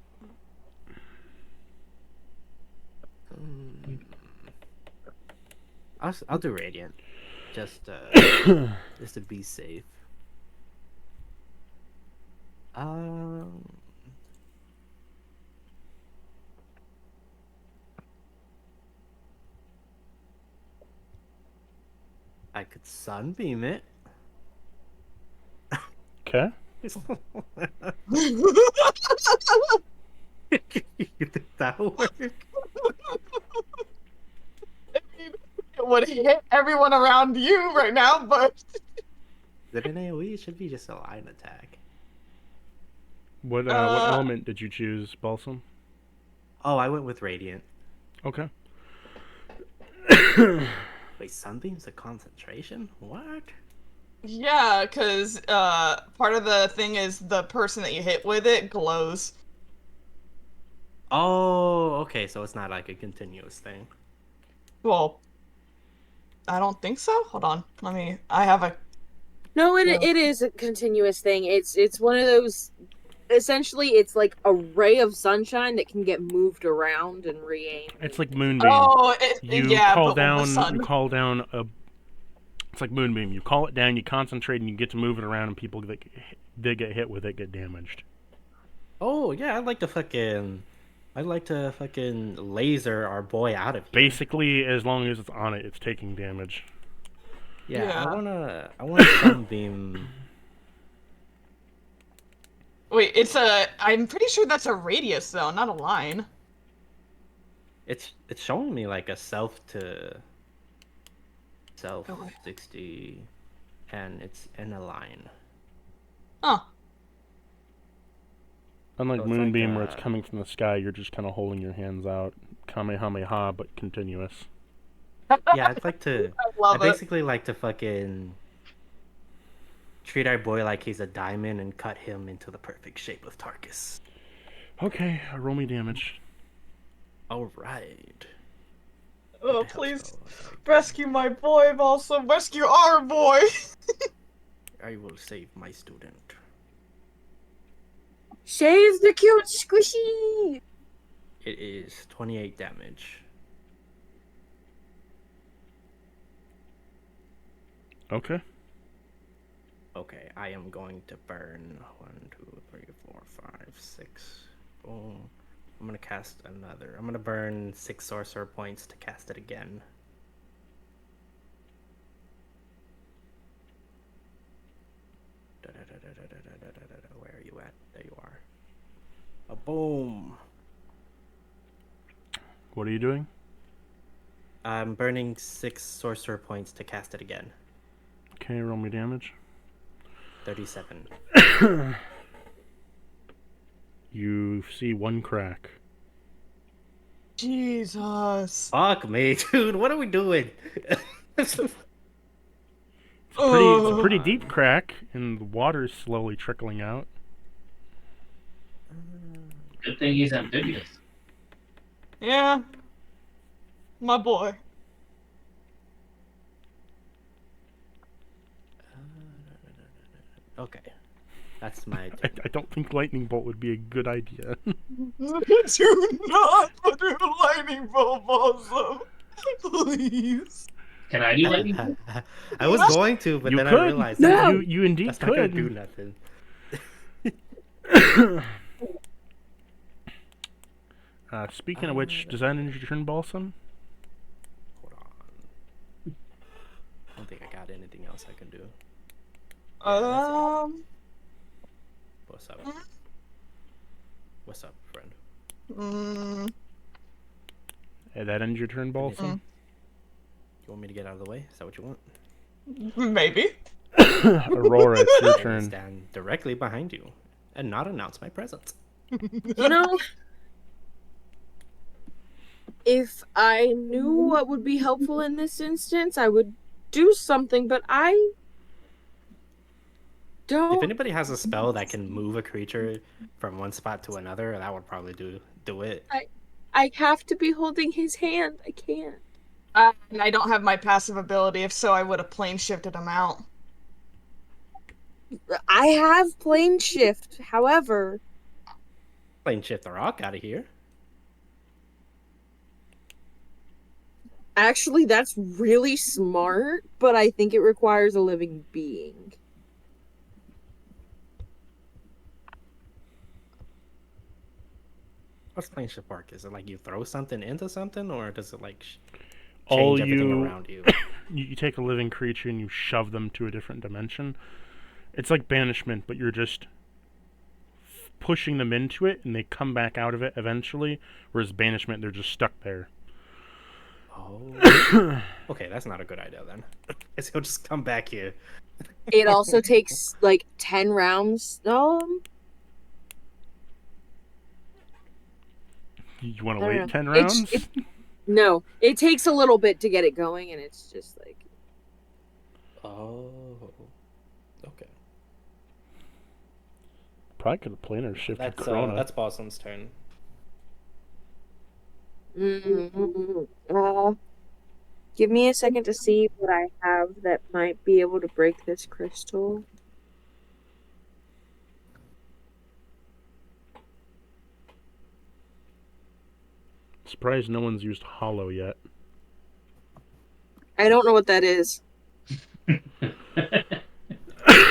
I'll do Radiant, just to be safe. I could sunbeam it. Okay. You think that'll work? It would hit everyone around you right now, but Is it an AoE? It should be just a line attack. What element did you choose, Balsam? Oh, I went with Radiant. Okay. Wait, Sunbeam's a concentration? What? yeah, because part of the thing is the person that you hit with it glows. Oh, okay, so it's not like a continuous thing. Well, I don't think so. Hold on, I have a. No, it is a continuous thing. It's one of those. Essentially, it's like a ray of sunshine that can get moved around and re-aimed. It's like Moonbeam. Oh, You call but with the sun. down. It's like Moonbeam. You call it down, you concentrate, and you get to move it around, and people that get hit with it get damaged. Oh, yeah, I'd like to fucking laser our boy out of here. Basically, as long as it's on it, it's taking damage. Yeah. I wanna sunbeam. Wait, I'm pretty sure that's a radius though, not a line. It's showing me like a self 60, and it's in a line. Oh. Unlike So it's Moonbeam, like, where it's coming from the sky, you're just kind of holding your hands out. Kamehameha, but continuous. Yeah, I'd like to. I basically like to fucking treat our boy like he's a diamond and cut him into the perfect shape of Tarkus. Okay, roll me damage. All right. Oh, please rescue my boy, Balsam. Rescue our boy. I will save my student. Shave the cute squishy. It is 28 damage. Okay. Okay, I am going to burn 1, 2, 3, 4, 5, 6. Boom. I'm gonna cast another. I'm gonna burn 6 sorcerer points to cast it again. Where are you at? There you are. A boom. What are you doing? I'm burning 6 sorcerer points to cast it again. Okay, roll me damage. 37. You see one crack. Jesus. Fuck me, dude. What are we doing? It's a pretty deep crack, and the water's slowly trickling out. Good thing he's amphibious. Yeah. My boy. Okay. That's my I don't think lightning bolt would be a good idea. Do not put a lightning bolt also. Please. Can I do lightning bolt? I was going to, but You then could. I realized No! You indeed that's not gonna could. do nothing. Speaking of which, does that end your turn, Balsam? Hold on. I don't think I got anything else I can do. What's up? What's up, friend? That ends your turn, Balsam? You want me to get out of the way? Is that what you want? Maybe. Aurora, it's your I will turn. stand directly behind you and not announce my presence. You know, if I knew what would be helpful in this instance, I would do something, but I don't. If anybody has a spell that can move a creature from one spot to another, that would probably do it. I have to be holding his hand. I can't. And I don't have my passive ability. If so, I would have plane shifted him out. I have plane shift, however. Plane shift the rock out of here. Actually, that's really smart, but I think it requires a living being. What's plane shift work? Is it like you throw something into something, or does it like All change everything you- around you? You take a living creature and you shove them to a different dimension. It's like banishment, but you're just pushing them into it, and they come back out of it eventually. Whereas banishment, they're just stuck there. Oh. Okay, that's not a good idea then. Guess he'll just come back here. It also takes like 10 rounds. You want to I don't wait know. 10 rounds? No, it takes a little bit to get it going, and it's just like. Oh. Okay. Probably could have planar shifted That's Corona. that's Balsam's turn. Give me a second to see what I have that might be able to break this crystal. Surprised no one's used Hollow yet. I don't know what that is. One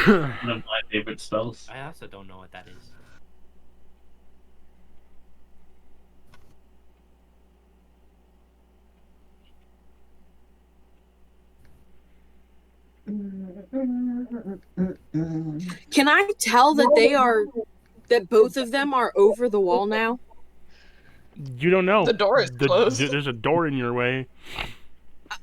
of my favorite spells. I also don't know what that is. Can I tell that both of them are over the wall now? You don't know. The door is closed. There's a door in your way.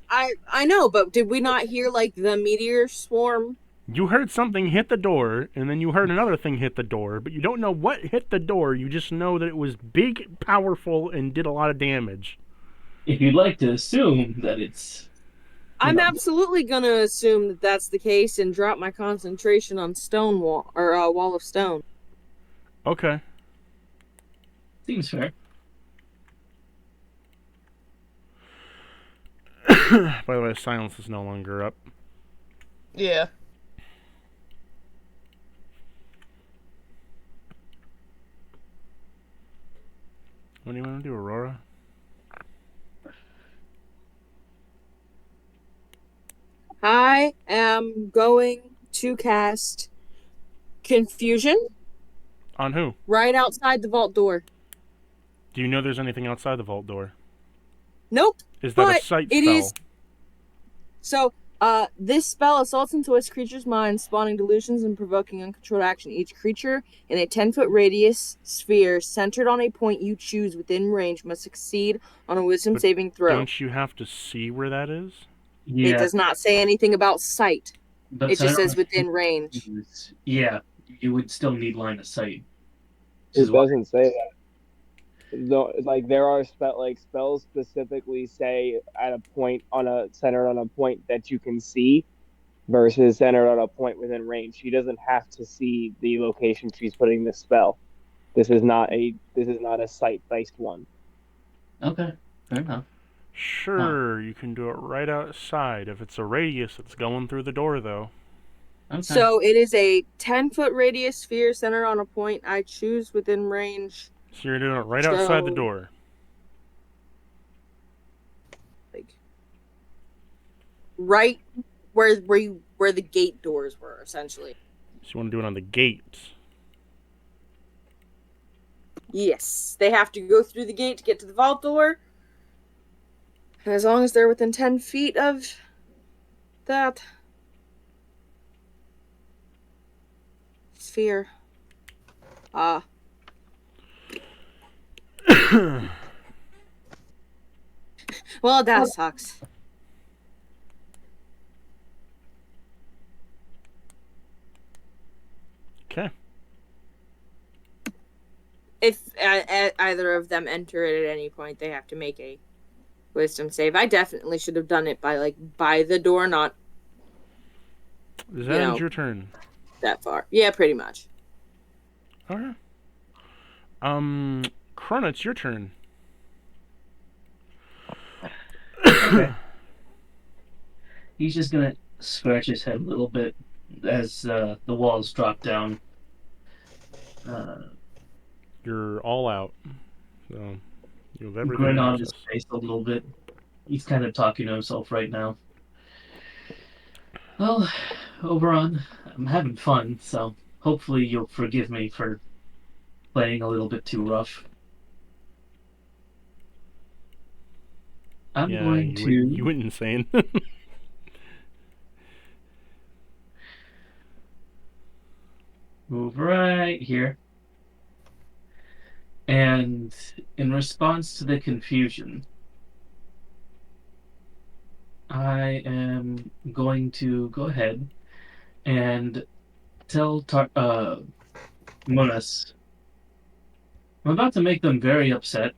I know, but did we not hear like the meteor swarm? You heard something hit the door, and then you heard another thing hit the door, but you don't know what hit the door. You just know that it was big, powerful, and did a lot of damage. If you'd like to assume that it's... I'm absolutely gonna assume that that's the case and drop my concentration on stone wall or wall of stone. Okay. Seems fair. By the way, silence is no longer up. Yeah. What do you want to do, Aurora? I am going to cast Confusion On who? right outside the vault door. Do you know there's anything outside the vault door? Nope. Is that a But sight it spell? is. So, this spell assaults into a creature's mind, spawning delusions and provoking uncontrolled action. Each creature in a 10-foot radius sphere centered on a point you choose within range must succeed on a wisdom But saving throw. Don't you have to see where that is? Yeah. It does not say anything about sight. But It just says within range. Yeah, you would still need line of sight. It doesn't say that. No, like there are spells specifically say at a point centered on a point that you can see versus centered on a point within range. She doesn't have to see the location she's putting the spell. This is not a sight based one. Okay, fair enough. Sure, you can do it right outside. If it's a radius, it's going through the door, though. Okay. So it is a 10-foot radius sphere centered on a point I choose within range. So you're doing it right outside the door. Like right where the gate doors were, essentially. So you want to do it on the gate. Yes. They have to go through the gate to get to the vault door. And as long as they're within 10 feet of that sphere. Well, that sucks. Okay. If either of them enter it at any point, they have to make a wisdom save. I definitely should have done it by the door, not Does that end your turn? that far. Yeah, pretty much. Okay. Krona, it's your turn. Okay. He's just gonna scratch his head a little bit as the walls drop down. You're all out. So you have everything. Grin on his face a little bit. He's kind of talking to himself right now. Well, Oberon, I'm having fun, so hopefully you'll forgive me for playing a little bit too rough. I'm going to... You went insane. Move right here. And in response to the confusion, I am going to go ahead and tell Munas, I'm about to make them very upset.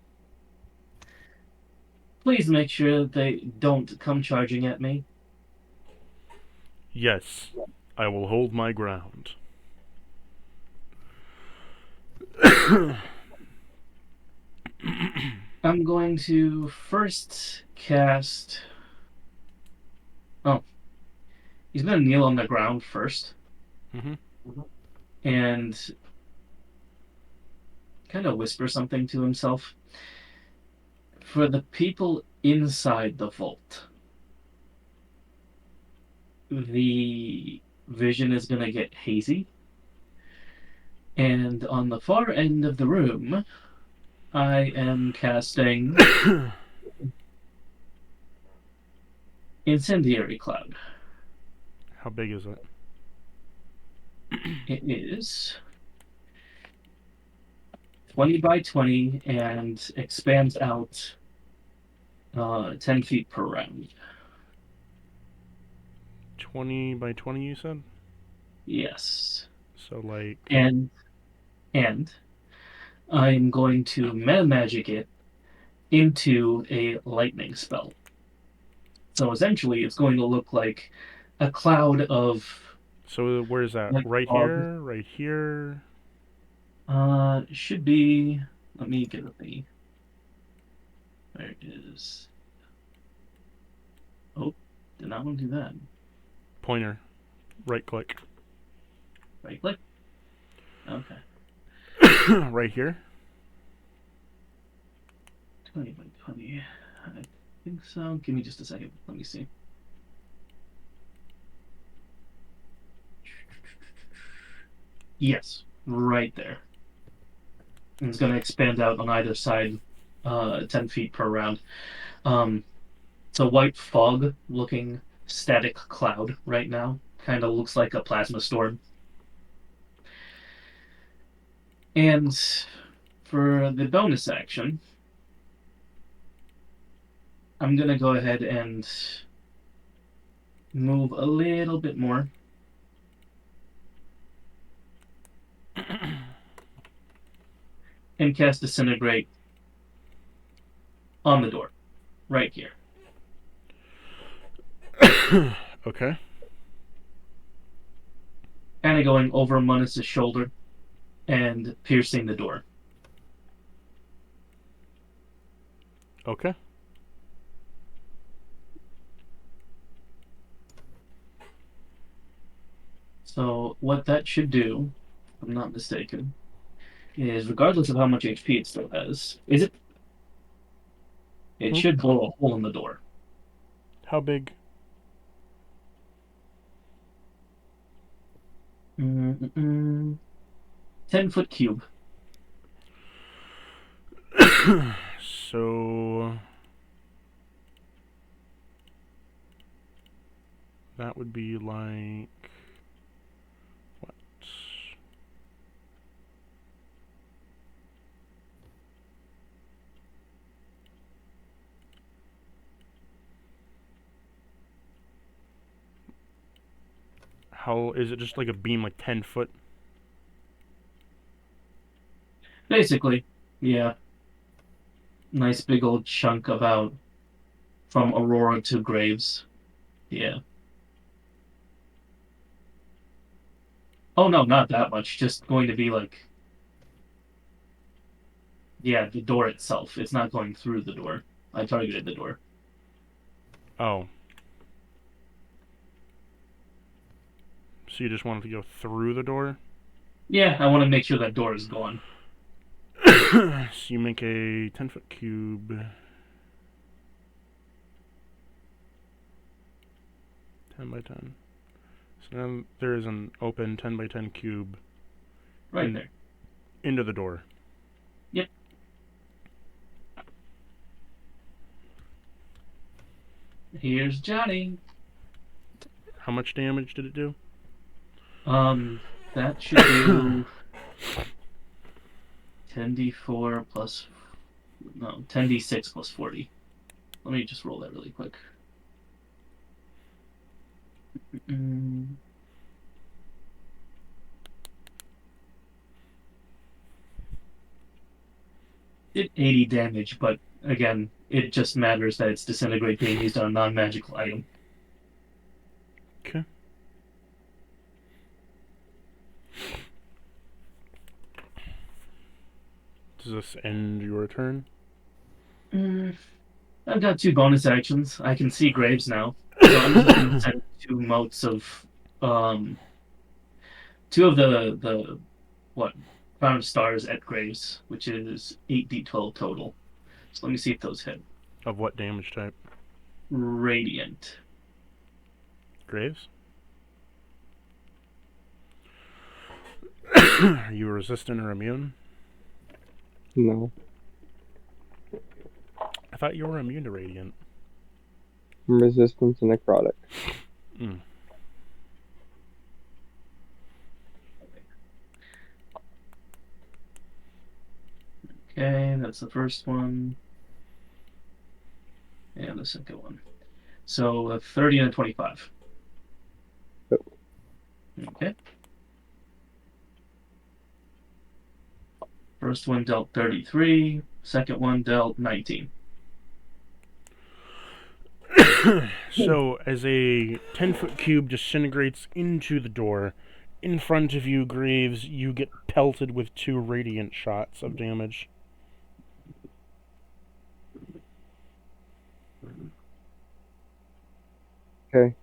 Please make sure they don't come charging at me. Yes, I will hold my ground. I'm going to first cast... Oh. He's going to kneel on the ground first. Mm-hmm. And kind of whisper something to himself. For the people inside the vault, the vision is going to get hazy. And on the far end of the room, I am casting Incendiary Cloud. How big is it? It is 20 by 20 and expands out 10 feet per round. 20 by 20, you said? Yes. So, like... And I'm going to meta magic it into a lightning spell. So essentially, it's going to look like a cloud of... So where's that? Like right fog. here? Right here? Should be... Let me get the... There it is. Oh, did not want to do that. Pointer. Right click. Right click? Okay. Right here? 20 by 20. I think so. Give me just a second. Let me see. Yes, right there. And it's going to expand out on either side, 10 feet per round. It's a white fog-looking static cloud right now. Kind of looks like a plasma storm. And for the bonus action, I'm going to go ahead and move a little bit more. And cast Disintegrate on the door. Right here. Okay. Kind of going over Munus' shoulder and piercing the door. Okay. So what that should do, if I'm not mistaken, is regardless of how much HP it still has, is it? It should blow a hole in the door. How big? 10-foot cube. So that would be like what? How is it? Just like a beam, like 10 foot? Basically, yeah. Nice big old chunk about from Aurora to Graves. Yeah. Oh no, not that much. Just going to be like, yeah, the door itself. It's not going through the door. I targeted the door. Oh. So you just wanted to go through the door? Yeah, I want to make sure that door is gone. So you make a 10-foot cube. 10 by 10. So now there is an open 10 by 10 cube. Right there. Into the door. Yep. Here's Johnny. How much damage did it do? That should do 10d4 plus... No, 10d6 plus 40. Let me just roll that really quick. Did 80 damage, but again, it just matters that it's Disintegrate being used on a non-magical item. Okay. Does this end your turn? I've got 2 bonus actions. I can see Graves now. So I'm just going to send 2 motes of 2 of the crown of stars at Graves, which is 8d12 total. So let me see if those hit. Of what damage type? Radiant. Graves? Are you resistant or immune? No. I thought you were immune to radiant. I'm resistant to necrotic. Mm. Okay, that's the first one. And the second one. So a 30 and a 25. Oh. Okay. First one dealt 33. Second one dealt 19. So, as a 10-foot cube disintegrates into the door, in front of you, Graves, you get pelted with 2 radiant shots of damage. Okay.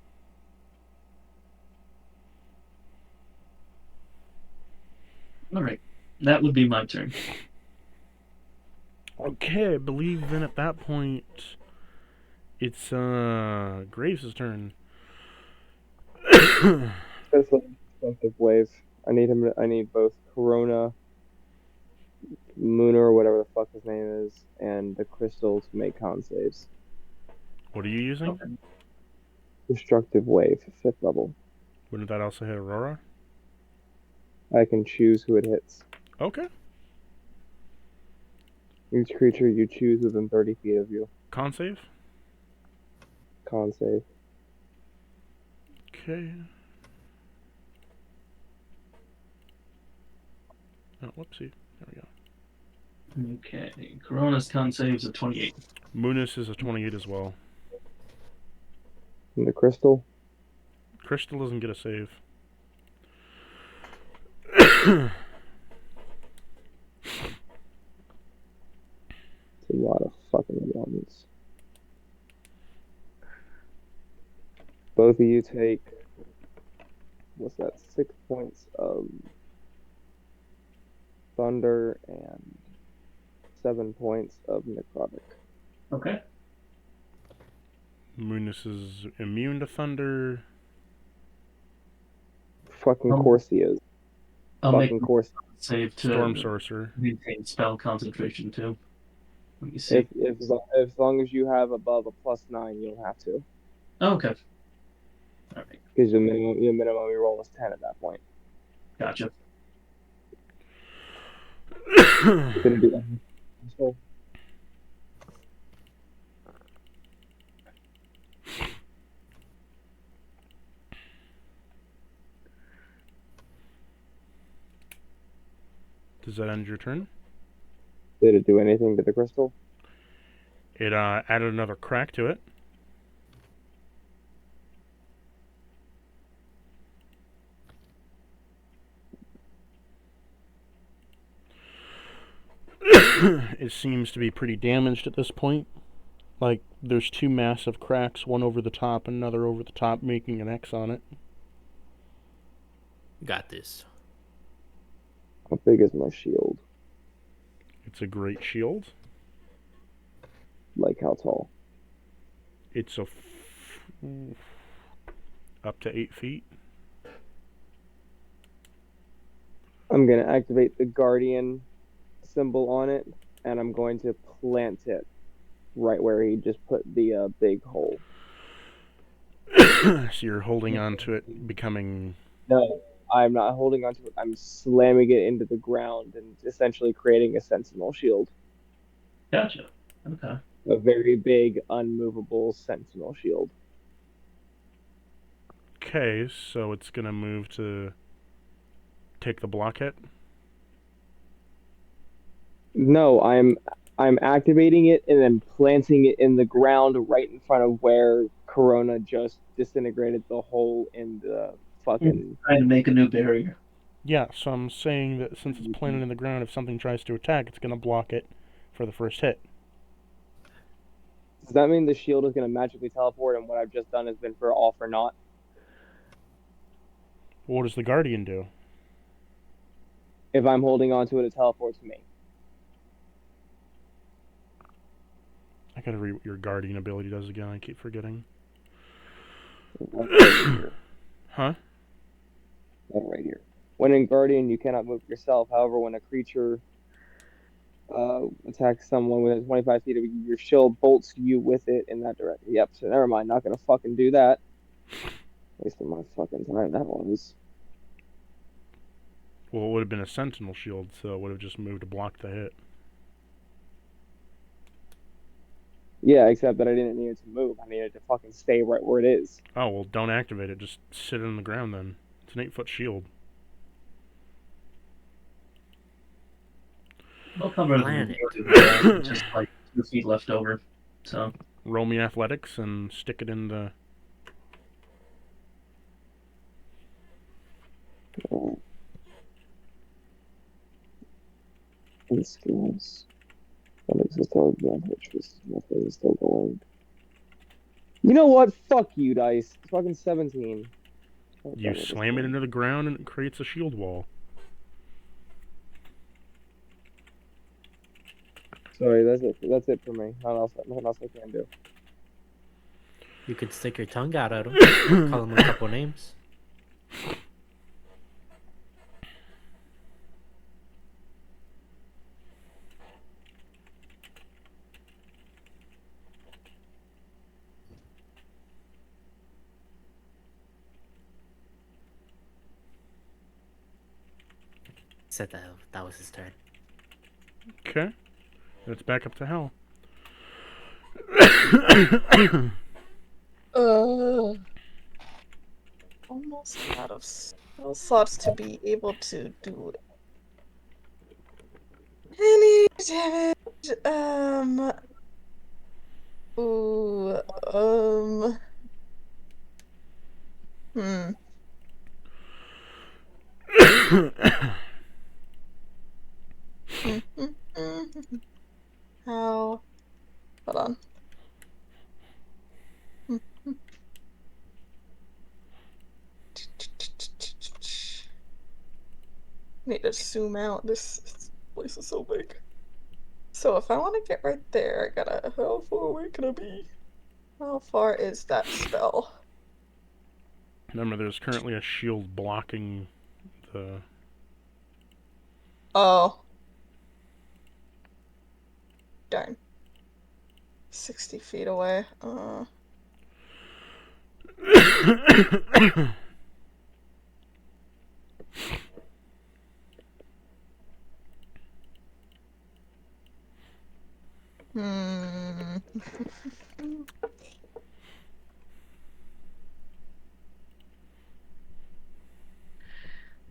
Alright. That would be my turn. Okay, I believe then at that point, it's Graves' turn. That's a destructive wave. I need him. I need both Corona, Mooner, or whatever the fuck his name is, and the Crystal to make con saves. What are you using? Okay. Destructive Wave, 5th level. Wouldn't that also hit Aurora? I can choose who it hits. Okay. Each creature you choose within 30 feet of you. Con save? Con save. Okay. Oh, whoopsie. There we go. Okay. Corona's con saves of 28. Munis is a 28 as well. And the Crystal? Crystal doesn't get a save. It's a lot of fucking ones. Both of you take, what's that, 6 points of thunder and 7 points of necrotic. Okay. Munis is immune to thunder. Fucking course he is. I'll make Fucking course. save to Storm Sorcerer. maintain spell concentration too. Let me see. If as long as you have above a +9, you don't have to. Oh, okay. All right. Because the minimum you roll is 10 at that point. Gotcha. Gonna do that. So, Does that end your turn? did it do anything to the crystal? It added another crack to it. It seems to be pretty damaged at this point. Like, there's 2 massive cracks, one over the top and another over the top, making an X on it. Got this. How big is my shield? It's a great shield. Like how tall? It's up to 8 feet. I'm gonna activate the guardian symbol on it, and I'm going to plant it right where he just put the big hole. So you're holding on to it, becoming... No, I'm not holding onto it. I'm slamming it into the ground and essentially creating a sentinel shield. Gotcha. Okay. A very big, unmovable sentinel shield. Okay, so it's gonna move to take the block hit. No, I'm activating it and then planting it in the ground right in front of where Corona just disintegrated the hole in the fucking... Trying to make a new barrier. Yeah, so I'm saying that since it's planted in the ground, if something tries to attack, it's gonna block it for the first hit. Does that mean the shield is going to magically teleport and what I've just done has been for all for naught? What does the Guardian do? If I'm holding on to it, it teleports me. I gotta read what your Guardian ability does again, I keep forgetting. Huh? That right here. When in Guardian, you cannot move yourself. However, when a creature attacks someone within 25 feet of you, your shield bolts you with it in that direction. Yep, so never mind. Not gonna fucking do that. Wasting my fucking time. That was. Well, it would have been a Sentinel shield, so it would have just moved to block the hit. Yeah, except that I didn't need it to move. I needed to fucking stay right where it is. Oh, well, don't activate it. Just sit it on the ground then. It's an 8-foot shield. We'll cover Planet. just like 2 feet left over. So Roll me athletics and stick it in the... And skills. That makes us still advantage. Nothing is still going. You know what? Fuck you, dice. It's fucking 17. You slam it into the ground and it creates a shield wall. Sorry, that's it. That's it for me. Nothing else I can do. You could stick your tongue out at him. Call him a couple names. said that was his turn. Okay. It's back up to Hell. Almost out of spell slots to be able to do any damage. Ooh. Hmm. How? Hold on. Need to zoom out. This place is so big. So if I want to get right there, I gotta. How far away can I be? How far is that spell? Remember, there's currently a shield blocking the... Oh. Darn. 60 feet away. Hmm.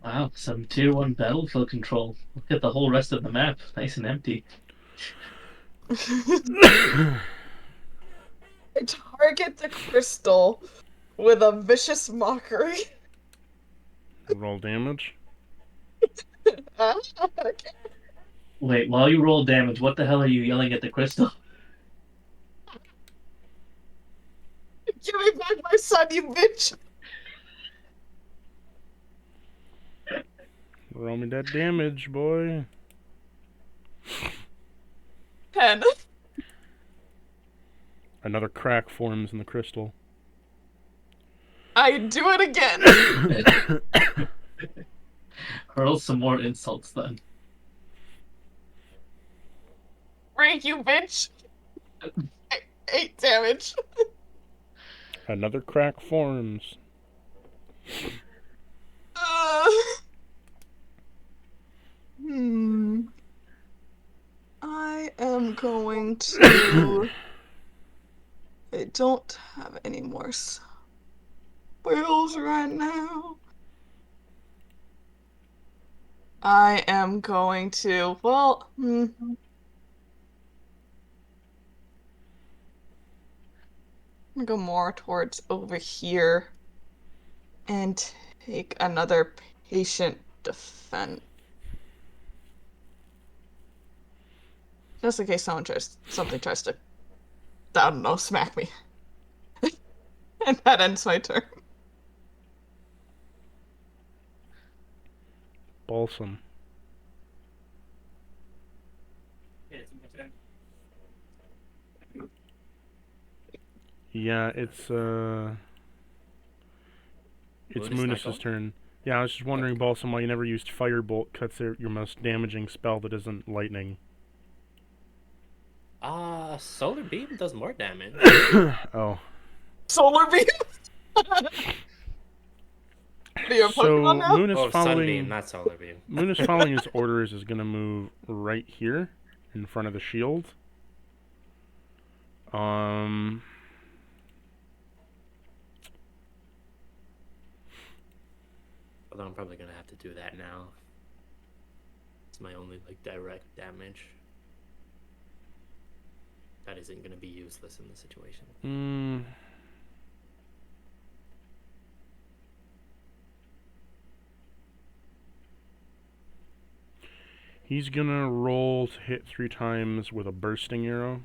Wow, some tier 1 battlefield control. Look at the whole rest of the map. Nice and empty. I target the crystal with a vicious mockery. Roll damage. Wait, while you roll damage, what the hell are you yelling at the crystal? Give me back my son, you bitch! Roll me that damage, boy. 10. Another crack forms in the crystal. I do it again! Hurl some more insults then. Break, you bitch! 8 damage. Another crack forms. I am going to... I don't have any more spells right now. I am going to... Well, I'm gonna go more towards over here and take another patient defense. Just in case something tries to, I don't know, smack me. And that ends my turn. Balsam. Yeah, it's Munis's turn. Yeah, I was just wondering, Balsam, why you never used Firebolt, cuts your most damaging spell that isn't lightning. Solar Beam does more damage. Oh. Solar Beam? Do you have Pokemon now? Munis following... Sunbeam, not Solar Beam. Munis following his orders is going to move right here in front of the shield. Although I'm probably going to have to do that now. It's my only, like, direct damage. That isn't going to be useless in this situation. He's going to roll to hit 3 times with a bursting arrow.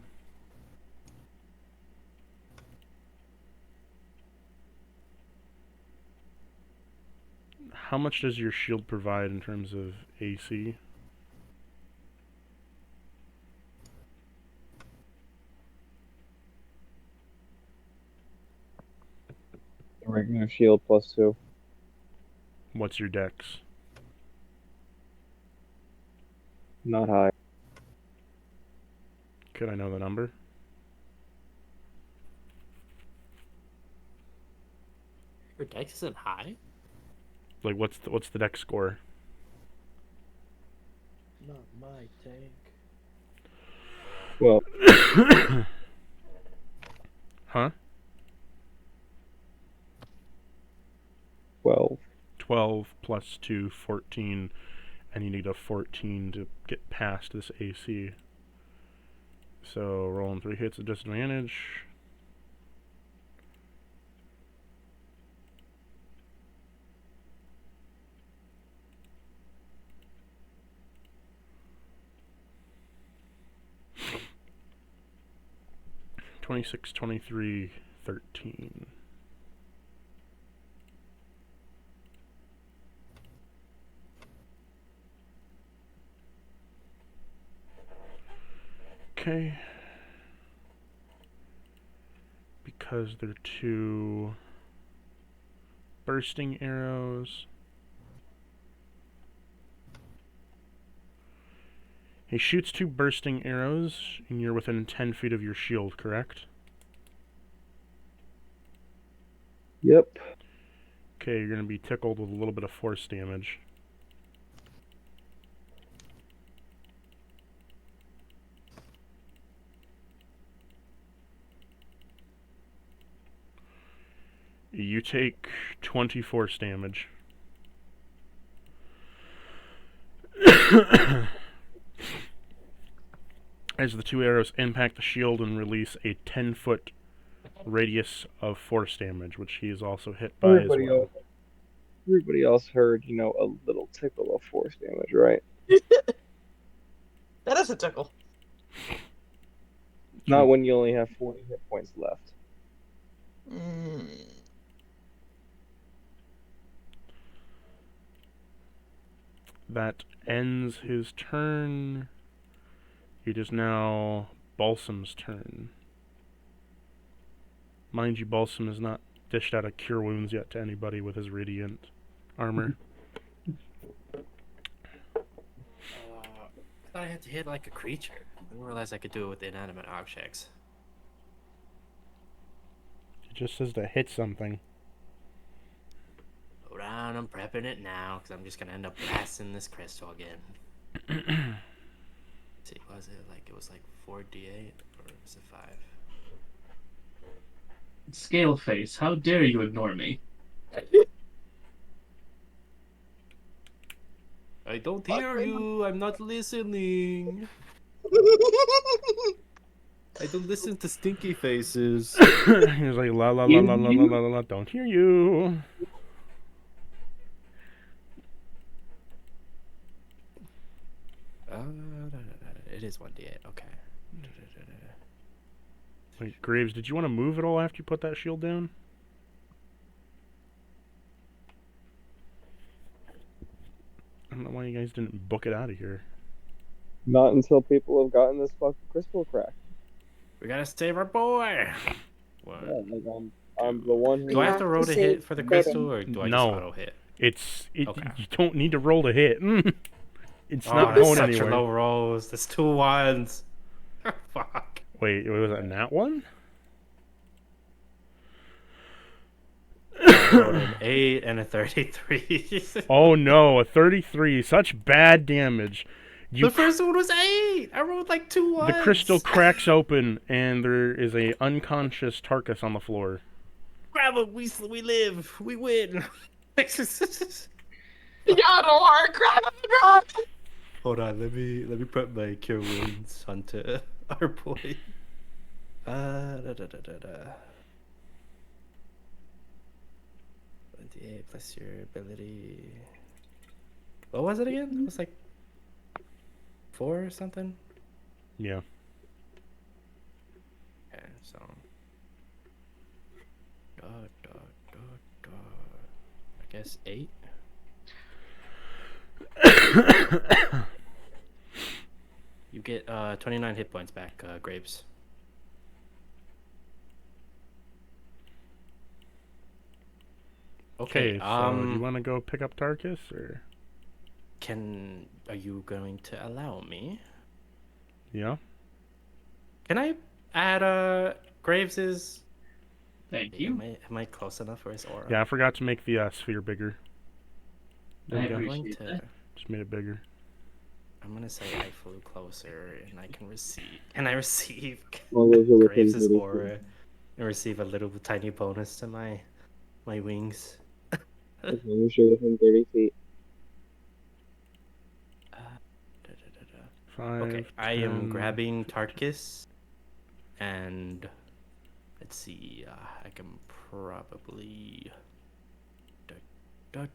How much does your shield provide in terms of AC? Regular shield +2. What's your dex? Not high. Could I know the number? Your dex isn't high? Like, what's the dex score? Not my tank. Well, Huh? 12. 12 plus 2, 14, and you need a 14 to get past this AC. So rolling 3 hits at disadvantage. (26, 23, 13). Okay. Because they're 2 bursting arrows. He shoots 2 bursting arrows, and you're within 10 feet of your shield, correct? Yep. Okay, you're going to be tickled with a little bit of force damage. You take 20 force damage. As the 2 arrows impact the shield and release a 10-foot radius of force damage, which he is also hit by as well. Everybody else heard, a little tickle of force damage, right? That is a tickle. Not when you only have 40 hit points left. That ends his turn. It is now Balsam's turn. Mind you, Balsam has not dished out a cure wounds yet to anybody with his radiant armor. I thought I had to hit like a creature. I didn't realize I could do it with inanimate objects. It just says to hit something. Hold on, I'm prepping it now, because I'm just going to end up blasting this crystal again. See, was it like, it was like 4d8, or was it 5? Scale face, how dare you ignore me? I don't hear you, I'm not listening. I don't listen to stinky faces. He's like, la la la la la la la la, don't hear you. It is 1d8, okay. Wait, Graves, did you want to move at all after you put that shield down? I don't know why you guys didn't book it out of here. Not until people have gotten this fucking crystal crack. We gotta save our boy! What? Yeah, like I'm the one who... Do I have to roll to hit for the crystal, or do I just auto hit? Okay. You don't need to roll to hit. It's not that's going such anywhere. low rolls. That's 2 1s. Fuck. Wait, was that a nat 1? I rolled an 8 and a 33. Oh no, a 33. Such bad damage. The first one was 8. I rolled like 2 1s. The crystal cracks open, and there is a unconscious Tarkus on the floor. Grab him. We live. We win. Yeah, don't worry, grab him, run! Hold on. Let me put my cure wounds onto our boy. 28 plus your ability. What was it again? It was like 4 or something? Yeah. Okay, so. I guess 8. You get 29 hit points back, Grapes. Okay, so you want to go pick up Tarkus, or? Are you going to allow me? Yeah. Can I add Graves's? Thank you. Am I close enough for his aura? Yeah, I forgot to make the sphere bigger. I appreciate that. Just made it bigger. I'm gonna say I flew closer, and I can receive. Can I receive All those are within Graves' 30 feet. aura and receive a little tiny bonus to my wings? As long as you're within 30 feet. Da, da, da, da. 5, Okay, I 10, am grabbing Tarkus, and let's see. I can probably. Da, da.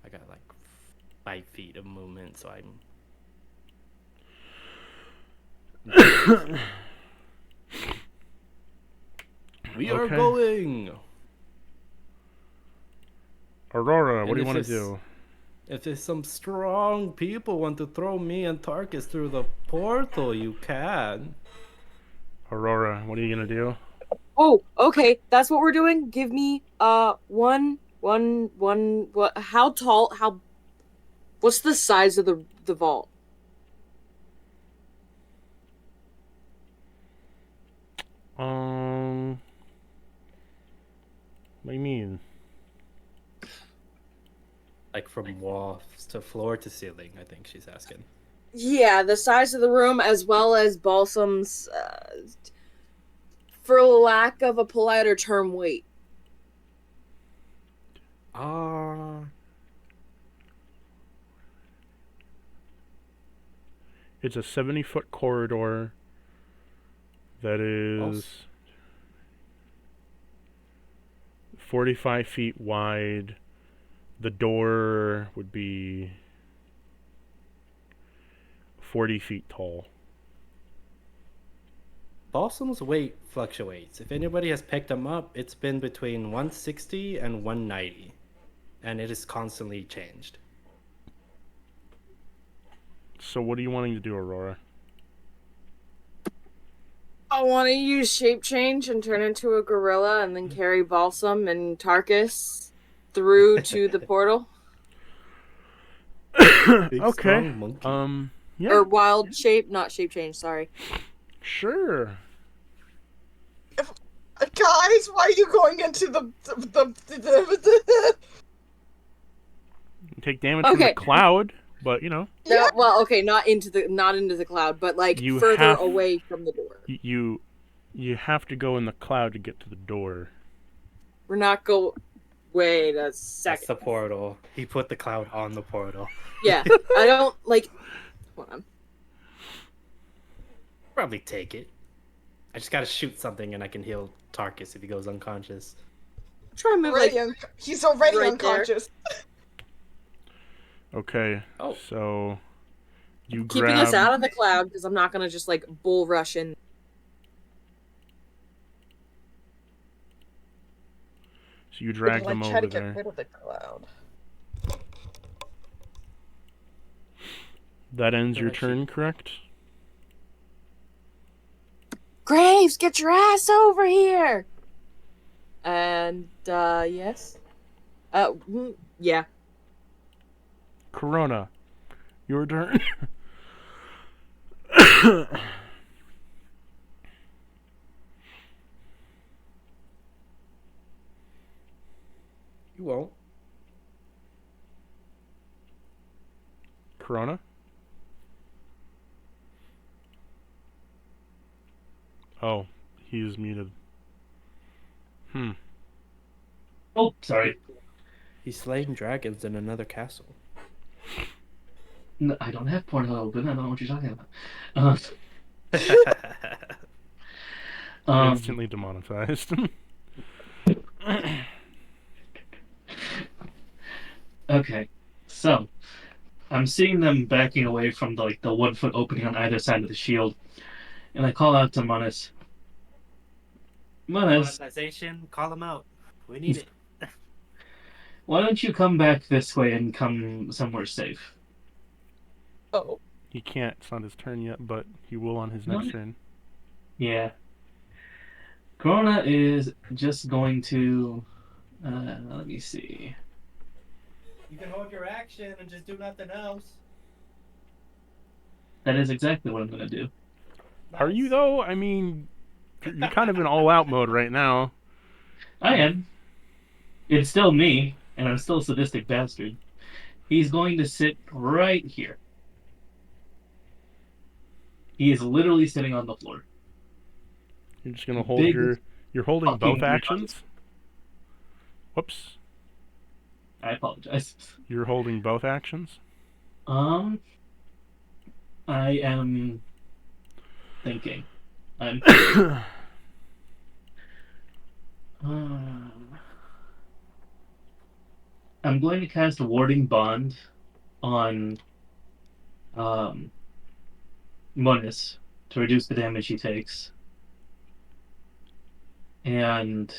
I got like 5 feet of movement, so I'm. We are Okay. going. Aurora, what And do you if want to it's- do? If there's some strong people want to throw me and Tarkus through the portal, you can. Aurora, what are you gonna do? Oh, okay, that's what we're doing. Give me one. What? How tall? How? What's the size of the vault? What do you mean? Like from walls to floor to ceiling, I think she's asking. Yeah, the size of the room as well as Balsam's, for lack of a politer term, weight. It's a 70-foot corridor that is 45 feet wide. The door would be 40 feet tall. Balsam's weight fluctuates. If anybody has picked him up, it's been between 160 and 190, and it is constantly changed. So what are you wanting to do, Aurora? I want to use shape change and turn into a gorilla and then carry Balsam and Tarkus through to the portal. Big, Okay. strong monkey. Yeah. Or wild shape, not shape change, sorry. Sure. Guys, why are you going into the You take damage from the Okay. cloud, but you know, No, well, okay, not into the cloud, but like You further have- away from the door. you have to go in the cloud to get to the door. We're not go. Wait a That's second. the portal. He put the cloud on the portal. Yeah, I don't like. Hold on. Probably take it. I just gotta shoot something and I can heal Tarkus if he goes unconscious. Try and move like. He's already right unconscious. Okay. Oh. So you Keeping grab. us out of the cloud because I'm not gonna just like bull rush in. So you drag them try over to get there. rid of the cloud. That ends your Actually- turn, correct? Graves, get your ass over here. And yes. Yeah. Corona, your turn. You won't. Corona? Oh, he is muted. Oh, sorry. He's slaying dragons in another castle. No, I don't have portal open. I don't know what you're talking about. Instantly demonetized. Okay, so I'm seeing them backing away from the 1 foot opening on either side of the shield, and I call out to Manus. Manus, Monetization, call him out. We need it. why don't you come back this way and come somewhere safe? Oh. He can't. It's not his turn yet, but he will on his next What? turn. Yeah. Corona is just going to. Let me see. You can hold your action and just do nothing else. That is exactly what I'm going to do. Are you though? I mean, you're kind of in all-out mode right now. I am. It's still me, and I'm still a sadistic bastard. He's going to sit right here. He is literally sitting on the floor. You're just gonna hold Big You're holding both fucking actions? Whoops. I apologize. You're holding both actions? I am thinking. I'm I'm going to cast a warding bond on Monis to reduce the damage he takes. And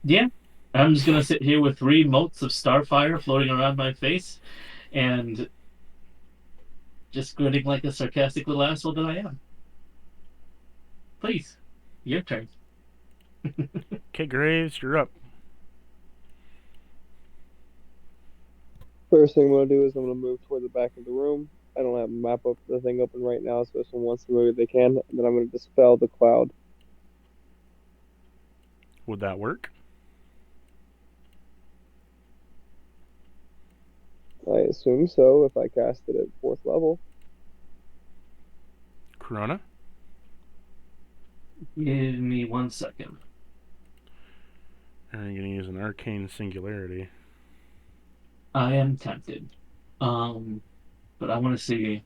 yeah, I'm just gonna sit here with 3 motes of starfire floating around my face and just grinning like a sarcastic little asshole that I am. Please, your turn. Okay, Graves, you're up. First thing I'm gonna do is I'm gonna move toward the back of the room. I don't have a map up the thing open right now, so if someone wants to move, they can. And then I'm gonna dispel the cloud. Would that work? I assume so if I cast it at 4th level. Corona? Give me 1 second. And I'm gonna use an arcane singularity. I am tempted. But I want to see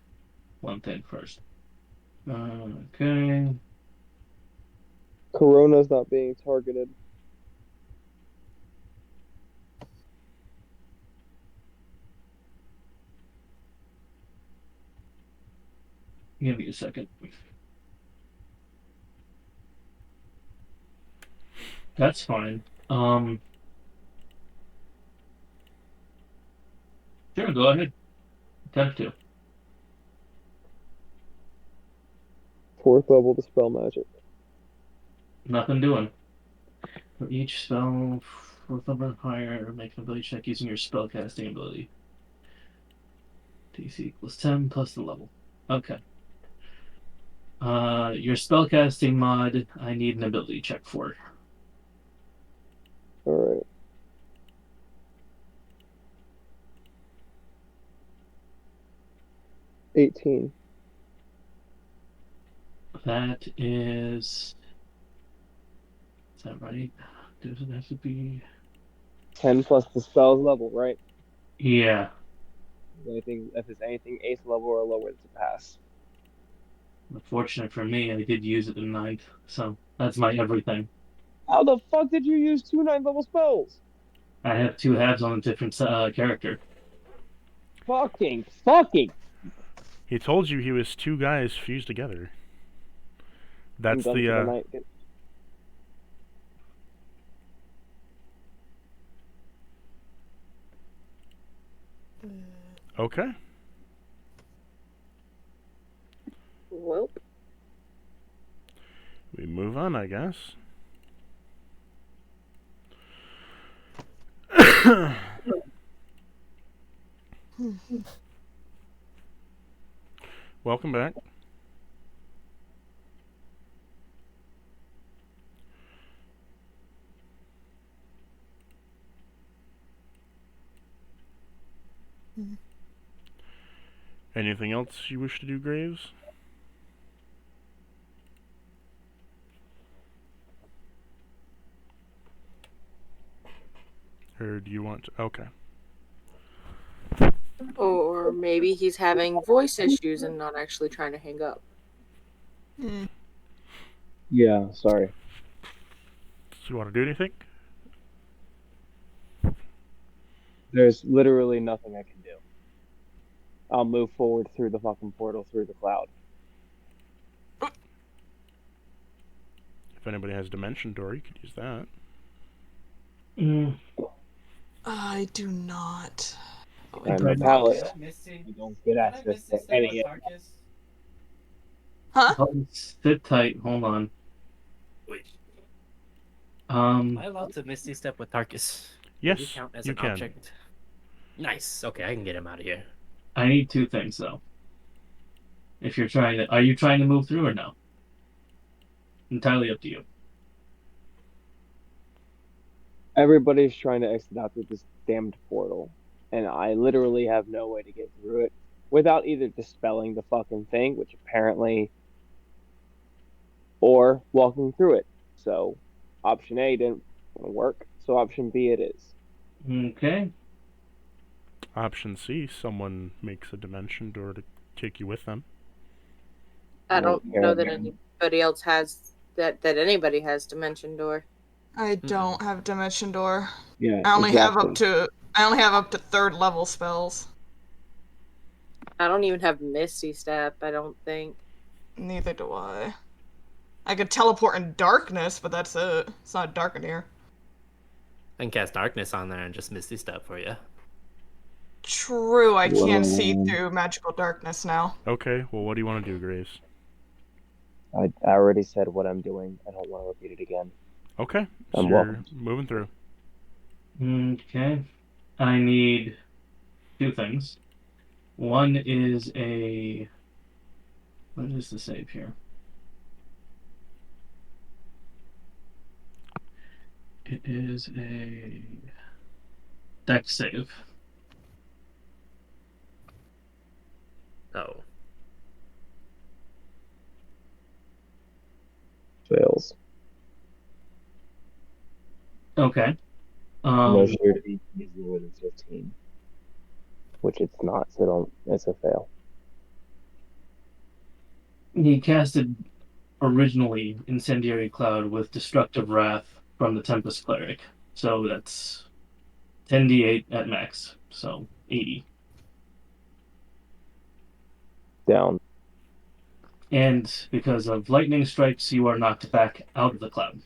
one thing first. Okay. Corona's not being targeted. Give me a second. That's fine. Sure, go ahead. Attempt to. 4th level dispel magic. Nothing doing. For each spell, 4th level and higher, make an ability check using your spellcasting ability. DC equals 10 plus the level. Okay. Your spellcasting mod, I need an ability check for. Alright. $18. That is. Is that right? Does it have to be? 10 plus the spell's level, right? Yeah. If it's anything 8th level or lower, it's a pass. Unfortunate for me, I did use it in 9th, so that's my everything. How the fuck did you use 2 9th level spells? I have 2 halves on a different character. Fucking. He told you he was 2 guys fused together. That's the, Okay. Well, We move on, I guess. Welcome back. Anything else you wish to do, Graves? Or do you want to... Okay. or maybe he's having voice issues and not actually trying to hang up. Yeah, sorry. Do you want to do anything? There's literally nothing I can do. I'll move forward through the fucking portal through the cloud. If anybody has Dimension Door, you could use that. I do not. I'm a paladin. Misty. You don't get Can I access Misty to step any with of it. Tarkus? Huh? Oh, sit tight. Hold on. Wait. Am I Um, allowed to Misty step with Tarkus? Does Yes, he count as you an can. object? Nice. Okay, I can get him out of here. I need 2 things though. If you're trying to, are you trying to move through or no? Entirely up to you. Everybody's trying to exit out through this damned portal. and I literally have no way to get through it without either dispelling the fucking thing, which apparently, or walking through it. So option A didn't work, so option B it is. Okay. Option C, someone makes a dimension door to take you with them. I don't Here know and that there. anybody else has that anybody has dimension door. I don't have dimension door. Yeah, I only have exactly. up to 3rd level spells. I don't even have Misty Step, I don't think. Neither do I. I could teleport in darkness, but that's it. It's not dark in here. I can cast darkness on there and just misty step for you. True, I can't see Whoa. through magical darkness now. Okay, well, what do you want to do, Graves? I already said what I'm doing. I don't want to repeat it again. Okay, so I'm you're welcome. moving through. Okay. I need 2 things. One is a... What is the save here? It is a dex save. Oh. Fails. Okay. Unless your DC is lower than 15. Which it's not, so don't. It's a fail. He casted originally Incendiary Cloud with Destructive Wrath from the Tempest Cleric. So that's 10d8 at max. So 80. Down. And because of lightning strikes, you are knocked back out of the cloud.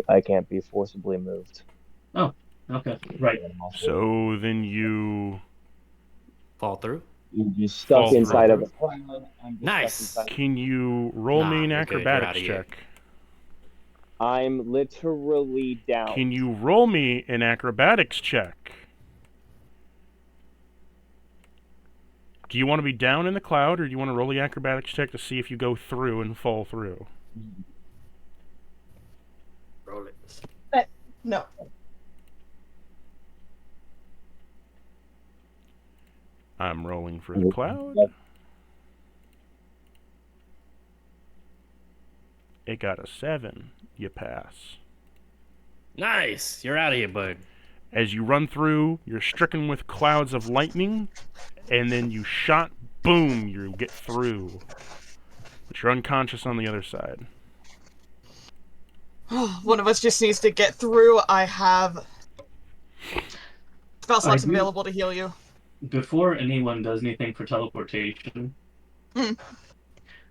I can't be forcibly moved. Oh, okay. Right. So then you Fall through? You're just stuck Fall inside through. of a cloud. I'm just Nice. stuck inside. can you roll me an Nah, you're good. You're acrobatics outta here. check? I'm literally down. Can you roll me an acrobatics check? Do you want to be down in the cloud, or do you want to roll the acrobatics check to see if you go through and fall through? Roll it. No. I'm rolling for the cloud. It got a 7. You pass. Nice. You're out of here, bud. As you run through, you're stricken with clouds of lightning, and then you shot, boom, you get through. But you're unconscious on the other side. One of us just needs to get through. I have spell slots I do- available to heal you. Before anyone does anything for teleportation, Hmm.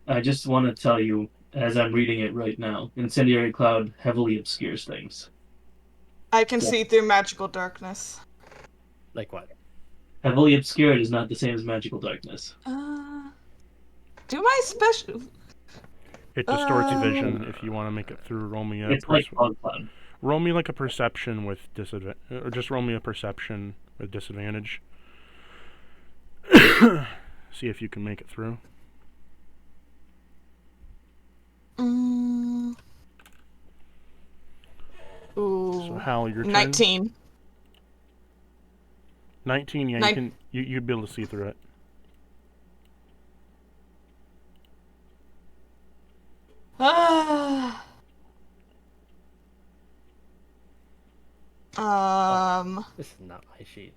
I just want to tell you, as I'm reading it right now, Incendiary Cloud heavily obscures things. I can see through magical darkness. Like what? Heavily obscured is not the same as magical darkness. Do my special... It distorts vision. If you want to make it through, roll me a It's like Fog Cloud. roll me like a perception with disadvantage, or just roll me a perception with disadvantage. See if you can make it through. Ooh, So Hal, your turn. 19. 19. Yeah, you can. You'd be able to see through it. This is not my sheet.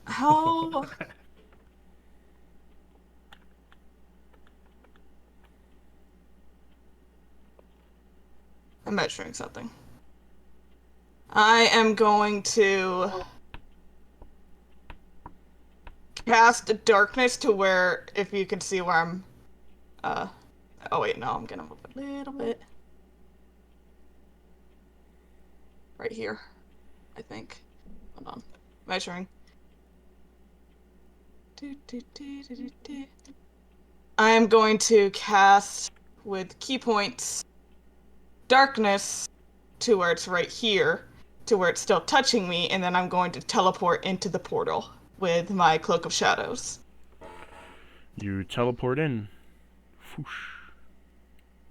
How... I'm measuring something. I am going to cast darkness to where, if you can see where I'm, oh wait, no, I'm gonna move a little bit. Right here, I think. Hold on. Measuring. I am going to cast with key points darkness to where it's right here, to where it's still touching me, and then I'm going to teleport into the portal with my Cloak of Shadows. You teleport in. Whoosh.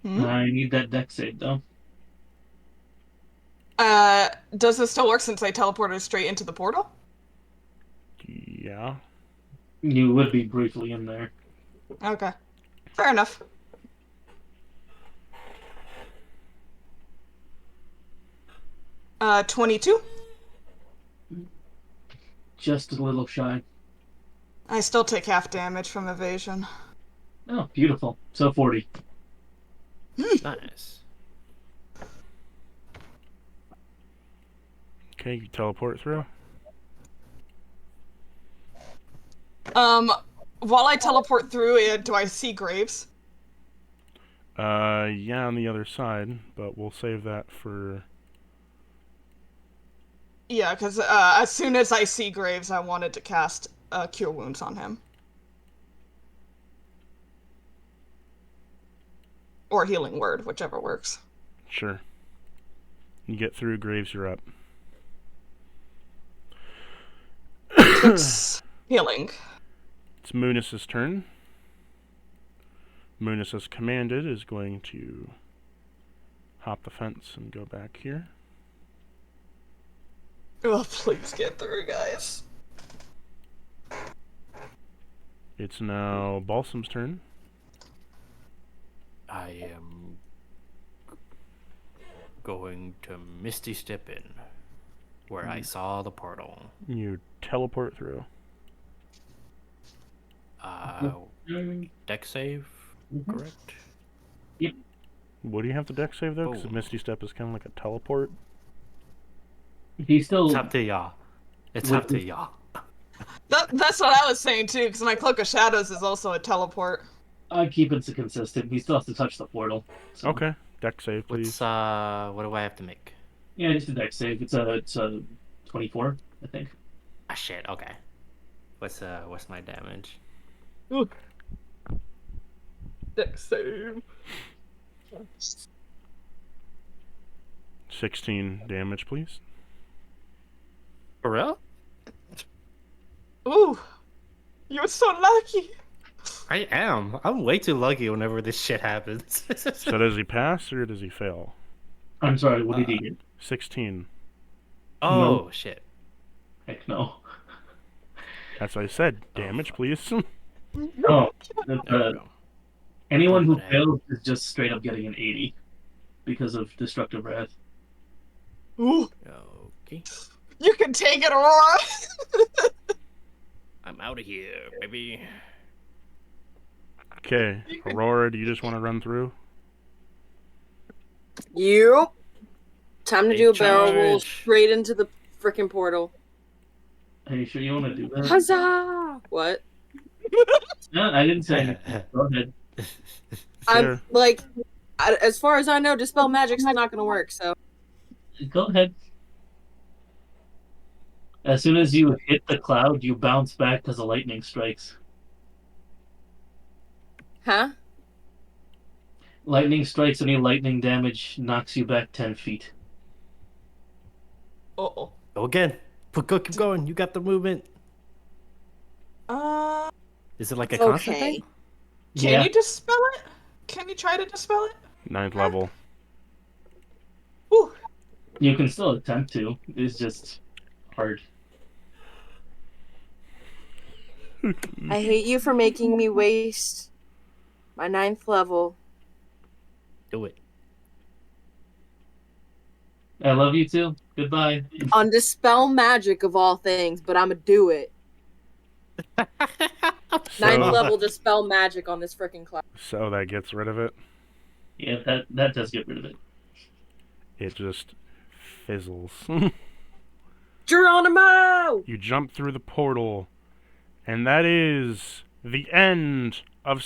I need that dex save, though. Does this still work since I teleported straight into the portal? Yeah. You would be briefly in there. Okay. Fair enough. 22. Just a little shy. I still take half damage from evasion. Oh, beautiful. So 40. Nice. Okay, you teleport through. While I teleport through it, do I see graves? Yeah, on the other side, but we'll save that for... Yeah, because as soon as I see graves, I wanted to cast Cure Wounds on him. Or Healing Word, whichever works. Sure. You get through graves, you're up. 6 healing. It's Munis's turn. Munis, as commanded, is going to hop the fence and go back here. Oh, please get through, guys. It's now Balsam's turn. I am going to Misty Step in, where I saw the portal. You teleport through. Deck save, correct? What do you have to deck save, though? Because Oh. Misty Step is kind of like a teleport. He's still... It's up to y'all. It's up to y'all. That's what I was saying, too, because my Cloak of Shadows is also a teleport. I keep it consistent. He still has to touch the portal. So. Okay. Deck save, please. What do I have to make? Yeah, just a deck save. It's a 24, I think. Ah, shit. Okay. What's my damage? Ooh. Deck save. 16 damage, please. For real? Ooh, you're so lucky. I am. I'm way too lucky whenever this shit happens. So does he pass or does he fail? I'm sorry, what did he get? 16. Oh, No. shit. Heck no. That's what I said. Damage, please. No. There we go. Anyone who Okay. fails is just straight up getting an 80 because of Destructive Wrath. Ooh, Okay. you can take it, Aurora. I'm out of here, baby. Okay. Aurora, do you just want to run through? Yep. Time to Big do a barrel roll charge. straight into the freaking portal. Are you sure you want to do that? Huzzah! What? No, I didn't say anything. Go ahead. I'm Sure. like, as far as I know, Dispel Magic's not gonna work, so. Go ahead. As soon as you hit the cloud, you bounce back because the lightning strikes. Huh? Lightning strikes, any lightning damage knocks you back 10 feet. Uh-oh. Go again. Keep going. You got the movement. Is it like a constant Okay. thing? Can you dispel it? Can you try to dispel it? 9th level. Ooh. You can still attempt to. It's just hard. I hate you for making me waste my 9th level. Do it. I love you too. Goodbye. On Dispel Magic of all things, but I'ma do it. 9th level Dispel Magic on this freaking cloud. So that gets rid of it. Yeah, that does get rid of it. It just fizzles. Geronimo! You jump through the portal, and that is the end of